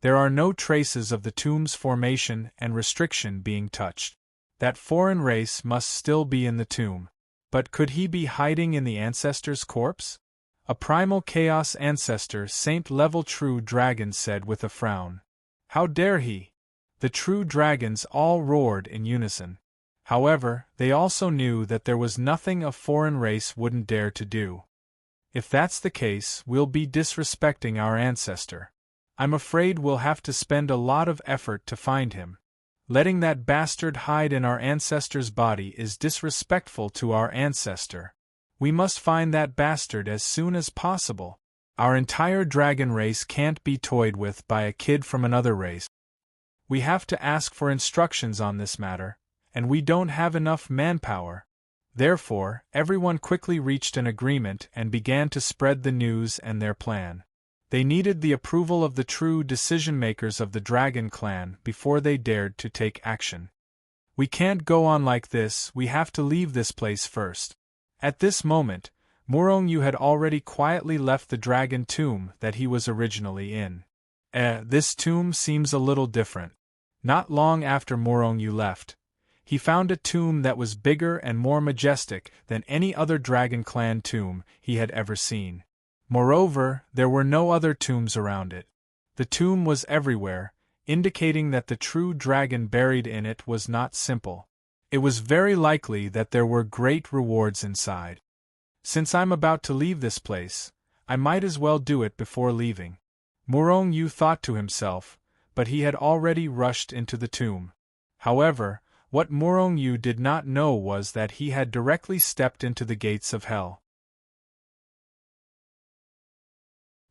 There are no traces of the tomb's formation and restriction being touched. That foreign race must still be in the tomb. But could he be hiding in the ancestor's corpse? A primal chaos ancestor saint-level true dragon said with a frown. How dare he? The true dragons all roared in unison. However, they also knew that there was nothing a foreign race wouldn't dare to do. If that's the case, we'll be disrespecting our ancestor. I'm afraid we'll have to spend a lot of effort to find him. Letting that bastard hide in our ancestor's body is disrespectful to our ancestor. We must find that bastard as soon as possible. Our entire dragon race can't be toyed with by a kid from another race. We have to ask for instructions on this matter, and we don't have enough manpower. Therefore, everyone quickly reached an agreement and began to spread the news and their plan. They needed the approval of the true decision-makers of the Dragon Clan before they dared to take action. We can't go on like this, we have to leave this place first. At this moment, Murong-Yu had already quietly left the dragon tomb that he was originally in. This tomb seems a little different. Not long after Murong-Yu left, he found a tomb that was bigger and more majestic than any other Dragon Clan tomb he had ever seen. Moreover, there were no other tombs around it. The tomb was everywhere, indicating that the true dragon buried in it was not simple. It was very likely that there were great rewards inside. Since I'm about to leave this place, I might as well do it before leaving. Murong-Yu thought to himself, but he had already rushed into the tomb. However, what Murong-Yu did not know was that he had directly stepped into the gates of hell.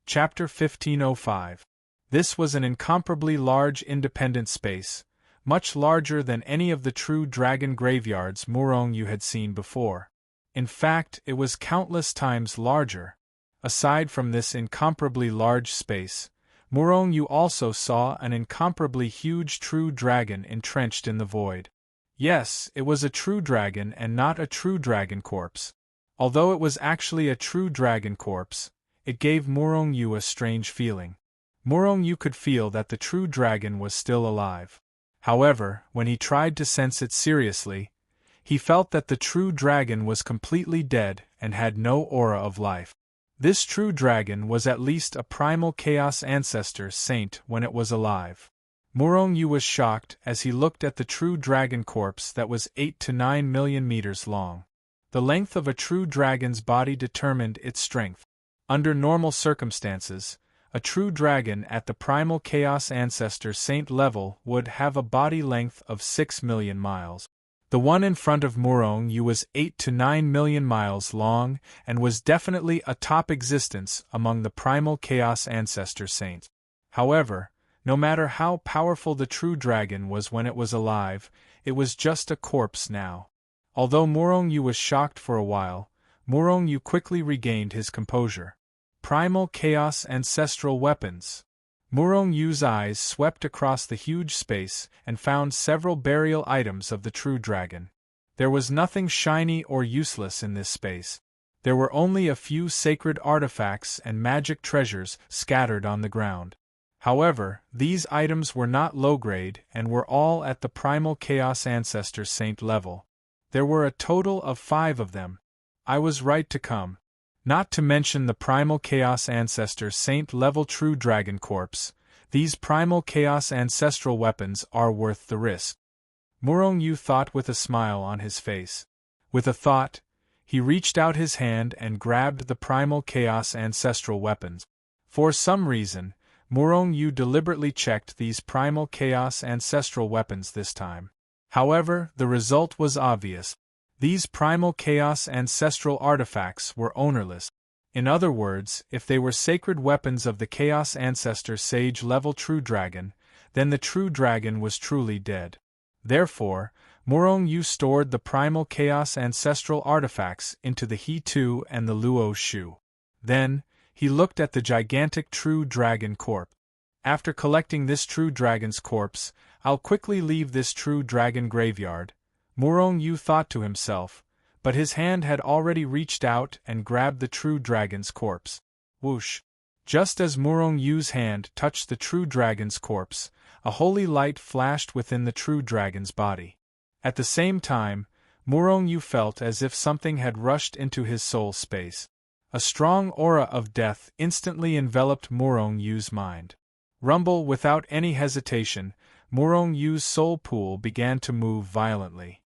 Chapter 1505. This was an incomparably large independent space, much larger than any of the true dragon graveyards Murong-Yu had seen before. In fact, it was countless times larger. Aside from this incomparably large space, Murong-Yu also saw an incomparably huge true dragon entrenched in the void. Yes, it was a true dragon and not a true dragon corpse. Although it was actually a true dragon corpse, it gave Murong-Yu a strange feeling. Murong-Yu could feel that the true dragon was still alive. However, when he tried to sense it seriously, he felt that the true dragon was completely dead and had no aura of life. This true dragon was at least a primal chaos ancestor saint when it was alive. Murong-Yu was shocked as he looked at the true dragon corpse that was 8 to 9 million meters long. The length of a true dragon's body determined its strength. Under normal circumstances, a true dragon at the primal chaos ancestor saint level would have a body length of 6 million miles. The one in front of Murong-Yu was 8 to 9 million miles long and was definitely a top existence among the primal chaos ancestor saints. However, no matter how powerful the true dragon was when it was alive, it was just a corpse now. Although Murong-Yu was shocked for a while, Murong-Yu quickly regained his composure. Primal chaos ancestral weapons. Murong-Yu's eyes swept across the huge space and found several burial items of the true dragon. There was nothing shiny or useless in this space. There were only a few sacred artifacts and magic treasures scattered on the ground. However, these items were not low-grade and were all at the primal chaos ancestor saint level. There were a total of 5 of them. I was right to come. Not to mention the primal chaos ancestor saint level true dragon corpse, These primal chaos ancestral weapons are worth the risk. Morong Yu thought with a smile on his face. With a thought, he reached out his hand and grabbed the primal chaos ancestral weapons. For some reason, Morong Yu deliberately checked these primal chaos ancestral weapons this time. However, the result was obvious. These primal chaos ancestral artifacts were ownerless. In other words, if they were sacred weapons of the Chaos Ancestor Sage level True Dragon, then the True Dragon was truly dead. Therefore, Morong Yu stored the primal chaos ancestral artifacts into the He-Tu and the Luo Shu. Then, he looked at the gigantic True Dragon corpse. After collecting this True Dragon's corpse, I'll quickly leave this True Dragon graveyard, Morong Yu thought to himself, but his hand had already reached out and grabbed the True Dragon's corpse. Whoosh! Just as Morong Yu's hand touched the True Dragon's corpse, a holy light flashed within the True Dragon's body. At the same time, Morong Yu felt as if something had rushed into his soul space. A strong aura of death instantly enveloped Morong Yu's mind. Rumble without any hesitation, Morong Yu's soul pool began to move violently.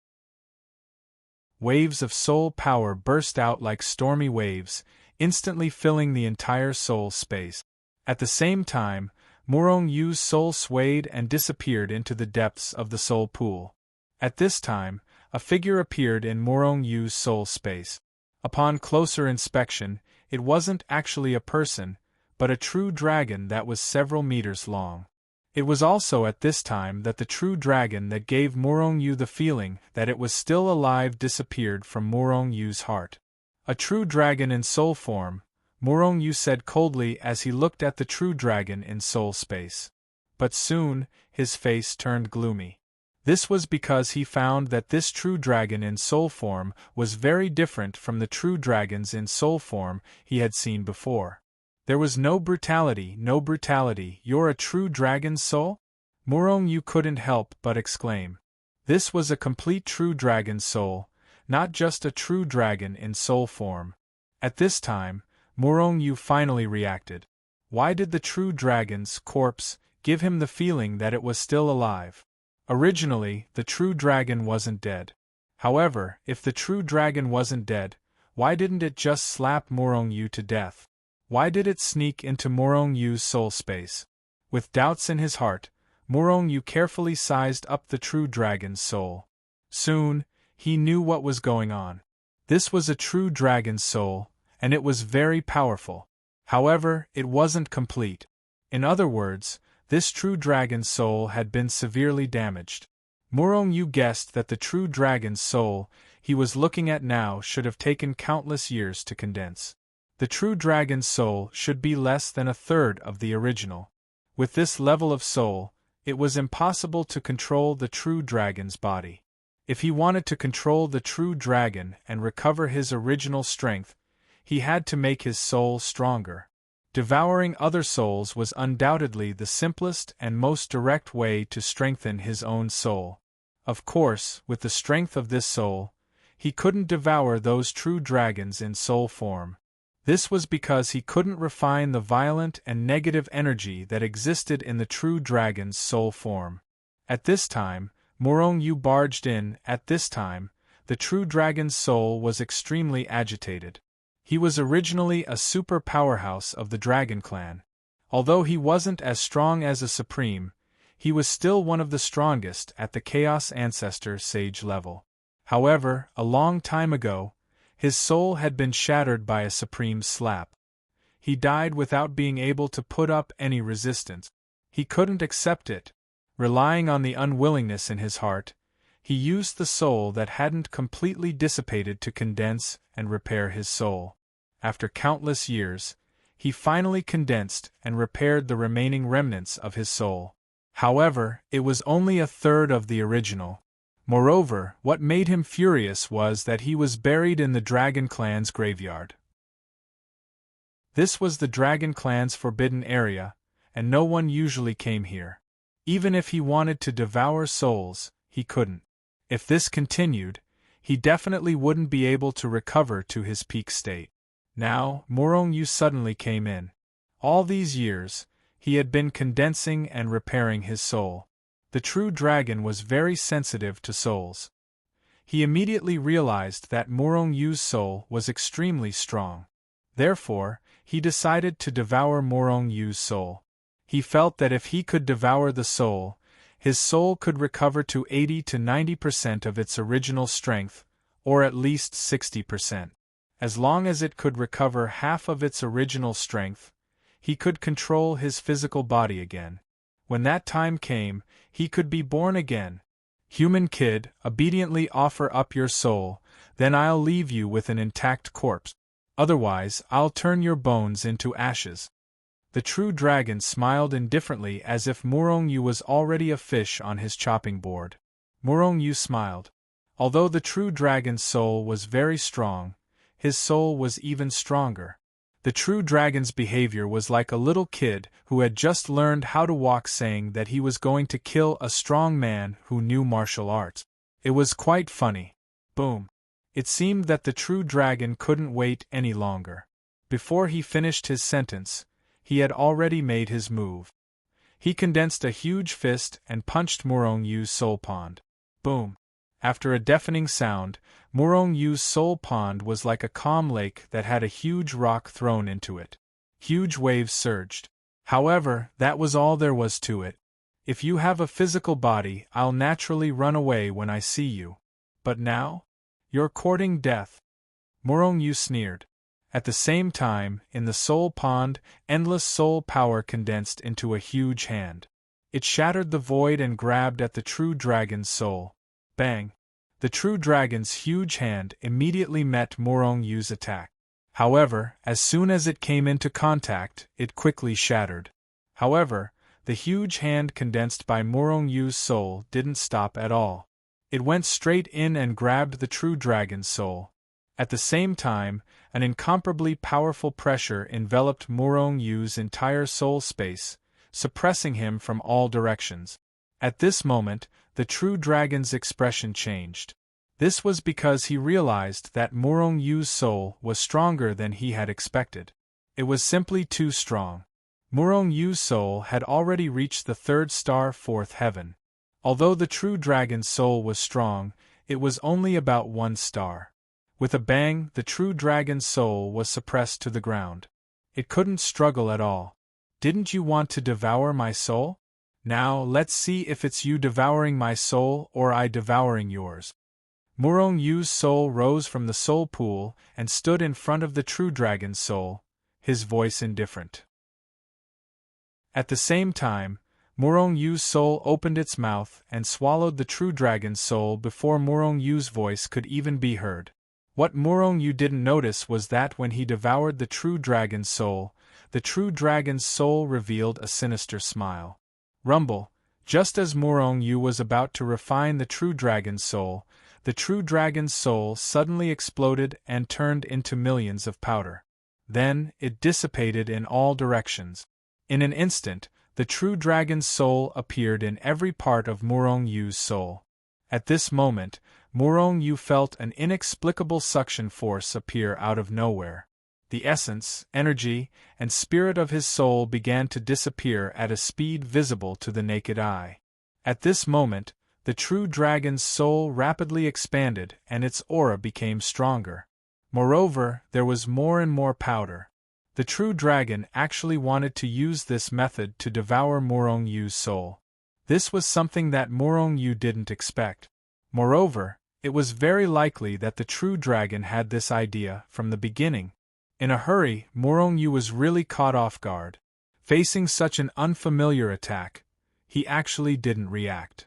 Waves of soul power burst out like stormy waves, instantly filling the entire soul space. At the same time, Morong Yu's soul swayed and disappeared into the depths of the soul pool. At this time, a figure appeared in Morong Yu's soul space. Upon closer inspection, it wasn't actually a person, but a true dragon that was several meters long. It was also at this time that the true dragon that gave Morong Yu the feeling that it was still alive disappeared from Morong Yu's heart. A true dragon in soul form, Morong Yu said coldly as he looked at the true dragon in soul space. But soon, his face turned gloomy. This was because he found that this true dragon in soul form was very different from the true dragons in soul form he had seen before. There was no brutality, you're a true dragon's soul? Morong Yu couldn't help but exclaim. This was a complete true dragon's soul, not just a true dragon in soul form. At this time, Morong Yu finally reacted. Why did the true dragon's corpse give him the feeling that it was still alive? Originally, the true dragon wasn't dead. However, if the true dragon wasn't dead, why didn't it just slap Morong Yu to death? Why did it sneak into Morong Yu's soul space? With doubts in his heart, Morong Yu carefully sized up the true dragon's soul. Soon, he knew what was going on. This was a true dragon's soul, and it was very powerful. However, it wasn't complete. In other words, this true dragon's soul had been severely damaged. Morong Yu guessed that the true dragon's soul he was looking at now should have taken countless years to condense. The true dragon's soul should be less than a third of the original. With this level of soul, it was impossible to control the true dragon's body. If he wanted to control the true dragon and recover his original strength, he had to make his soul stronger. Devouring other souls was undoubtedly the simplest and most direct way to strengthen his own soul. Of course, with the strength of this soul, he couldn't devour those true dragons in soul form. This was because he couldn't refine the violent and negative energy that existed in the true dragon's soul form. At this time, Morong Yu barged in. At this time, the true dragon's soul was extremely agitated. He was originally a super powerhouse of the Dragon Clan. Although he wasn't as strong as a Supreme, he was still one of the strongest at the Chaos Ancestor Sage level. However, a long time ago, his soul had been shattered by a Supreme slap. He died without being able to put up any resistance. He couldn't accept it. Relying on the unwillingness in his heart, he used the soul that hadn't completely dissipated to condense and repair his soul. After countless years, he finally condensed and repaired the remaining remnants of his soul. However, it was only a third of the original. Moreover, what made him furious was that he was buried in the Dragon Clan's graveyard. This was the Dragon Clan's forbidden area, and no one usually came here. Even if he wanted to devour souls, he couldn't. If this continued, he definitely wouldn't be able to recover to his peak state. Now, Morong Yu suddenly came in. All these years, He had been condensing and repairing his soul. The true dragon was very sensitive to souls. He immediately realized that Morong Yu's soul was extremely strong. Therefore, he decided to devour Morong Yu's soul. He felt that if he could devour the soul, his soul could recover to 80 to 90% of its original strength, or at least 60%. As long as it could recover half of its original strength, he could control his physical body again. When that time came, he could be born again. Human kid, obediently offer up your soul, then I'll leave you with an intact corpse. Otherwise, I'll turn your bones into ashes. The true dragon smiled indifferently as if Morong Yu was already a fish on his chopping board. Morong Yu smiled. Although the true dragon's soul was very strong, his soul was even stronger. The true dragon's behavior was like a little kid who had just learned how to walk saying that he was going to kill a strong man who knew martial arts. It was quite funny. Boom. It seemed that the true dragon couldn't wait any longer. Before he finished his sentence, he had already made his move. He condensed a huge fist and punched Morong Yu's soul pond. Boom. After a deafening sound, Morong Yu's soul pond was like a calm lake that had a huge rock thrown into it. Huge waves surged. However, that was all there was to it. If you have a physical body, I'll naturally run away when I see you. But now? You're courting death. Morong Yu sneered. At the same time, in the soul pond, endless soul power condensed into a huge hand. It shattered the void and grabbed at the true dragon's soul. Bang! The true dragon's huge hand immediately met Morong Yu's attack. However, as soon as it came into contact, it quickly shattered. However, the huge hand condensed by Morong Yu's soul didn't stop at all. It went straight in and grabbed the true dragon's soul. At the same time, an incomparably powerful pressure enveloped Morong Yu's entire soul space, suppressing him from all directions. At this moment, the true dragon's expression changed. This was because he realized that Morong Yu's soul was stronger than he had expected. It was simply too strong. Morong Yu's soul had already reached the third star, fourth heaven. Although the true dragon's soul was strong, it was only about 1 star. With a bang, the true dragon's soul was suppressed to the ground. It couldn't struggle at all. Didn't you want to devour my soul? Now let's see if it's you devouring my soul or I devouring yours. Morong Yu's soul rose from the soul pool and stood in front of the true dragon's soul, his voice indifferent. At the same time, Morong Yu's soul opened its mouth and swallowed the true dragon's soul before Morong Yu's voice could even be heard. What Morong Yu didn't notice was that when he devoured the true dragon's soul, the true dragon's soul revealed a sinister smile. Rumble, just as Morong Yu was about to refine the true dragon's soul, the true dragon's soul suddenly exploded and turned into millions of powder. Then, it dissipated in all directions. In an instant, the true dragon's soul appeared in every part of Morong Yu's soul. At this moment, Morong Yu felt an inexplicable suction force appear out of nowhere. The essence, energy, and spirit of his soul began to disappear at a speed visible to the naked eye. At this moment, the true dragon's soul rapidly expanded and its aura became stronger. Moreover, there was more and more powder. The true dragon actually wanted to use this method to devour Morong Yu's soul. This was something that Morong Yu didn't expect. Moreover, it was very likely that the true dragon had this idea from the beginning. In a hurry, Morong Yu was really caught off guard. Facing such an unfamiliar attack, he actually didn't react.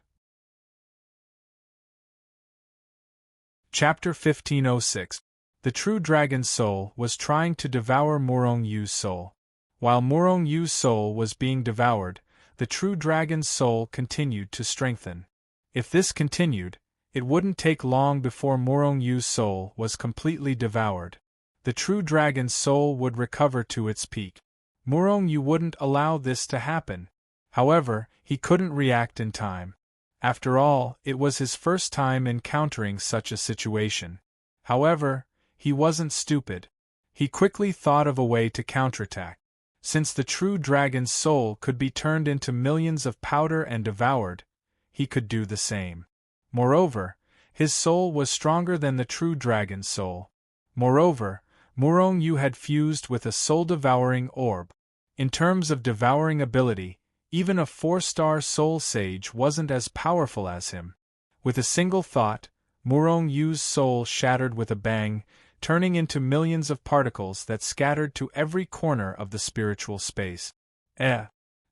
Chapter 1506. The true dragon's soul was trying to devour Morong Yu's soul. While Morong Yu's soul was being devoured, the true dragon's soul continued to strengthen. If this continued, it wouldn't take long before Morong Yu's soul was completely devoured. The true dragon's soul would recover to its peak. Morong Yu wouldn't allow this to happen. However, he couldn't react in time. After all, it was his first time encountering such a situation. However, he wasn't stupid. He quickly thought of a way to counterattack. Since the true dragon's soul could be turned into millions of powder and devoured, he could do the same. Moreover, his soul was stronger than the true dragon's soul. Moreover, Murong Yu had fused with a soul-devouring orb. In terms of devouring ability, even a 4-star soul sage wasn't as powerful as him. With a single thought, Murong Yu's soul shattered with a bang, turning into millions of particles that scattered to every corner of the spiritual space.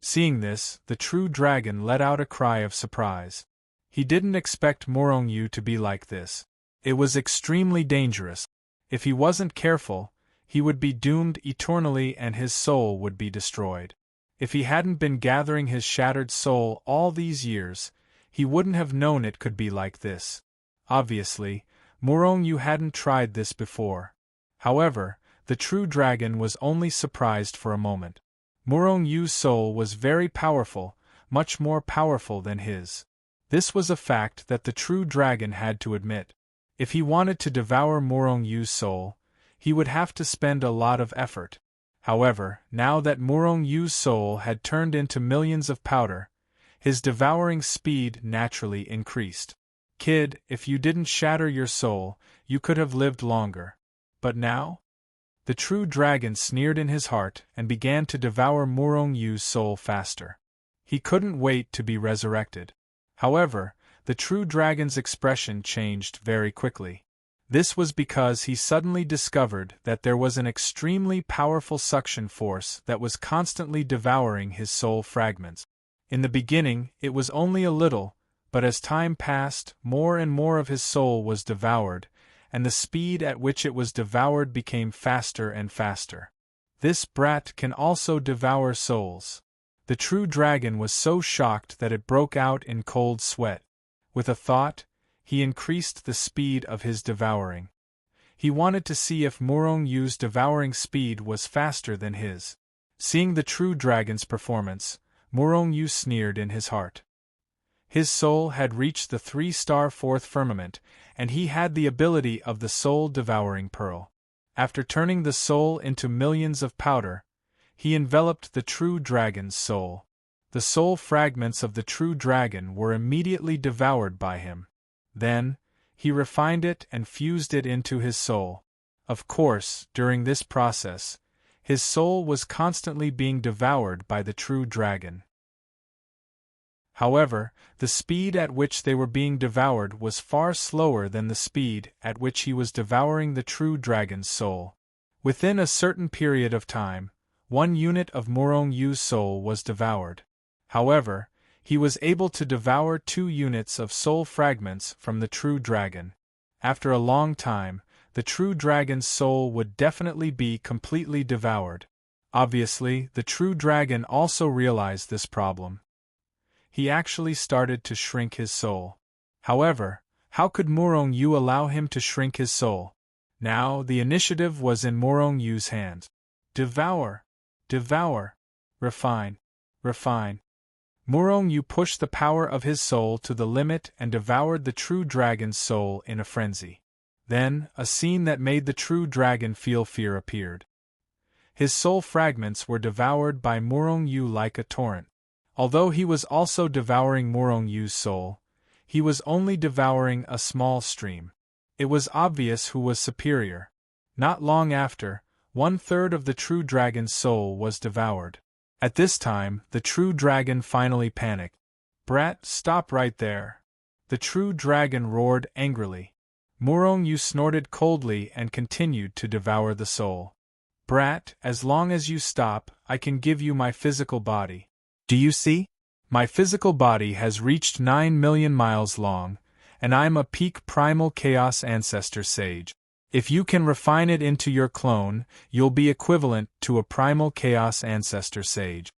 Seeing this, the true dragon let out a cry of surprise. He didn't expect Murong Yu to be like this. It was extremely dangerous. If he wasn't careful, he would be doomed eternally and his soul would be destroyed. If he hadn't been gathering his shattered soul all these years, he wouldn't have known it could be like this. Obviously, Murong Yu hadn't tried this before. However, the true dragon was only surprised for a moment. Murong Yu's soul was very powerful, much more powerful than his. This was a fact that the true dragon had to admit. If he wanted to devour Murong Yu's soul, he would have to spend a lot of effort. However, now that Murong Yu's soul had turned into millions of powder, his devouring speed naturally increased. Kid, if you didn't shatter your soul, you could have lived longer. But now? The true dragon sneered in his heart and began to devour Murong Yu's soul faster. He couldn't wait to be resurrected. However, the true dragon's expression changed very quickly. This was because he suddenly discovered that there was an extremely powerful suction force that was constantly devouring his soul fragments. In the beginning, it was only a little, but as time passed, more and more of his soul was devoured, and the speed at which it was devoured became faster and faster. This brat can also devour souls. The true dragon was so shocked that it broke out in cold sweat. With a thought, he increased the speed of his devouring. He wanted to see if Murong Yu's devouring speed was faster than his. Seeing the true dragon's performance, Murong Yu sneered in his heart. His soul had reached the 3-star fourth firmament, and he had the ability of the soul-devouring pearl. After turning the soul into millions of powder, he enveloped the true dragon's soul. The soul fragments of the true dragon were immediately devoured by him. Then, he refined it and fused it into his soul. Of course, during this process, his soul was constantly being devoured by the true dragon. However, the speed at which they were being devoured was far slower than the speed at which he was devouring the true dragon's soul. Within a certain period of time, 1 unit of Murong Yu's soul was devoured. However, he was able to devour 2 units of soul fragments from the true dragon. After a long time, the true dragon's soul would definitely be completely devoured. Obviously, the true dragon also realized this problem. He actually started to shrink his soul. However, how could Murong Yu allow him to shrink his soul? Now the initiative was in Murong Yu's hands. Devour! Devour! Refine! Refine! Murong Yu pushed the power of his soul to the limit and devoured the true dragon's soul in a frenzy. Then, a scene that made the true dragon feel fear appeared. His soul fragments were devoured by Murong Yu like a torrent. Although he was also devouring Murong Yu's soul, he was only devouring a small stream. It was obvious who was superior. Not long after, 1/3 of the true dragon's soul was devoured. At this time, the true dragon finally panicked. "Brat, stop right there!" The true dragon roared angrily. Murong Yu snorted coldly and continued to devour the soul. "Brat, as long as you stop, I can give you my physical body. Do you see? My physical body has reached 9 million miles long, and I'm a peak primal chaos ancestor sage. If you can refine it into your clone, you'll be equivalent to a primal chaos ancestor sage."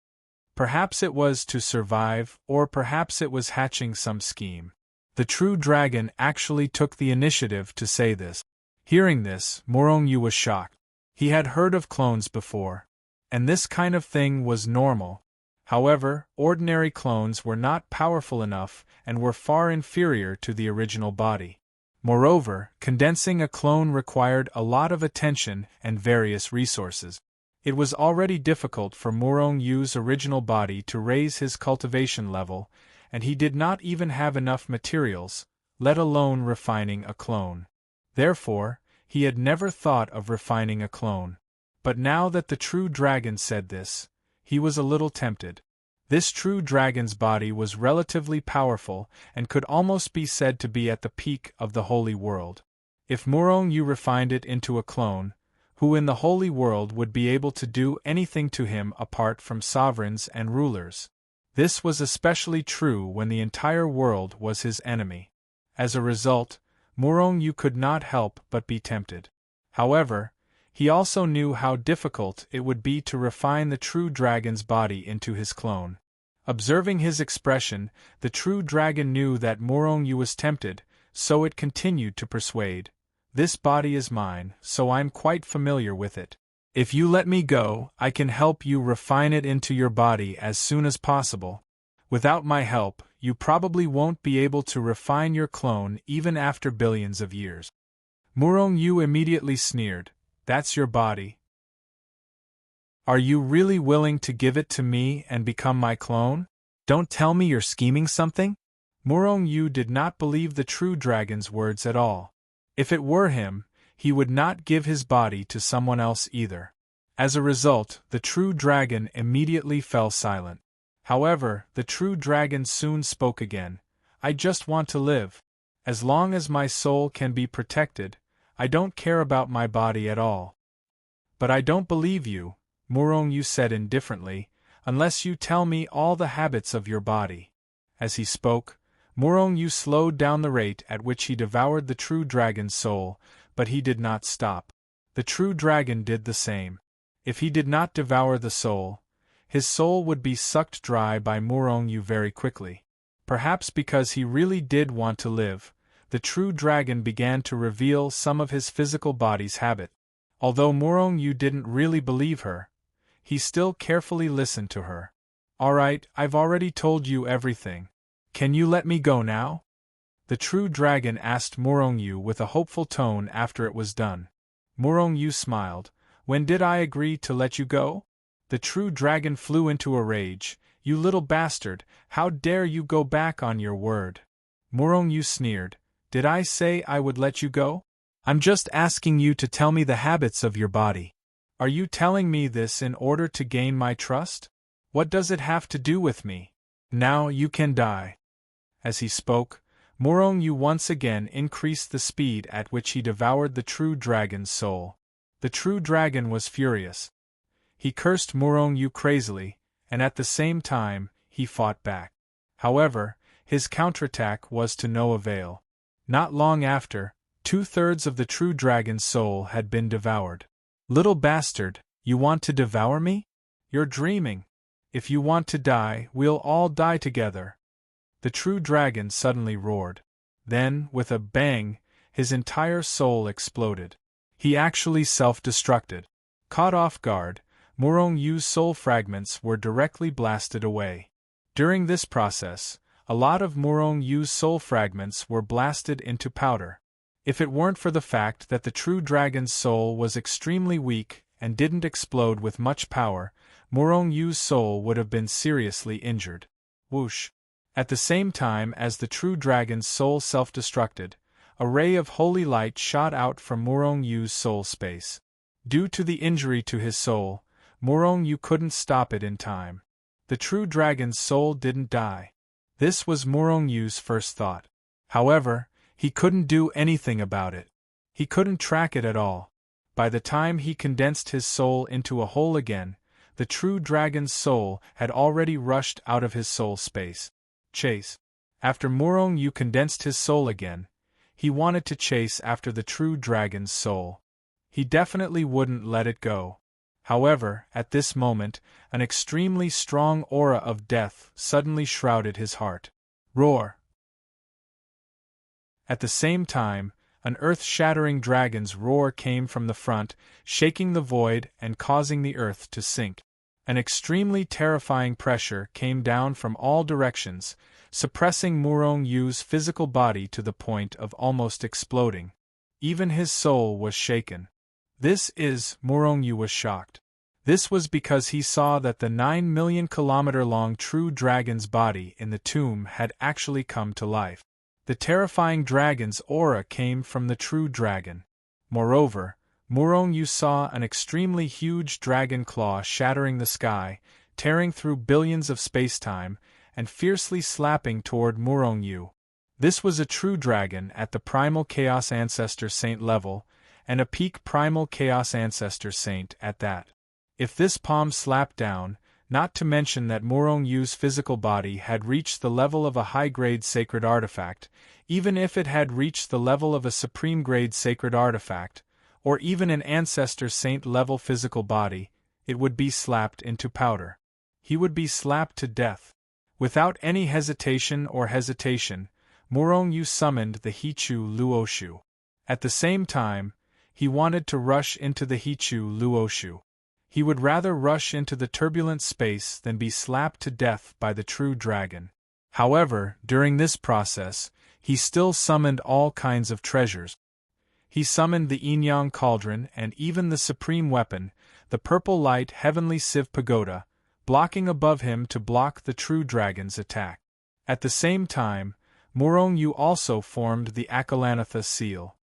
Perhaps it was to survive, or perhaps it was hatching some scheme. The true dragon actually took the initiative to say this. Hearing this, Murong Yu was shocked. He had heard of clones before, and this kind of thing was normal. However, ordinary clones were not powerful enough and were far inferior to the original body. Moreover, condensing a clone required a lot of attention and various resources. It was already difficult for Morong Yu's original body to raise his cultivation level, and he did not even have enough materials, let alone refining a clone. Therefore, he had never thought of refining a clone. But now that the true dragon said this, he was a little tempted. This true dragon's body was relatively powerful and could almost be said to be at the peak of the holy world. If Morong Yu refined it into a clone, who in the holy world would be able to do anything to him apart from sovereigns and rulers? This was especially true when the entire world was his enemy. As a result, Morong Yu could not help but be tempted. However, he also knew how difficult it would be to refine the true dragon's body into his clone. Observing his expression, the true dragon knew that Morong Yu was tempted, so it continued to persuade. This body is mine, so I'm quite familiar with it. If you let me go, I can help you refine it into your body as soon as possible. Without my help, you probably won't be able to refine your clone even after billions of years. Morong Yu immediately sneered, "That's your body? Are you really willing to give it to me and become my clone? Don't tell me you're scheming something?" Morong Yu did not believe the true dragon's words at all. If it were him, he would not give his body to someone else either. As a result, the true dragon immediately fell silent. However, the true dragon soon spoke again. "I just want to live. As long as my soul can be protected, I don't care about my body at all." "But I don't believe you," Morong Yu said indifferently, "unless you tell me all the habits of your body." As he spoke, Morong Yu slowed down the rate at which he devoured the true dragon's soul, but he did not stop. The true dragon did the same. If he did not devour the soul, his soul would be sucked dry by Morong Yu very quickly. Perhaps because he really did want to live, the true dragon began to reveal some of his physical body's habit. Although Morong Yu didn't really believe her, he still carefully listened to her. "All right, I've already told you everything. Can you let me go now?" The true dragon asked Morong Yu with a hopeful tone after it was done. Morong Yu smiled. "When did I agree to let you go?" The true dragon flew into a rage. "You little bastard, how dare you go back on your word?" Morong Yu sneered. "Did I say I would let you go? I'm just asking you to tell me the habits of your body. Are you telling me this in order to gain my trust? What does it have to do with me? Now you can die." As he spoke, Morong Yu once again increased the speed at which he devoured the true dragon's soul. The true dragon was furious. He cursed Morong Yu crazily, and at the same time, he fought back. However, his counterattack was to no avail. Not long after, 2/3 of the true dragon's soul had been devoured. "Little bastard, you want to devour me? You're dreaming. If you want to die, we'll all die together." The true dragon suddenly roared. Then, with a bang, his entire soul exploded. He actually self-destructed. Caught off guard, Morong Yu's soul fragments were directly blasted away. During this process, a lot of Morong Yu's soul fragments were blasted into powder. If it weren't for the fact that the true dragon's soul was extremely weak and didn't explode with much power, Morong Yu's soul would have been seriously injured. Whoosh! At the same time as the true dragon's soul self-destructed, a ray of holy light shot out from Morong Yu's soul space. Due to the injury to his soul, Morong Yu couldn't stop it in time. The true dragon's soul didn't die. This was Morong Yu's first thought. However, he couldn't do anything about it. He couldn't track it at all. By the time he condensed his soul into a whole again, the true dragon's soul had already rushed out of his soul space. Chase. After Morong Yu condensed his soul again, he wanted to chase after the true dragon's soul. He definitely wouldn't let it go. However, at this moment, an extremely strong aura of death suddenly shrouded his heart. Roar! At the same time, an earth-shattering dragon's roar came from the front, shaking the void and causing the earth to sink. An extremely terrifying pressure came down from all directions, suppressing Morong Yu's physical body to the point of almost exploding. Even his soul was shaken. Morong Yu was shocked. This was because he saw that the 9 million-kilometer-long true dragon's body in the tomb had actually come to life. The terrifying dragon's aura came from the true dragon. Moreover, Murong-Yu saw an extremely huge dragon claw shattering the sky, tearing through billions of space-time, and fiercely slapping toward Murong-Yu. This was a true dragon at the Primal Chaos Ancestor Saint level, and a peak Primal Chaos Ancestor Saint at that. If this palm slapped down, not to mention that Murong-Yu's physical body had reached the level of a high-grade sacred artifact, even if it had reached the level of a supreme-grade sacred artifact, or even an Ancestor Saint-level physical body, it would be slapped into powder. He would be slapped to death. Without any hesitation, Murong-Yu summoned the Hichu Luoshu. At the same time, he wanted to rush into the Hichu Luoshu. He would rather rush into the turbulent space than be slapped to death by the true dragon. However, during this process, he still summoned all kinds of treasures. He summoned the Yin-Yang Cauldron and even the supreme weapon, the Purple Light Heavenly Sieve Pagoda, blocking above him to block the true dragon's attack. At the same time, Murong-Yu also formed the Akalanatha seal.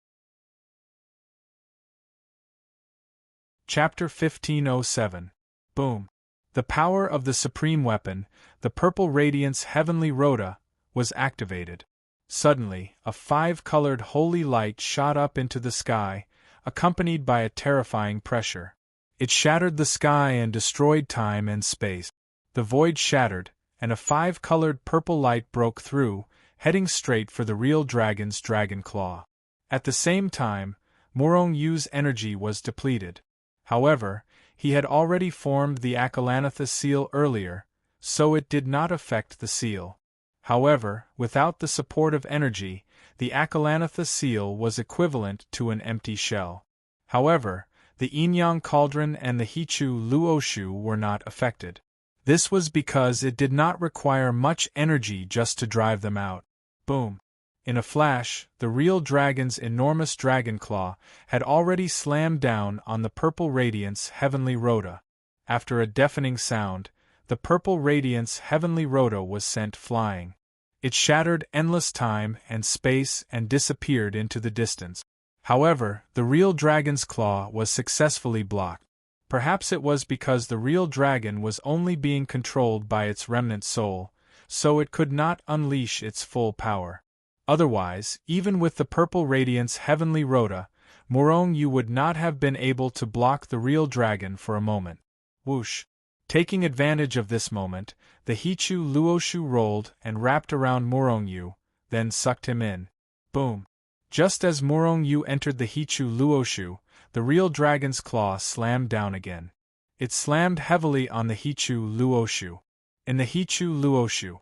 Chapter 1507. Boom. The power of the supreme weapon, the Purple Radiance Heavenly Rhoda, was activated. Suddenly, a 5-colored holy light shot up into the sky, accompanied by a terrifying pressure. It shattered the sky and destroyed time and space. The void shattered, and a 5-colored purple light broke through, heading straight for the real dragon's dragon claw. At the same time, Murong-Yu's energy was depleted. However, he had already formed the Akalanatha seal earlier, so it did not affect the seal. However, without the support of energy, the Akalanatha seal was equivalent to an empty shell. However, the Yin-Yang Cauldron and the Hichu Luoshu were not affected. This was because it did not require much energy just to drive them out. Boom. In a flash, the real dragon's enormous dragon claw had already slammed down on the Purple Radiance Heavenly Rhoda. After a deafening sound, the Purple Radiance Heavenly Rhoda was sent flying. It shattered endless time and space and disappeared into the distance. However, the real dragon's claw was successfully blocked. Perhaps it was because the real dragon was only being controlled by its remnant soul, so it could not unleash its full power. Otherwise, even with the Purple Radiance Heavenly Rhoda, Murong-Yu would not have been able to block the real dragon for a moment. Whoosh! Taking advantage of this moment, the Hichu Luoshu rolled and wrapped around Murong-Yu, then sucked him in. Boom! Just as Murong-Yu entered the Hichu Luoshu, the real dragon's claw slammed down again. It slammed heavily on the Hichu Luoshu. In the Hichu Luoshu,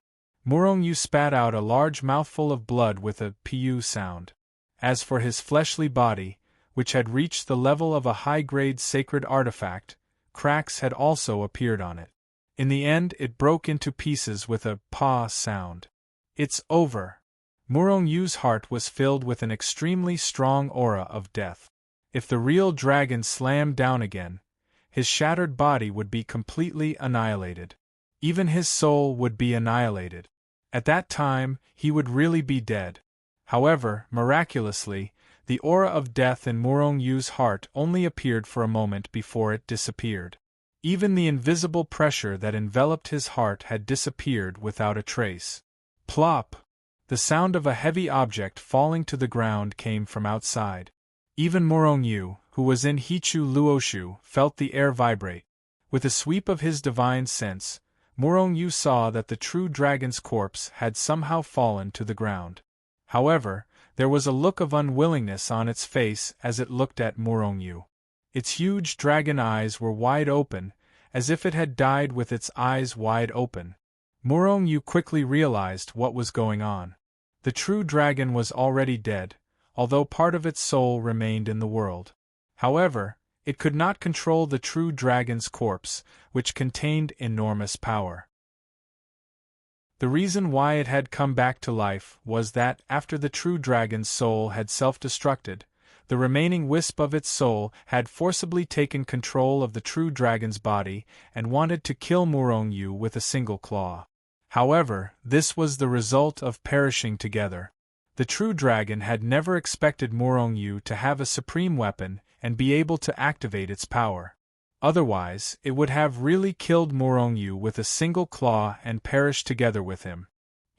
Murong-Yu spat out a large mouthful of blood with a "pu" sound. As for his fleshly body, which had reached the level of a high-grade sacred artifact, cracks had also appeared on it. In the end it broke into pieces with a "pa" sound. It's over. Murong-Yu's heart was filled with an extremely strong aura of death. If the real dragon slammed down again, his shattered body would be completely annihilated. Even his soul would be annihilated. At that time, he would really be dead. However, miraculously, the aura of death in Murong-Yu's heart only appeared for a moment before it disappeared. Even the invisible pressure that enveloped his heart had disappeared without a trace. Plop! The sound of a heavy object falling to the ground came from outside. Even Murong-Yu, who was in Hichu Luoshu, felt the air vibrate. With a sweep of his divine sense, Murong-Yu saw that the true dragon's corpse had somehow fallen to the ground. However, there was a look of unwillingness on its face as it looked at Murong-Yu. Its huge dragon eyes were wide open, as if it had died with its eyes wide open. Murong-Yu quickly realized what was going on. The true dragon was already dead, although part of its soul remained in the world. However, it could not control the true dragon's corpse, which contained enormous power. The reason why it had come back to life was that, after the true dragon's soul had self-destructed, The remaining wisp of its soul had forcibly taken control of the true dragon's body and wanted to kill Murong Yu with a single claw. However, this was the result of perishing together. The true dragon had never expected Murong Yu to have a supreme weapon and be able to activate its power. Otherwise, it would have really killed Murong Yu with a single claw and perished together with him.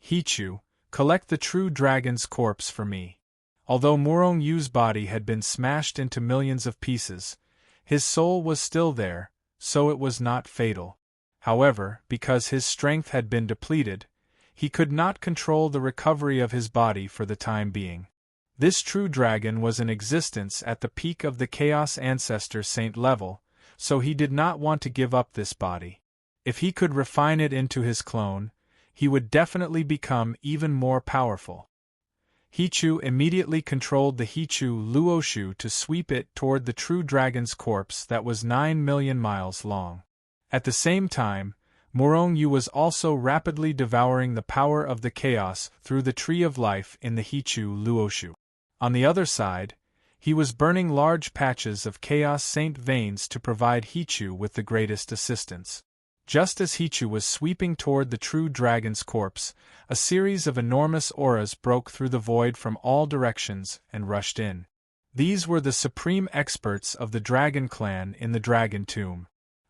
Hichu, collect the true dragon's corpse for me. Although Murong Yu's body had been smashed into millions of pieces, his soul was still there, so it was not fatal. However, because his strength had been depleted, he could not control the recovery of his body for the time being. This true dragon was in existence at the peak of the Chaos Ancestor Saint level, so he did not want to give up this body. If he could refine it into his clone, he would definitely become even more powerful. Hichu immediately controlled the Hichu Luoshu to sweep it toward the true dragon's corpse that was 9 million miles long. At the same time, Murong Yu was also rapidly devouring the power of the chaos through the Tree of Life in the Hichu Luoshu. On the other side, he was burning large patches of Chaos Saint veins to provide Hichu with the greatest assistance. Just as Hichu was sweeping toward the true dragon's corpse, a series of enormous auras broke through the void from all directions and rushed in. These were the supreme experts of the Dragon Clan in the Dragon Tomb.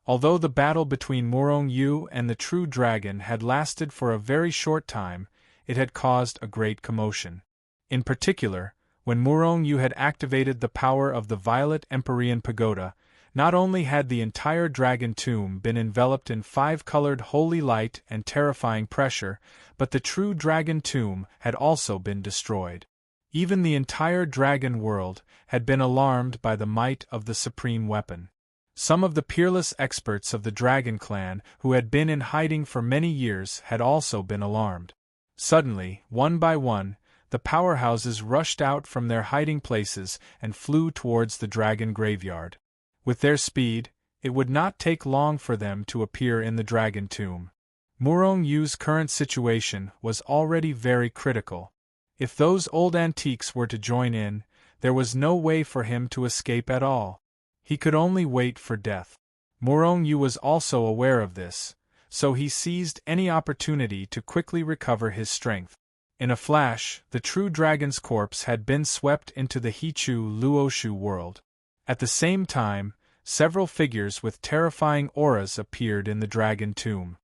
Although the battle between Murong Yu and the true dragon had lasted for a very short time, it had caused a great commotion. In particular, when Murong Yu had activated the power of the Violet Empyrean Pagoda, not only had the entire Dragon Tomb been enveloped in 5-colored holy light and terrifying pressure, but the true Dragon Tomb had also been destroyed. Even the entire dragon world had been alarmed by the might of the supreme weapon. Some of the peerless experts of the Dragon Clan who had been in hiding for many years had also been alarmed. Suddenly, one by one, the powerhouses rushed out from their hiding places and flew towards the dragon graveyard. With their speed, it would not take long for them to appear in the Dragon Tomb. Murong Yu's current situation was already very critical. If those old antiques were to join in, there was no way for him to escape at all. He could only wait for death. Murong Yu was also aware of this, so he seized any opportunity to quickly recover his strength. In a flash, the true dragon's corpse had been swept into the Hichu Luoshu world. At the same time, several figures with terrifying auras appeared in the Dragon Tomb.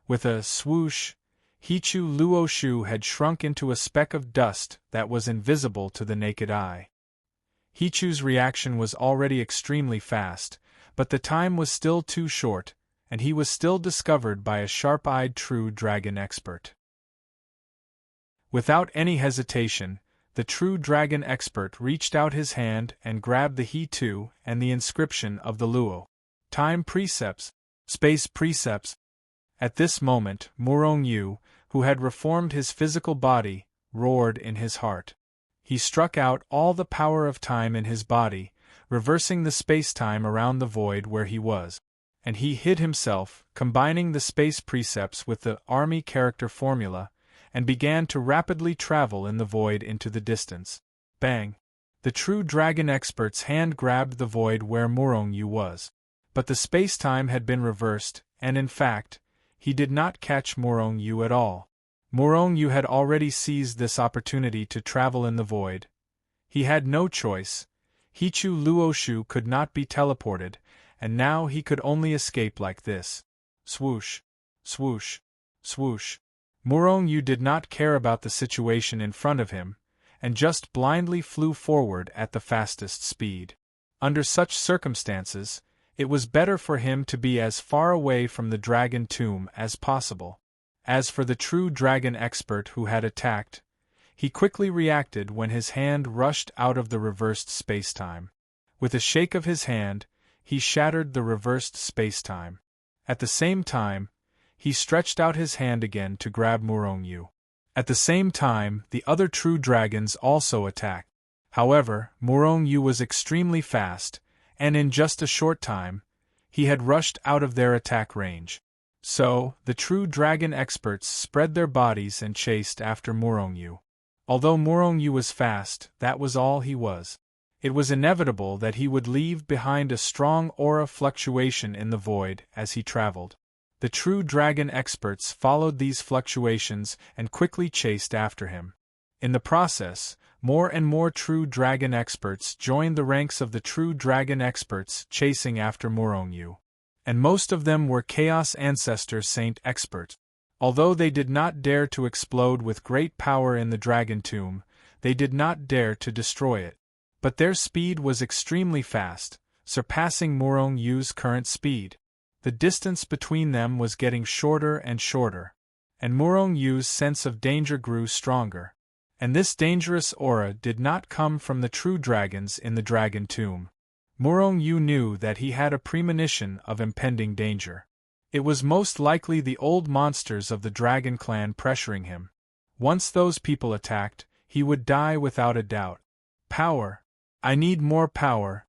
With a swoosh, Hichu Luoshu had shrunk into a speck of dust that was invisible to the naked eye. Hichu's reaction was already extremely fast, but the time was still too short, and he was still discovered by a sharp-eyed true dragon expert. Without any hesitation, the true dragon expert reached out his hand and grabbed the He-2 and the inscription of the Luo. Time precepts, space precepts. At this moment, Murong Yu, who had reformed his physical body, roared in his heart. He struck out all the power of time in his body, reversing the space-time around the void where he was. And he hid himself, combining the space precepts with the army character formula, and began to rapidly travel in the void into the distance. Bang! The true dragon expert's hand grabbed the void where Murong Yu was. But the space-time had been reversed, and in fact, he did not catch Murong Yu at all. Murong Yu had already seized this opportunity to travel in the void. He had no choice. Hichu Luoshu could not be teleported, and now he could only escape like this. Swoosh! Swoosh! Swoosh! Murong Yu did not care about the situation in front of him, and just blindly flew forward at the fastest speed. Under such circumstances, it was better for him to be as far away from the Dragon Tomb as possible. As for the true dragon expert who had attacked, he quickly reacted when his hand rushed out of the reversed space-time. With a shake of his hand, he shattered the reversed space-time. At the same time, he stretched out his hand again to grab Murong Yu. At the same time, the other true dragons also attacked. However, Murong Yu was extremely fast, and in just a short time, he had rushed out of their attack range. So, the true dragon experts spread their bodies and chased after Murong Yu. Although Murong Yu was fast, that was all he was. It was inevitable that he would leave behind a strong aura fluctuation in the void as he traveled. The true dragon experts followed these fluctuations and quickly chased after him. In the process, more and more true dragon experts joined the ranks of the true dragon experts chasing after Morongyu. And most of them were Chaos Ancestor Saint experts. Although they did not dare to explode with great power in the dragon tomb, they did not dare to destroy it. But their speed was extremely fast, surpassing Morongyu's current speed. The distance between them was getting shorter and shorter, and Morongyu's sense of danger grew stronger. And this dangerous aura did not come from the true dragons in the dragon tomb. Morongyu knew that he had a premonition of impending danger. It was most likely the old monsters of the dragon clan pressuring him. Once those people attacked, he would die without a doubt. Power! I need more power!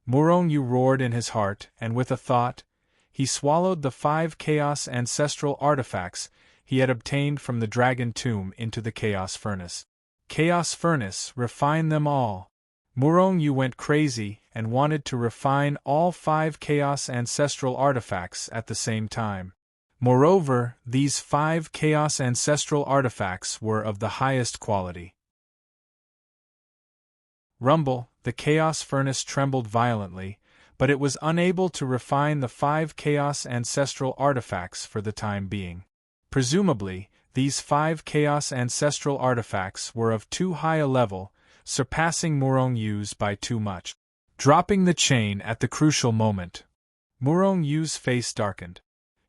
Morongyu roared in his heart, and with a thought, he swallowed the 5 Chaos Ancestral artifacts he had obtained from the dragon tomb into the Chaos Furnace. Chaos Furnace, refine them all! Morongyu went crazy and wanted to refine all 5 Chaos Ancestral artifacts at the same time. Moreover, these 5 Chaos Ancestral artifacts were of the highest quality. Rumble, the Chaos Furnace trembled violently, but it was unable to refine the 5 Chaos Ancestral artifacts for the time being. Presumably, these 5 Chaos Ancestral artifacts were of too high a level, surpassing Morongyu's by too much. Dropping the chain at the crucial moment, Morongyu's face darkened.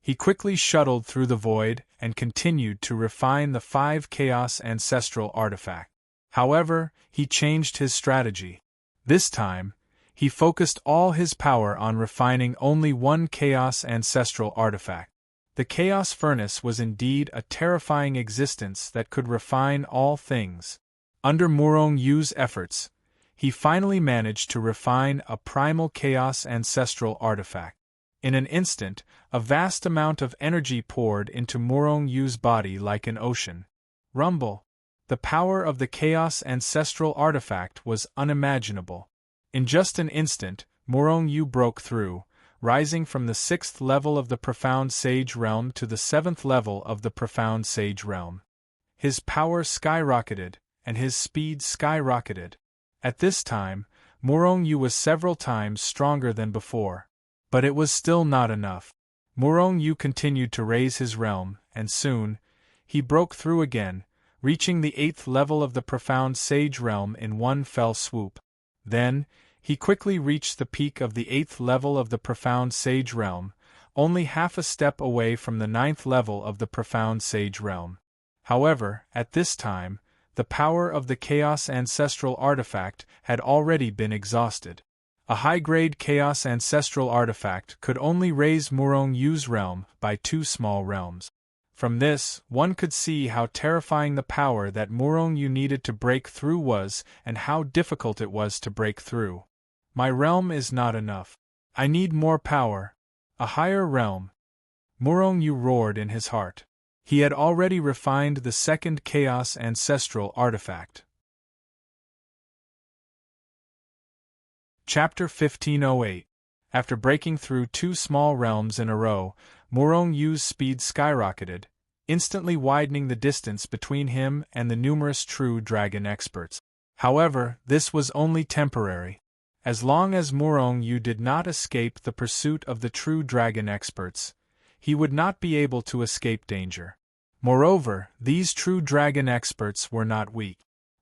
He quickly shuttled through the void and continued to refine the 5 Chaos Ancestral artifacts. However, he changed his strategy. This time, he focused all his power on refining only 1 Chaos Ancestral artifact. The Chaos Furnace was indeed a terrifying existence that could refine all things. Under Morongyu's efforts, he finally managed to refine a primal Chaos Ancestral artifact. In an instant, a vast amount of energy poured into Morongyu's body like an ocean. Rumble! The power of the Chaos Ancestral artifact was unimaginable. In just an instant, Morongyu broke through, rising from the 6th level of the Profound Sage Realm to the 7th level of the Profound Sage Realm. His power skyrocketed, and his speed skyrocketed. At this time, Morongyu was several times stronger than before. But it was still not enough. Morongyu continued to raise his realm, and soon, he broke through again, reaching the 8th level of the Profound Sage Realm in one fell swoop. Then, he quickly reached the peak of the 8th level of the Profound Sage Realm, only half a step away from the 9th level of the Profound Sage Realm. However, at this time, the power of the Chaos Ancestral artifact had already been exhausted. A high-grade Chaos Ancestral artifact could only raise Morongyu's realm by 2 small realms. From this, one could see how terrifying the power that Morongyu needed to break through was and how difficult it was to break through. My realm is not enough. I need more power. A higher realm. Morongyu roared in his heart. He had already refined the 2nd Chaos Ancestral artifact. Chapter 1508. After breaking through 2 small realms in a row, Morongyu's speed skyrocketed, instantly widening the distance between him and the numerous true dragon experts. However, this was only temporary. As long as Morongyu did not escape the pursuit of the true dragon experts, he would not be able to escape danger. Moreover, these true dragon experts were not weak.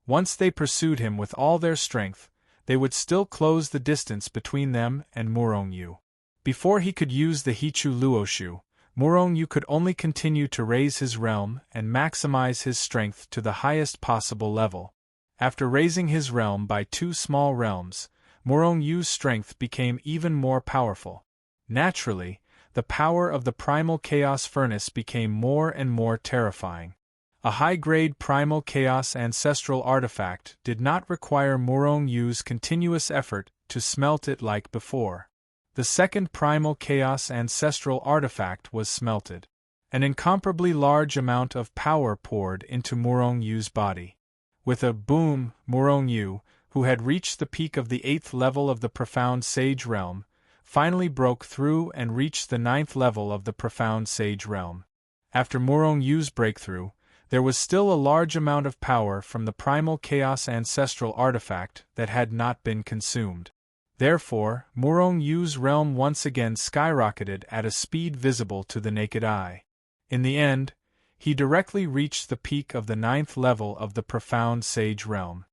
Once they pursued him with all their strength, they would still close the distance between them and Morongyu. Before he could use the Hichu Luoshu, Morongyu could only continue to raise his realm and maximize his strength to the highest possible level. After raising his realm by 2 small realms, Morongyu's strength became even more powerful. Naturally, the power of the primal Chaos Furnace became more and more terrifying. A high-grade primal Chaos Ancestral artifact did not require Morongyu's continuous effort to smelt it like before. The 2nd primal Chaos Ancestral artifact was smelted. An incomparably large amount of power poured into Morongyu's body. With a boom, Morongyu, who had reached the peak of the 8th level of the Profound Sage Realm, finally broke through and reached the 9th level of the Profound Sage Realm. After Morong Yu's breakthrough, there was still a large amount of power from the Primal Chaos Ancestral Artifact that had not been consumed. Therefore, Morong Yu's realm once again skyrocketed at a speed visible to the naked eye. In the end, he directly reached the peak of the 9th level of the Profound Sage Realm.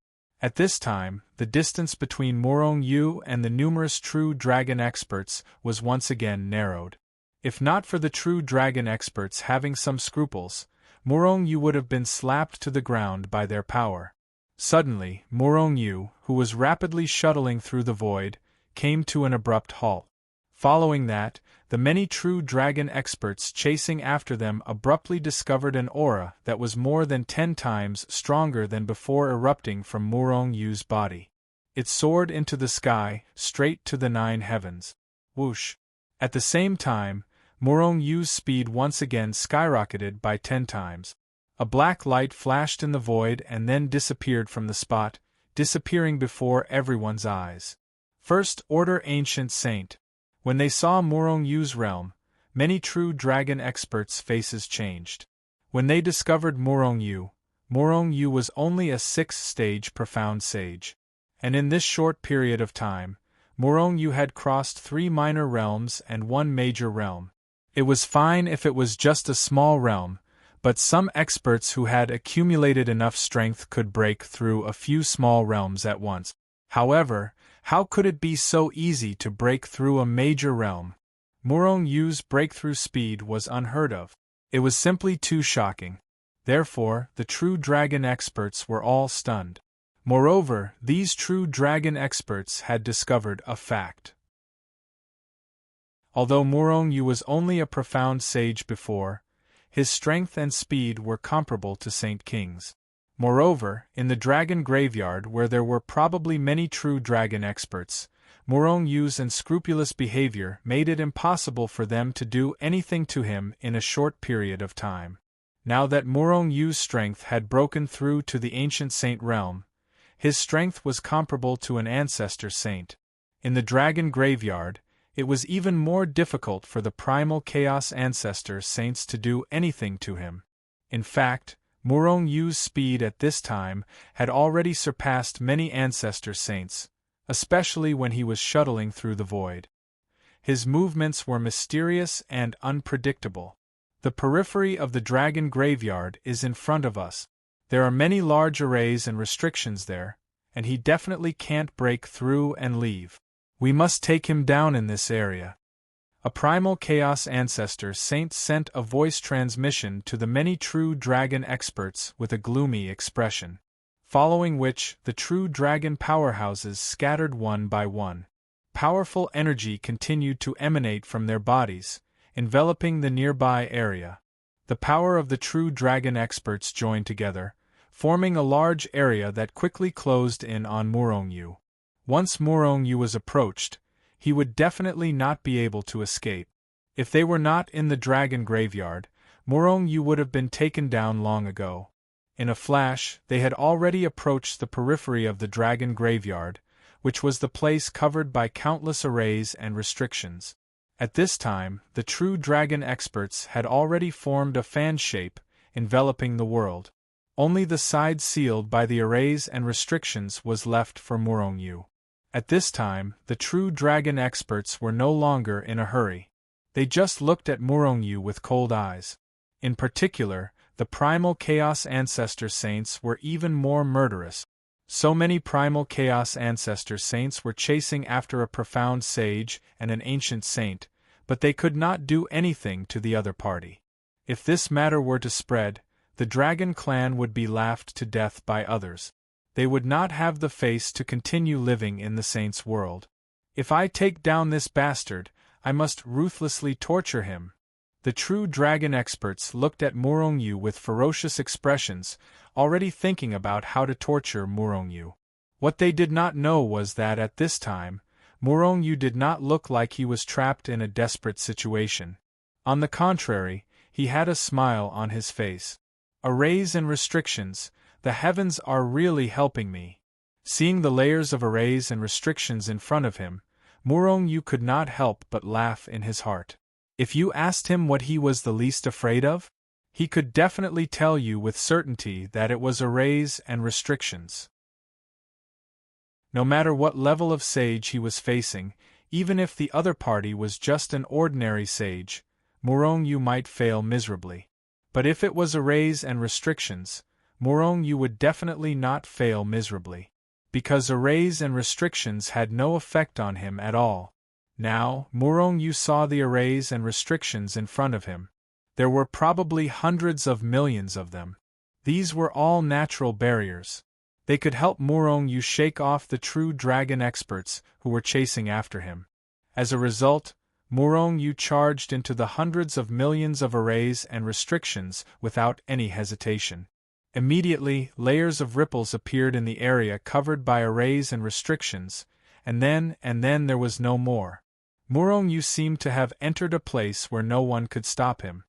At this time, the distance between Morong Yu and the numerous true dragon experts was once again narrowed. If not for the true dragon experts having some scruples, Morong Yu would have been slapped to the ground by their power. Suddenly, Morong Yu, who was rapidly shuttling through the void, came to an abrupt halt. Following that, the many true dragon experts chasing after them abruptly discovered an aura that was more than 10 times stronger than before erupting from Morong Yu's body. It soared into the sky, straight to the 9 heavens. Whoosh! At the same time, Morong Yu's speed once again skyrocketed by 10 times. A black light flashed in the void and then disappeared from the spot, disappearing before everyone's eyes. First Order Ancient Saint. When they saw Morong Yu's realm, many true dragon experts' faces changed. When they discovered Morong Yu was only a 6th-stage profound sage. And in this short period of time, Morong Yu had crossed 3 minor realms and 1 major realm. It was fine if it was just a small realm, but some experts who had accumulated enough strength could break through a few small realms at once. However, how could it be so easy to break through a major realm? Morong Yu's breakthrough speed was unheard of. It was simply too shocking. Therefore, the true dragon experts were all stunned. Moreover, these true dragon experts had discovered a fact. Although Morong Yu was only a profound sage before, his strength and speed were comparable to Saint King's. Moreover, in the dragon graveyard where there were probably many true dragon experts, Morong Yu's unscrupulous behavior made it impossible for them to do anything to him in a short period of time. Now that Morong Yu's strength had broken through to the ancient saint realm, his strength was comparable to an ancestor saint. In the dragon graveyard, it was even more difficult for the primal chaos ancestor saints to do anything to him. In fact, Morong Yu's speed at this time had already surpassed many ancestor saints, especially when he was shuttling through the void. His movements were mysterious and unpredictable. The periphery of the dragon graveyard is in front of us. There are many large arrays and restrictions there, and he definitely can't break through and leave. We must take him down in this area. A primal chaos ancestor saint sent a voice transmission to the many true dragon experts with a gloomy expression, following which the true dragon powerhouses scattered one by one. Powerful energy continued to emanate from their bodies, enveloping the nearby area. The power of the true dragon experts joined together, forming a large area that quickly closed in on Morong Yu. Once Morong Yu was approached, he would definitely not be able to escape. If they were not in the dragon graveyard, Morong Yu would have been taken down long ago. In a flash, they had already approached the periphery of the dragon graveyard, which was the place covered by countless arrays and restrictions. At this time, the true dragon experts had already formed a fan shape, enveloping the world. Only the side sealed by the arrays and restrictions was left for Morong Yu. At this time, the true dragon experts were no longer in a hurry. They just looked at Morong Yu with cold eyes. In particular, the primal chaos ancestor saints were even more murderous. So many primal chaos ancestor saints were chasing after a profound sage and an ancient saint, but they could not do anything to the other party. If this matter were to spread, the dragon clan would be laughed to death by others. They would not have the face to continue living in the saints' world. If I take down this bastard, I must ruthlessly torture him. The true dragon experts looked at Morong Yu with ferocious expressions, already thinking about how to torture Morong Yu. What they did not know was that at this time, Morong Yu did not look like he was trapped in a desperate situation. On the contrary, he had a smile on his face. Arrays and restrictions, the heavens are really helping me. Seeing the layers of arrays and restrictions in front of him, Murong-Yu could not help but laugh in his heart. If you asked him what he was the least afraid of, he could definitely tell you with certainty that it was arrays and restrictions. No matter what level of sage he was facing, even if the other party was just an ordinary sage, Murong-Yu might fail miserably. But if it was arrays and restrictions, Murong-Yu would definitely not fail miserably. Because arrays and restrictions had no effect on him at all. Now, Murong-Yu saw the arrays and restrictions in front of him. There were probably hundreds of millions of them. These were all natural barriers. They could help Murong-Yu shake off the true dragon experts who were chasing after him. As a result, Murong-Yu charged into the hundreds of millions of arrays and restrictions without any hesitation. Immediately, layers of ripples appeared in the area covered by arrays and restrictions, and then there was no more. Murong-Yu seemed to have entered a place where no one could stop him.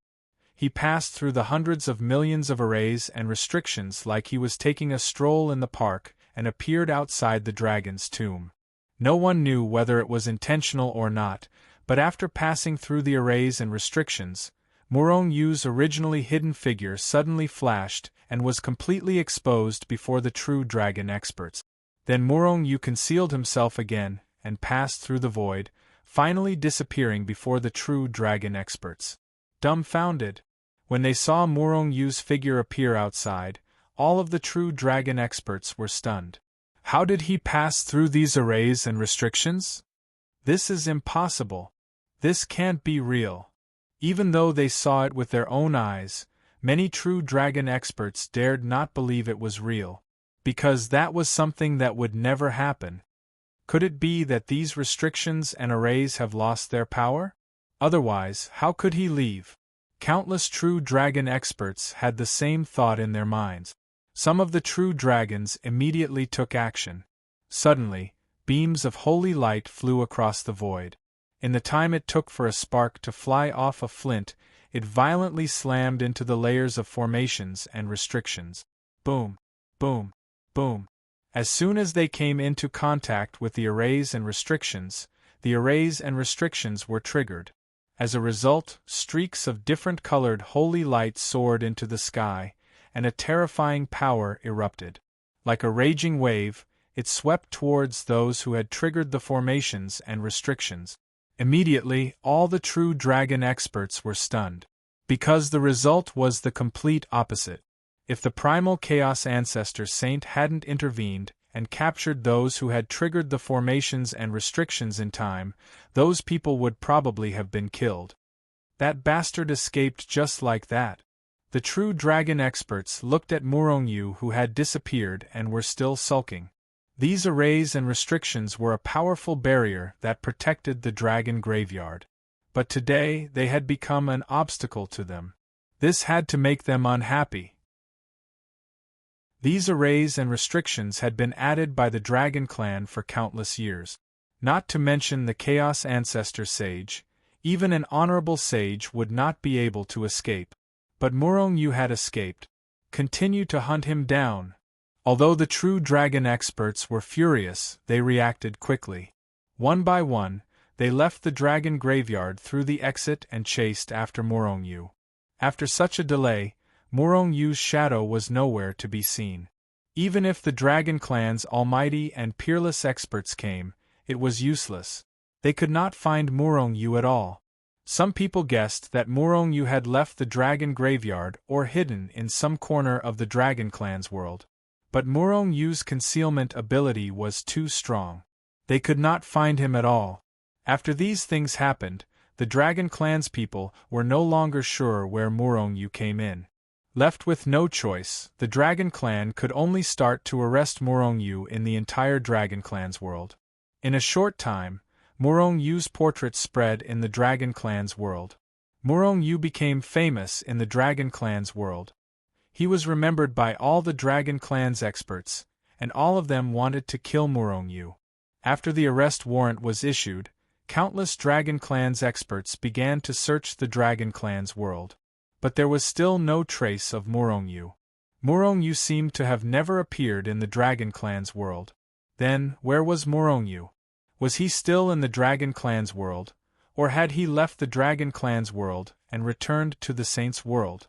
He passed through the hundreds of millions of arrays and restrictions like he was taking a stroll in the park and appeared outside the dragon's tomb. No one knew whether it was intentional or not, but after passing through the arrays and restrictions, Murong-Yu's originally hidden figure suddenly flashed and was completely exposed before the true dragon experts. Then Murong-Yu concealed himself again and passed through the void, finally disappearing before the true dragon experts. Dumbfounded, when they saw Murong-Yu's figure appear outside, all of the true dragon experts were stunned. How did he pass through these arrays and restrictions? This is impossible. This can't be real. Even though they saw it with their own eyes, many true dragon experts dared not believe it was real, because that was something that would never happen. Could it be that these restrictions and arrays have lost their power? Otherwise, how could he leave? Countless true dragon experts had the same thought in their minds. Some of the true dragons immediately took action. Suddenly, beams of holy light flew across the void. In the time it took for a spark to fly off a flint, it violently slammed into the layers of formations and restrictions. Boom, boom, boom. As soon as they came into contact with the arrays and restrictions were triggered. As a result, streaks of different-colored holy light soared into the sky, and a terrifying power erupted. Like a raging wave, it swept towards those who had triggered the formations and restrictions. Immediately, all the true dragon experts were stunned. Because the result was the complete opposite. If the primal Chaos Ancestor Saint hadn't intervened and captured those who had triggered the formations and restrictions in time, those people would probably have been killed. That bastard escaped just like that. The true dragon experts looked at Murong-Yu, who had disappeared and were still sulking. These arrays and restrictions were a powerful barrier that protected the dragon graveyard. But today they had become an obstacle to them. This had to make them unhappy. These arrays and restrictions had been added by the Dragon Clan for countless years. Not to mention the Chaos Ancestor Sage, even an honorable sage would not be able to escape. But Murong-Yu had escaped. Continue to hunt him down. Although the true dragon experts were furious, they reacted quickly. One by one, they left the dragon graveyard through the exit and chased after Murong-Yu. After such a delay, Murong-Yu's shadow was nowhere to be seen. Even if the Dragon Clan's almighty and peerless experts came, it was useless. They could not find Murong-Yu at all. Some people guessed that Murong-Yu had left the dragon graveyard or hidden in some corner of the Dragon Clan's world. But Murong-Yu's concealment ability was too strong. They could not find him at all. After these things happened, the Dragon Clan's people were no longer sure where Murong-Yu came in. Left with no choice, the Dragon Clan could only start to arrest Murong-Yu in the entire Dragon Clan's world. In a short time, Murong-Yu's portrait spread in the Dragon Clan's world. Murong-Yu became famous in the Dragon Clan's world. He was remembered by all the Dragon Clan's experts, and all of them wanted to kill Murong-Yu. After the arrest warrant was issued, countless Dragon Clan's experts began to search the Dragon Clan's world. But there was still no trace of Murong-Yu. Murong-Yu seemed to have never appeared in the Dragon Clan's world. Then, where was Morongyu? Was he still in the Dragon Clan's world, or had he left the Dragon Clan's world and returned to the Saint's world?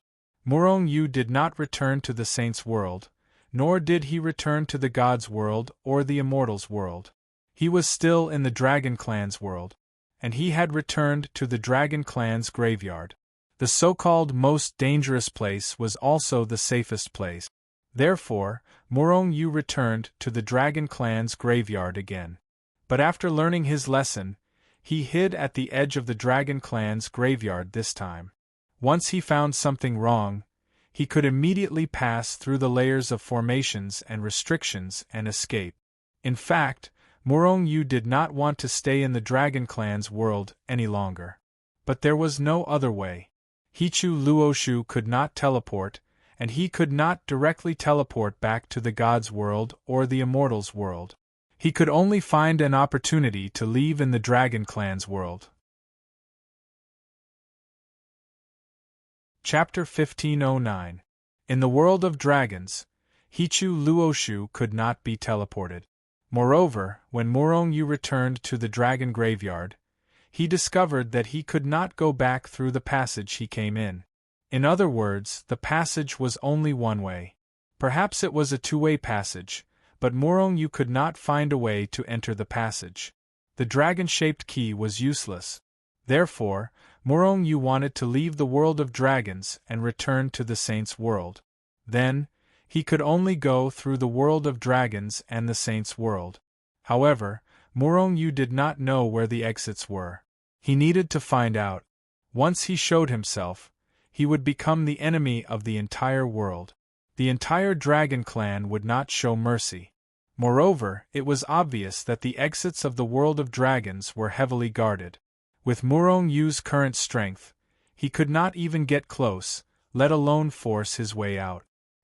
Morongyu did not return to the Saint's world, nor did he return to the God's world or the Immortal's world. He was still in the Dragon Clan's world, and he had returned to the Dragon Clan's graveyard. The so-called most dangerous place was also the safest place. Therefore, Morongyu returned to the Dragon Clan's graveyard again. But after learning his lesson, he hid at the edge of the Dragon Clan's graveyard this time. Once he found something wrong, he could immediately pass through the layers of formations and restrictions and escape. In fact, Morongyu did not want to stay in the Dragon Clan's world any longer. But there was no other way. Hichu Luoshu could not teleport, and he could not directly teleport back to the God's world or the Immortal's world. He could only find an opportunity to leave in the Dragon Clan's world. Chapter 1509. In the world of dragons, Hichu Luoshu could not be teleported. Moreover, when Morongyu returned to the dragon graveyard, he discovered that he could not go back through the passage he came in. In other words, the passage was only one way. Perhaps it was a two-way passage, but Morongyu could not find a way to enter the passage. The dragon-shaped key was useless. Therefore, Morongyu wanted to leave the world of dragons and return to the Saint's world. Then, he could only go through the world of dragons and the Saint's world. However, Morongyu did not know where the exits were. He needed to find out. Once he showed himself, he would become the enemy of the entire world. The entire Dragon Clan would not show mercy. Moreover, it was obvious that the exits of the world of dragons were heavily guarded. With Morongyu's current strength, he could not even get close, let alone force his way out.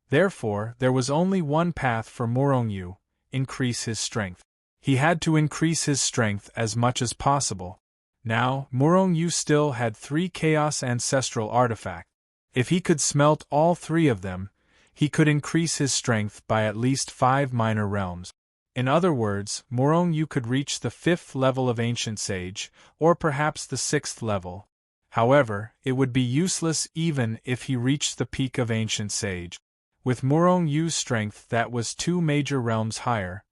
Therefore, there was only one path for Morongyu: increase his strength. He had to increase his strength as much as possible. Now, Morongyu still had 3 Chaos Ancestral artifacts. If he could smelt all 3 of them, he could increase his strength by at least 5 minor realms. In other words, Morongyu could reach the 5th level of Ancient Sage, or perhaps the 6th level. However, it would be useless even if he reached the peak of Ancient Sage. With Morongyu's strength that was 2 major realms higher,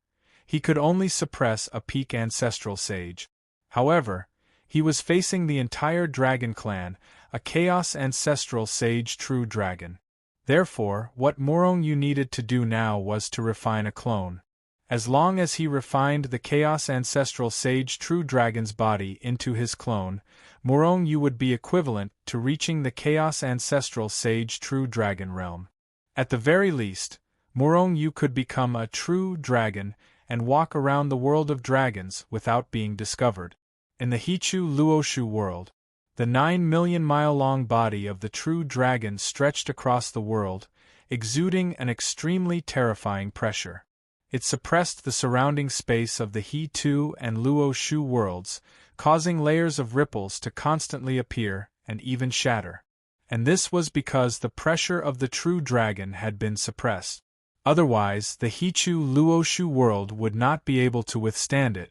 he could only suppress a peak Ancestral Sage. However, he was facing the entire Dragon Clan, a Chaos Ancestral Sage True Dragon. Therefore, what Morongyu needed to do now was to refine a clone. As long as he refined the Chaos Ancestral Sage True Dragon's body into his clone, Morongyu would be equivalent to reaching the Chaos Ancestral Sage True Dragon realm. At the very least, Morongyu could become a true dragon and walk around the world of dragons without being discovered. In the Hichu Luoshu world, the 9-million-mile-long body of the true dragon stretched across the world, exuding an extremely terrifying pressure. It suppressed the surrounding space of the He-Tu and Luoshu worlds, causing layers of ripples to constantly appear and even shatter. And this was because the pressure of the true dragon had been suppressed. Otherwise, the Hichu Luoshu world would not be able to withstand it.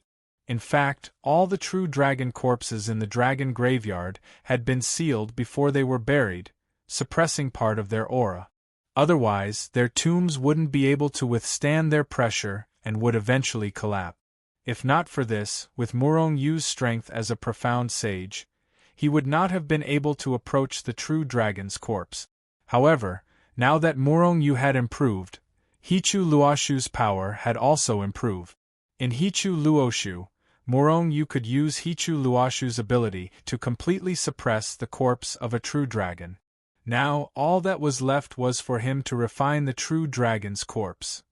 In fact, all the true dragon corpses in the dragon graveyard had been sealed before they were buried, suppressing part of their aura. Otherwise, their tombs wouldn't be able to withstand their pressure and would eventually collapse. If not for this, with Morongyu's strength as a profound sage, he would not have been able to approach the true dragon's corpse. However, now that Morongyu had improved, Hichu Luoshu's power had also improved. In Hichu Luoshu, Morongyu could use Hichu Luoshu's ability to completely suppress the corpse of a true dragon. Now, all that was left was for him to refine the true dragon's corpse.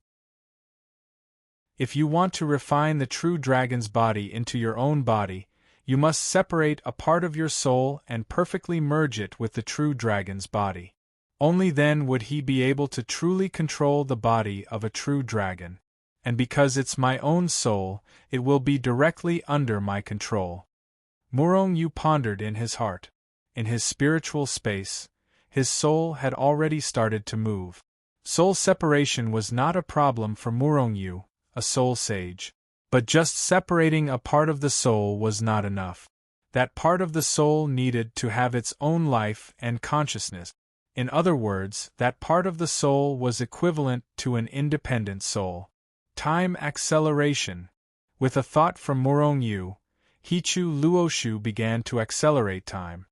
If you want to refine the true dragon's body into your own body, you must separate a part of your soul and perfectly merge it with the true dragon's body. Only then would he be able to truly control the body of a true dragon. And because it's my own soul, it will be directly under my control. Morongyu pondered in his heart. In his spiritual space, his soul had already started to move. Soul separation was not a problem for Morongyu, a soul sage. But just separating a part of the soul was not enough. That part of the soul needed to have its own life and consciousness. In other words, that part of the soul was equivalent to an independent soul. Time acceleration. With a thought from Morong Yu, Hichu Luoshu began to accelerate time.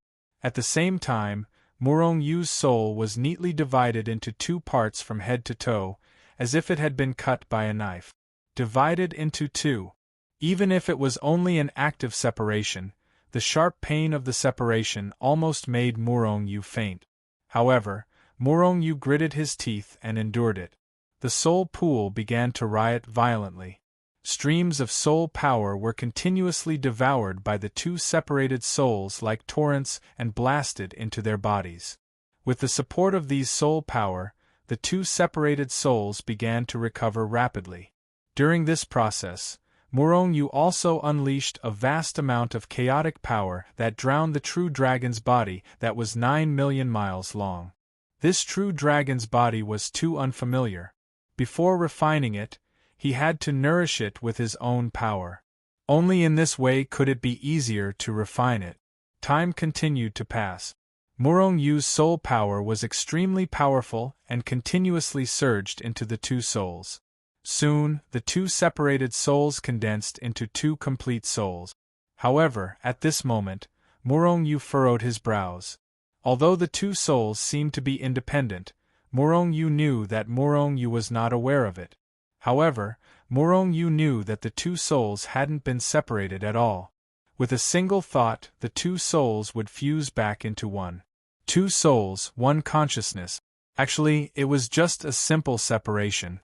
At the same time, Morong Yu's soul was neatly divided into two parts from head to toe, as if it had been cut by a knife. Divided into two. Even if it was only an active separation, the sharp pain of the separation almost made Morong Yu faint. However, Morong Yu gritted his teeth and endured it. The soul pool began to riot violently. Streams of soul power were continuously devoured by the two separated souls like torrents and blasted into their bodies. With the support of these soul power, the two separated souls began to recover rapidly. During this process, Morong Yu also unleashed a vast amount of chaotic power that drowned the true dragon's body that was 9 million miles long. This true dragon's body was too unfamiliar. Before refining it, he had to nourish it with his own power. Only in this way could it be easier to refine it. Time continued to pass. Morong Yu's soul power was extremely powerful and continuously surged into the two souls. Soon, the two separated souls condensed into two complete souls. However, at this moment, Morong Yu furrowed his brows. Although the two souls seemed to be independent, Morong Yu knew that Morong Yu was not aware of it. However, Morong Yu knew that the two souls hadn't been separated at all. With a single thought, the two souls would fuse back into one. Two souls, one consciousness. Actually, it was just a simple separation.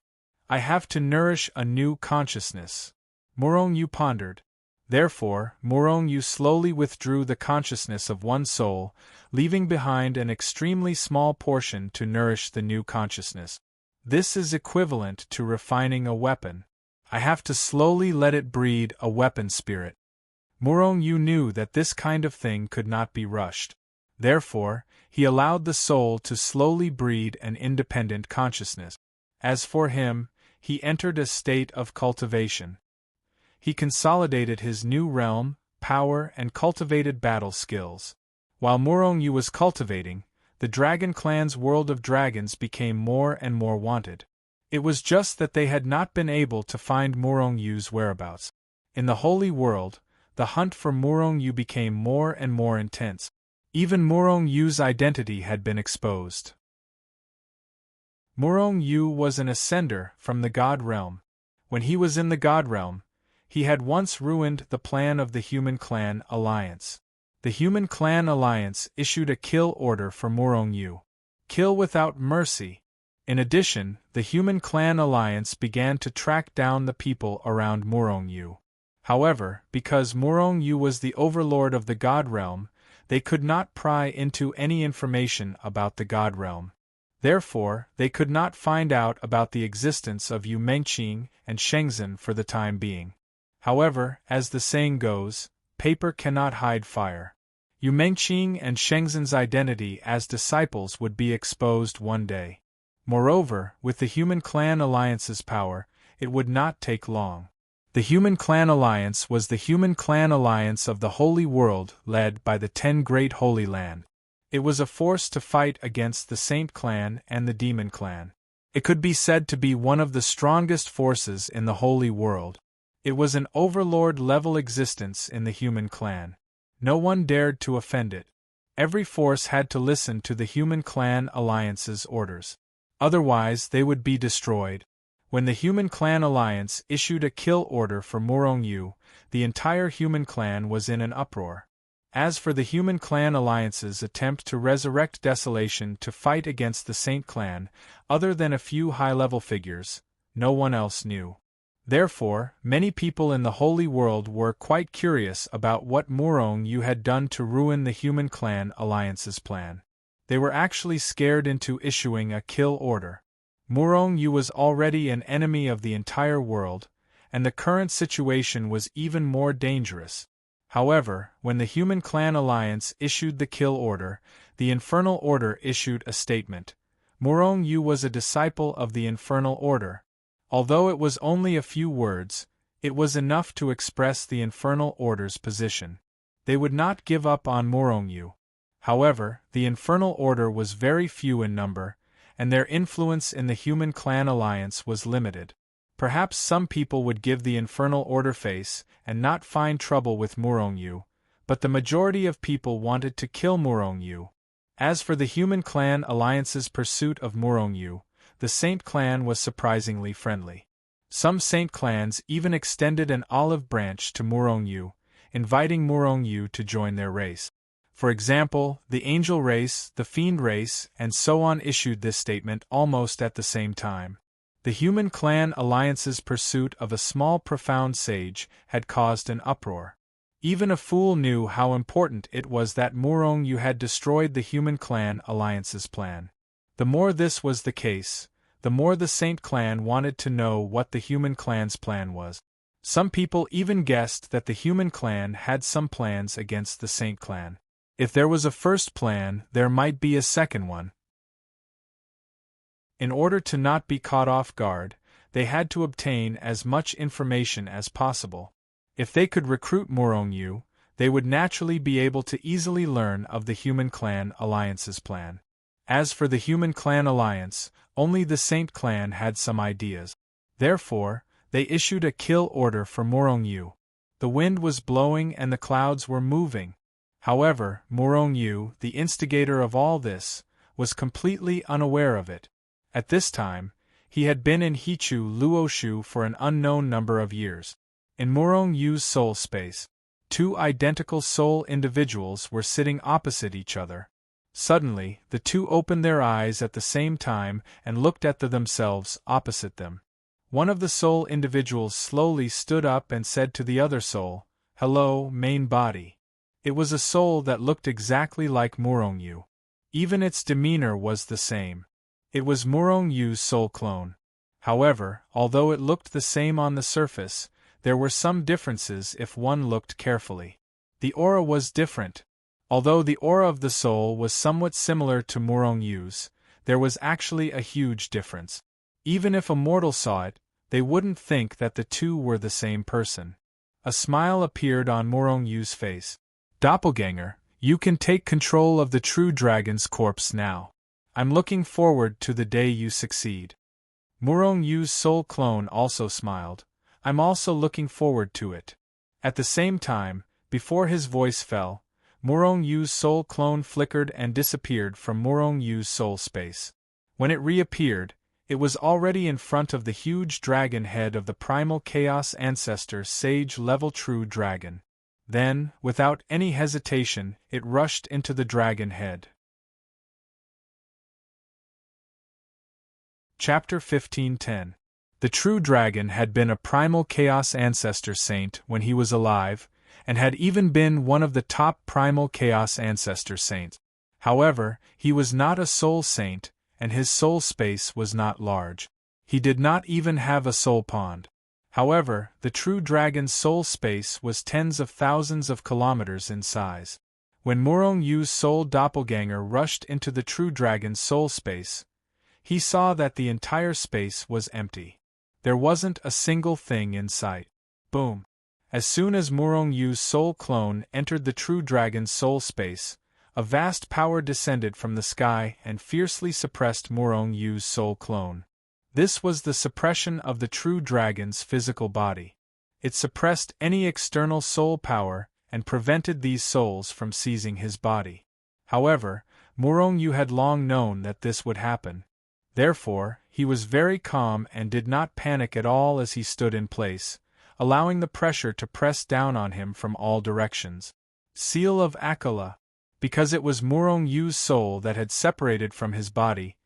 I have to nourish a new consciousness. Morong Yu pondered. Therefore, Morong Yu slowly withdrew the consciousness of one soul, leaving behind an extremely small portion to nourish the new consciousness. This is equivalent to refining a weapon. I have to slowly let it breed a weapon spirit. Morong Yu knew that this kind of thing could not be rushed. Therefore, he allowed the soul to slowly breed an independent consciousness. As for him, he entered a state of cultivation. He consolidated his new realm, power, and cultivated battle skills. While Morong Yu was cultivating, the Dragon Clan's world of dragons became more and more wanted. It was just that they had not been able to find Morong Yu's whereabouts. In the Holy World, the hunt for Morong Yu became more and more intense. Even Morong Yu's identity had been exposed. Morong Yu was an ascender from the God Realm. When he was in the God Realm, he had once ruined the plan of the Human Clan Alliance. The Human Clan Alliance issued a kill order for Morong Yu. Kill without mercy. In addition, the Human Clan Alliance began to track down the people around Morong Yu. However, because Morong Yu was the overlord of the God Realm, they could not pry into any information about the God Realm. Therefore, they could not find out about the existence of Yu Mengqing and Shengzhen for the time being. However, as the saying goes, paper cannot hide fire. Yu Mengqing and Shengzhen's identity as disciples would be exposed one day. Moreover, with the Human Clan Alliance's power, it would not take long. The Human Clan Alliance was the Human Clan Alliance of the Holy World led by the 10 Great Holy Land. It was a force to fight against the Saint Clan and the Demon Clan. It could be said to be one of the strongest forces in the Holy World. It was an overlord-level existence in the Human Clan. No one dared to offend it. Every force had to listen to the Human Clan Alliance's orders. Otherwise, they would be destroyed. When the Human Clan Alliance issued a kill order for Morong Yu, the entire Human Clan was in an uproar. As for the Human Clan Alliance's attempt to resurrect Desolation to fight against the Saint Clan, other than a few high-level figures, no one else knew. Therefore, many people in the Holy World were quite curious about what Morong Yu had done to ruin the Human Clan Alliance's plan. They were actually scared into issuing a kill order. Morong Yu was already an enemy of the entire world, and the current situation was even more dangerous. However, when the Human Clan Alliance issued the kill order, the Infernal Order issued a statement. Morong Yu was a disciple of the Infernal Order. Although it was only a few words, it was enough to express the Infernal Order's position. They would not give up on Morongyu. However, the Infernal Order was very few in number, and their influence in the human clan alliance was limited. Perhaps some people would give the Infernal Order face and not find trouble with Morongyu, but the majority of people wanted to kill Morongyu. As for the human clan alliance's pursuit of Morongyu, the Saint clan was surprisingly friendly. Some Saint clans even extended an olive branch to Morongyu, inviting Morongyu to join their race. For example, the Angel race, the Fiend race, and so on issued this statement almost at the same time. The human clan alliance's pursuit of a small profound sage had caused an uproar. Even a fool knew how important it was that Morongyu had destroyed the human clan alliance's plan. The more this was the case, the more the Saint clan wanted to know what the human clan's plan was. Some people even guessed that the human clan had some plans against the Saint clan. If there was a first plan, there might be a second one. In order to not be caught off guard, they had to obtain as much information as possible. If they could recruit Morongyu, they would naturally be able to easily learn of the human clan alliance's plan. As for the human clan alliance, only the Saint clan had some ideas. Therefore, they issued a kill order for Morongyu. The wind was blowing and the clouds were moving. However, Morongyu, the instigator of all this, was completely unaware of it. At this time, he had been in Hichu Luoshu for an unknown number of years. In Morongyu's soul space, two identical soul individuals were sitting opposite each other. Suddenly, the two opened their eyes at the same time and looked at themselves opposite them. One of the soul individuals slowly stood up and said to the other soul, "Hello, main body." It was a soul that looked exactly like Morongyu. Even its demeanor was the same. It was Morongyu's soul clone. However, although it looked the same on the surface, there were some differences if one looked carefully. The aura was different. Although the aura of the soul was somewhat similar to Morongyu's, there was actually a huge difference. Even if a mortal saw it, they wouldn't think that the two were the same person. A smile appeared on Morongyu's face. "Doppelganger, you can take control of the true dragon's corpse now. I'm looking forward to the day you succeed." Morongyu's soul clone also smiled. "I'm also looking forward to it." At the same time, before his voice fell, Morongyu's soul clone flickered and disappeared from Morongyu's soul space. When it reappeared, it was already in front of the huge dragon head of the primal chaos ancestor sage-level true dragon. Then, without any hesitation, it rushed into the dragon head. Chapter 15:10. The true dragon had been a primal chaos ancestor saint when he was alive, and had even been one of the top primal chaos ancestor saints. However, he was not a soul saint, and his soul space was not large. He did not even have a soul pond. However, the true dragon's soul space was tens of thousands of kilometers in size. When Morongyu's soul doppelganger rushed into the true dragon's soul space, he saw that the entire space was empty. There wasn't a single thing in sight. Boom! As soon as Morongyu's soul clone entered the true dragon's soul space, a vast power descended from the sky and fiercely suppressed Morongyu's soul clone. This was the suppression of the true dragon's physical body. It suppressed any external soul power and prevented these souls from seizing his body. However, Morongyu had long known that this would happen. Therefore, he was very calm and did not panic at all as he stood in place, allowing the pressure to press down on him from all directions. Seal of Akala. Because it was Morongyu's soul that had separated from his body,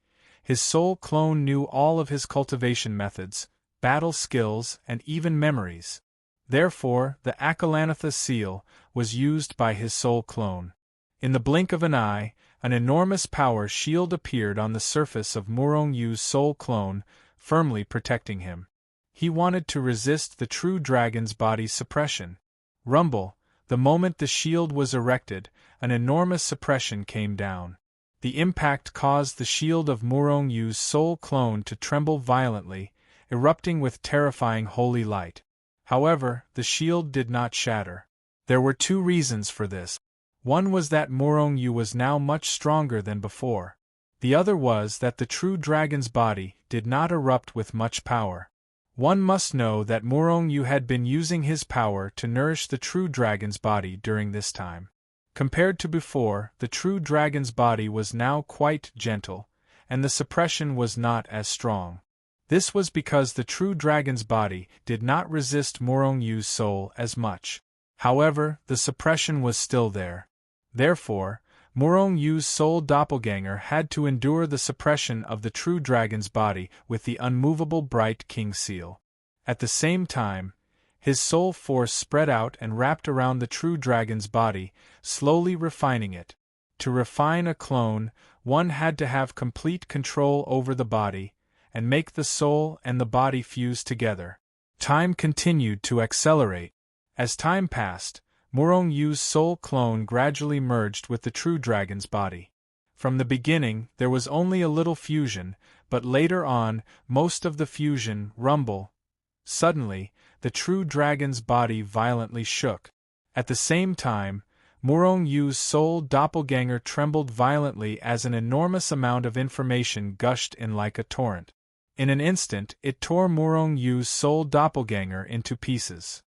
his soul clone knew all of his cultivation methods, battle skills, and even memories. Therefore, the Akalanatha seal was used by his soul clone. In the blink of an eye, an enormous power shield appeared on the surface of Morongyu's soul clone, firmly protecting him. He wanted to resist the true dragon's body suppression. Rumble! The moment the shield was erected, an enormous suppression came down. The impact caused the shield of Morongyu's soul clone to tremble violently, erupting with terrifying holy light. However, the shield did not shatter. There were two reasons for this. One was that Morong Yu was now much stronger than before. The other was that the true dragon's body did not erupt with much power. One must know that Morong Yu had been using his power to nourish the true dragon's body during this time. Compared to before, the true dragon's body was now quite gentle, and the suppression was not as strong. This was because the true dragon's body did not resist Morong Yu's soul as much. However, the suppression was still there. Therefore, Morong Yu's soul doppelganger had to endure the suppression of the true dragon's body with the unmovable bright king seal. At the same time, his soul force spread out and wrapped around the true dragon's body, slowly refining it. To refine a clone, one had to have complete control over the body, and make the soul and the body fuse together. Time continued to accelerate. As time passed, Morong Yu's soul clone gradually merged with the true dragon's body. From the beginning, there was only a little fusion, but later on, most of the fusion rumble. Suddenly, the true dragon's body violently shook. At the same time, Morong Yu's soul doppelganger trembled violently as an enormous amount of information gushed in like a torrent. In an instant, it tore Morong Yu's soul doppelganger into pieces.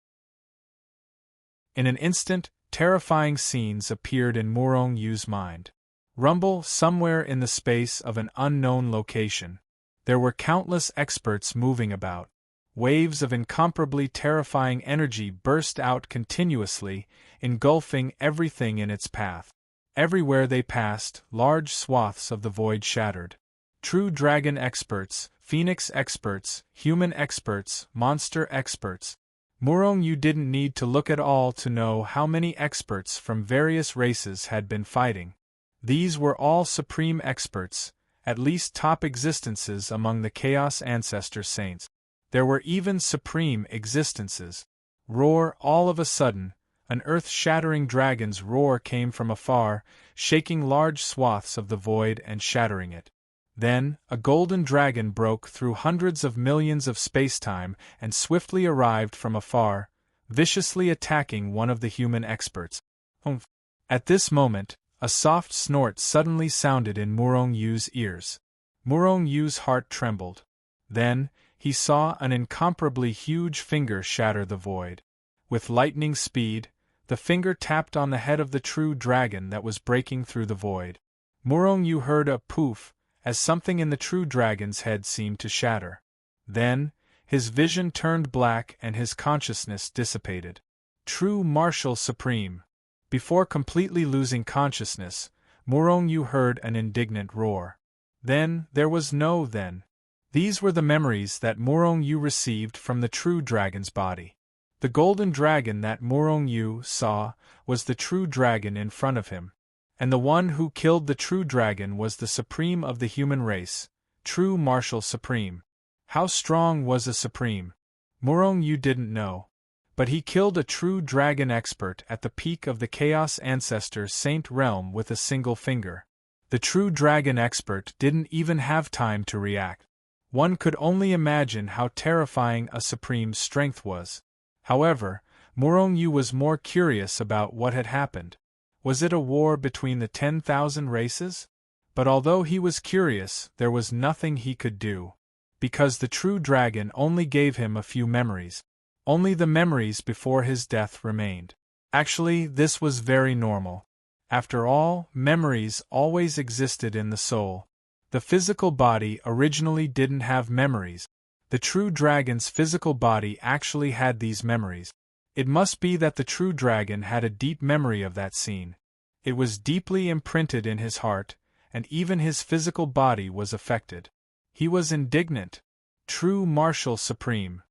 In an instant, terrifying scenes appeared in Morong Yu's mind. Rumble somewhere in the space of an unknown location. There were countless experts moving about. Waves of incomparably terrifying energy burst out continuously, engulfing everything in its path. Everywhere they passed, large swaths of the void shattered. True dragon experts, phoenix experts, human experts, monster experts. Morong Yu didn't need to look at all to know how many experts from various races had been fighting. These were all supreme experts, at least top existences among the Chaos Ancestor Saints. There were even supreme existences. Roar! All of a sudden, an earth-shattering dragon's roar came from afar, shaking large swaths of the void and shattering it. Then, a golden dragon broke through hundreds of millions of spacetime and swiftly arrived from afar, viciously attacking one of the human experts. Humph! At this moment, a soft snort suddenly sounded in Morong Yu's ears. Morong Yu's heart trembled. Then, he saw an incomparably huge finger shatter the void. With lightning speed, the finger tapped on the head of the true dragon that was breaking through the void. Morong Yu heard a poof, as something in the true dragon's head seemed to shatter. Then, his vision turned black and his consciousness dissipated. True Martial Supreme! Before completely losing consciousness, Morong Yu heard an indignant roar. Then, there was no then. These were the memories that Morong Yu received from the true dragon's body. The golden dragon that Morong Yu saw was the true dragon in front of him. And the one who killed the true dragon was the supreme of the human race, true Martial Supreme. How strong was a supreme? Morong Yu didn't know. But he killed a true dragon expert at the peak of the Chaos Ancestor Saint realm with a single finger. The true dragon expert didn't even have time to react. One could only imagine how terrifying a supreme's strength was. However, Morong Yu was more curious about what had happened. Was it a war between the 10,000 races? But although he was curious, there was nothing he could do. Because the true dragon only gave him a few memories. Only the memories before his death remained. Actually, this was very normal. After all, memories always existed in the soul. The physical body originally didn't have memories. The true dragon's physical body actually had these memories. It must be that the true dragon had a deep memory of that scene. It was deeply imprinted in his heart, and even his physical body was affected. He was indignant. True Martial Supreme!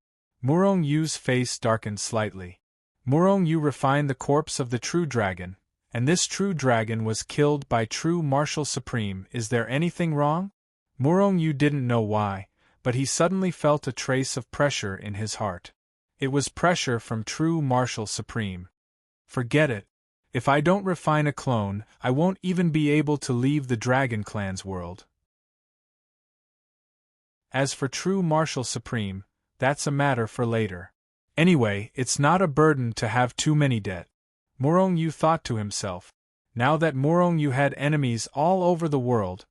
Morong Yu's face darkened slightly. Morong Yu refined the corpse of the true dragon, and this true dragon was killed by true Martial Supreme. Is there anything wrong? Morong Yu didn't know why, but he suddenly felt a trace of pressure in his heart. It was pressure from true Martial Supreme. Forget it. If I don't refine a clone, I won't even be able to leave the Dragon Clan's world. As for true martial supreme, that's a matter for later. Anyway, it's not a burden to have too many debt. Morong Yu thought to himself. Now that Morong Yu had enemies all over the world,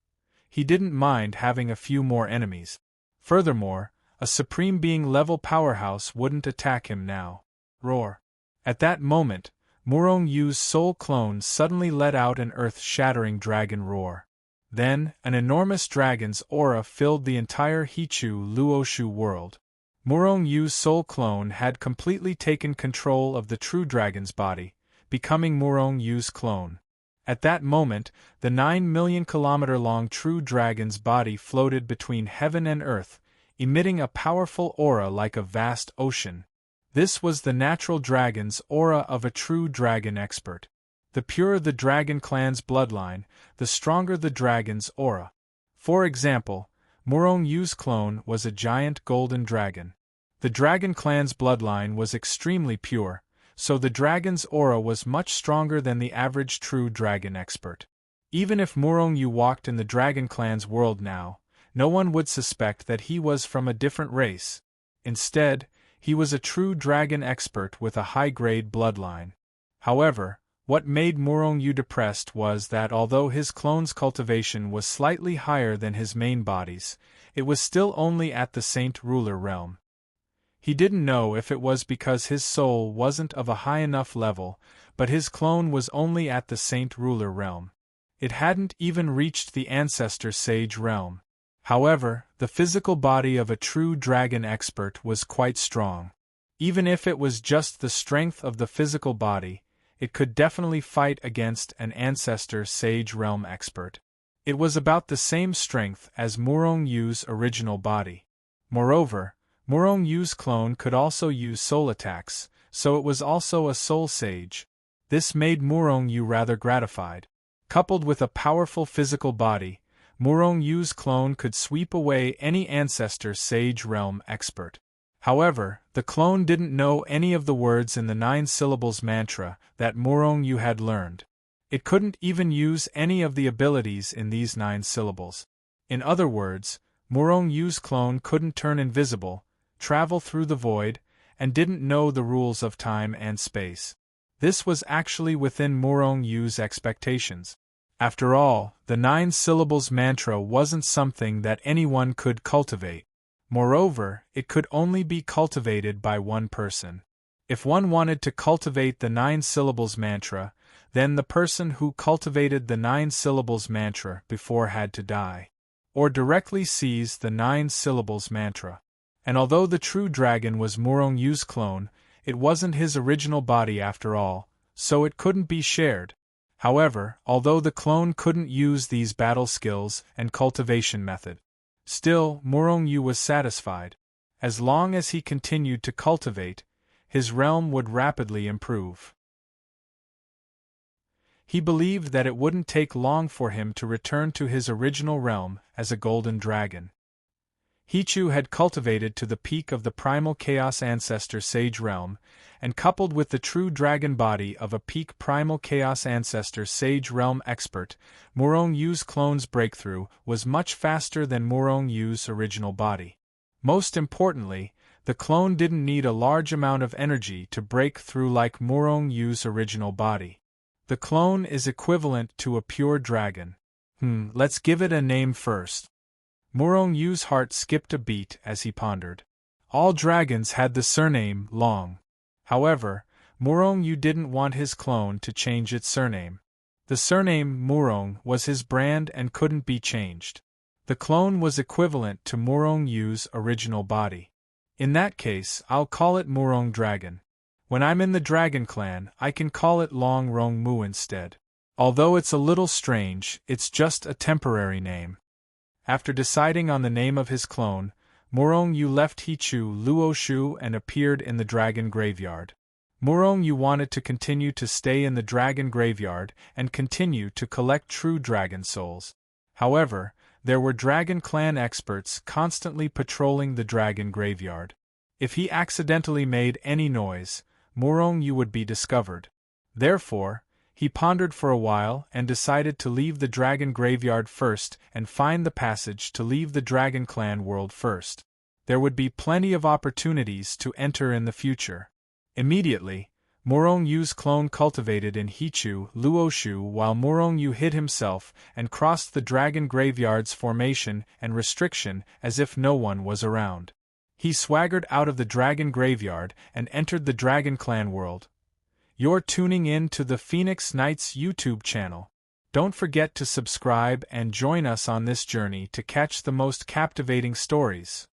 he didn't mind having a few more enemies. Furthermore, a supreme being level powerhouse wouldn't attack him now. Roar. At that moment, Morong Yu's soul clone suddenly let out an earth-shattering dragon roar. Then, an enormous dragon's aura filled the entire Hichu Luoshu world. Morong Yu's soul clone had completely taken control of the true dragon's body, becoming Morong Yu's clone. At that moment, the 9 million-kilometer-long true dragon's body floated between heaven and earth, emitting a powerful aura like a vast ocean. This was the natural dragon's aura of a true dragon expert. The purer the dragon clan's bloodline, the stronger the dragon's aura. For example, Morong Yu's clone was a giant golden dragon. The dragon clan's bloodline was extremely pure, so the dragon's aura was much stronger than the average true dragon expert. Even if Morong Yu walked in the dragon clan's world now, no one would suspect that he was from a different race. Instead, he was a true dragon expert with a high-grade bloodline. However, what made Morong Yu depressed was that although his clone's cultivation was slightly higher than his main body's, it was still only at the Saint Ruler realm. He didn't know if it was because his soul wasn't of a high enough level, but his clone was only at the Saint Ruler realm. It hadn't even reached the Ancestor Sage realm. However, the physical body of a true dragon expert was quite strong. Even if it was just the strength of the physical body, it could definitely fight against an Ancestor Sage realm expert. It was about the same strength as Morong Yu's original body. Moreover, Morong Yu's clone could also use soul attacks, so it was also a soul sage. This made Morong Yu rather gratified. Coupled with a powerful physical body, Morong Yu's clone could sweep away any Ancestor Sage realm expert. However, the clone didn't know any of the words in the 9 syllables mantra that Morong Yu had learned. It couldn't even use any of the abilities in these 9 syllables. In other words, Morong Yu's clone couldn't turn invisible, travel through the void, and didn't know the rules of time and space. This was actually within Morong Yu's expectations. After all, the 9 syllables mantra wasn't something that anyone could cultivate. Moreover, it could only be cultivated by one person. If one wanted to cultivate the 9 syllables mantra, then the person who cultivated the 9 syllables mantra before had to die, or directly seize the 9 syllables mantra. And although the true dragon was Morong Yu's clone, it wasn't his original body after all, so it couldn't be shared. However, although the clone couldn't use these battle skills and cultivation method, still Morong Yu was satisfied. As long as he continued to cultivate, his realm would rapidly improve. He believed that it wouldn't take long for him to return to his original realm as a golden dragon. Hichu had cultivated to the peak of the primal chaos ancestor sage realm, and coupled with the true dragon body of a peak primal chaos ancestor sage realm expert, Morong Yu's clone's breakthrough was much faster than Morong Yu's original body. Most importantly, the clone didn't need a large amount of energy to break through like Morong Yu's original body. The clone is equivalent to a pure dragon. Let's give it a name first. Morong Yu's heart skipped a beat as he pondered. All dragons had the surname Long. However, Morong Yu didn't want his clone to change its surname. The surname Morong was his brand and couldn't be changed. The clone was equivalent to Morong Yu's original body. In that case, I'll call it Morong Dragon. When I'm in the Dragon Clan, I can call it Long Rong Mu instead. Although it's a little strange, it's just a temporary name. After deciding on the name of his clone, Morong Yu left Hichu Luoshu and appeared in the dragon graveyard. Morong Yu wanted to continue to stay in the dragon graveyard and continue to collect true dragon souls. However, there were Dragon Clan experts constantly patrolling the dragon graveyard. If he accidentally made any noise, Morong Yu would be discovered. Therefore, He pondered for a while and decided to leave the dragon graveyard first and find the passage to leave the Dragon Clan world first. There would be plenty of opportunities to enter in the future. Immediately, Morong Yu's clone cultivated in Hichu Luoshu while Morong Yu hid himself and crossed the dragon graveyard's formation and restriction as if no one was around. He swaggered out of the dragon graveyard and entered the Dragon Clan world. You're tuning in to the Phoenix Knights YouTube channel. Don't forget to subscribe and join us on this journey to catch the most captivating stories.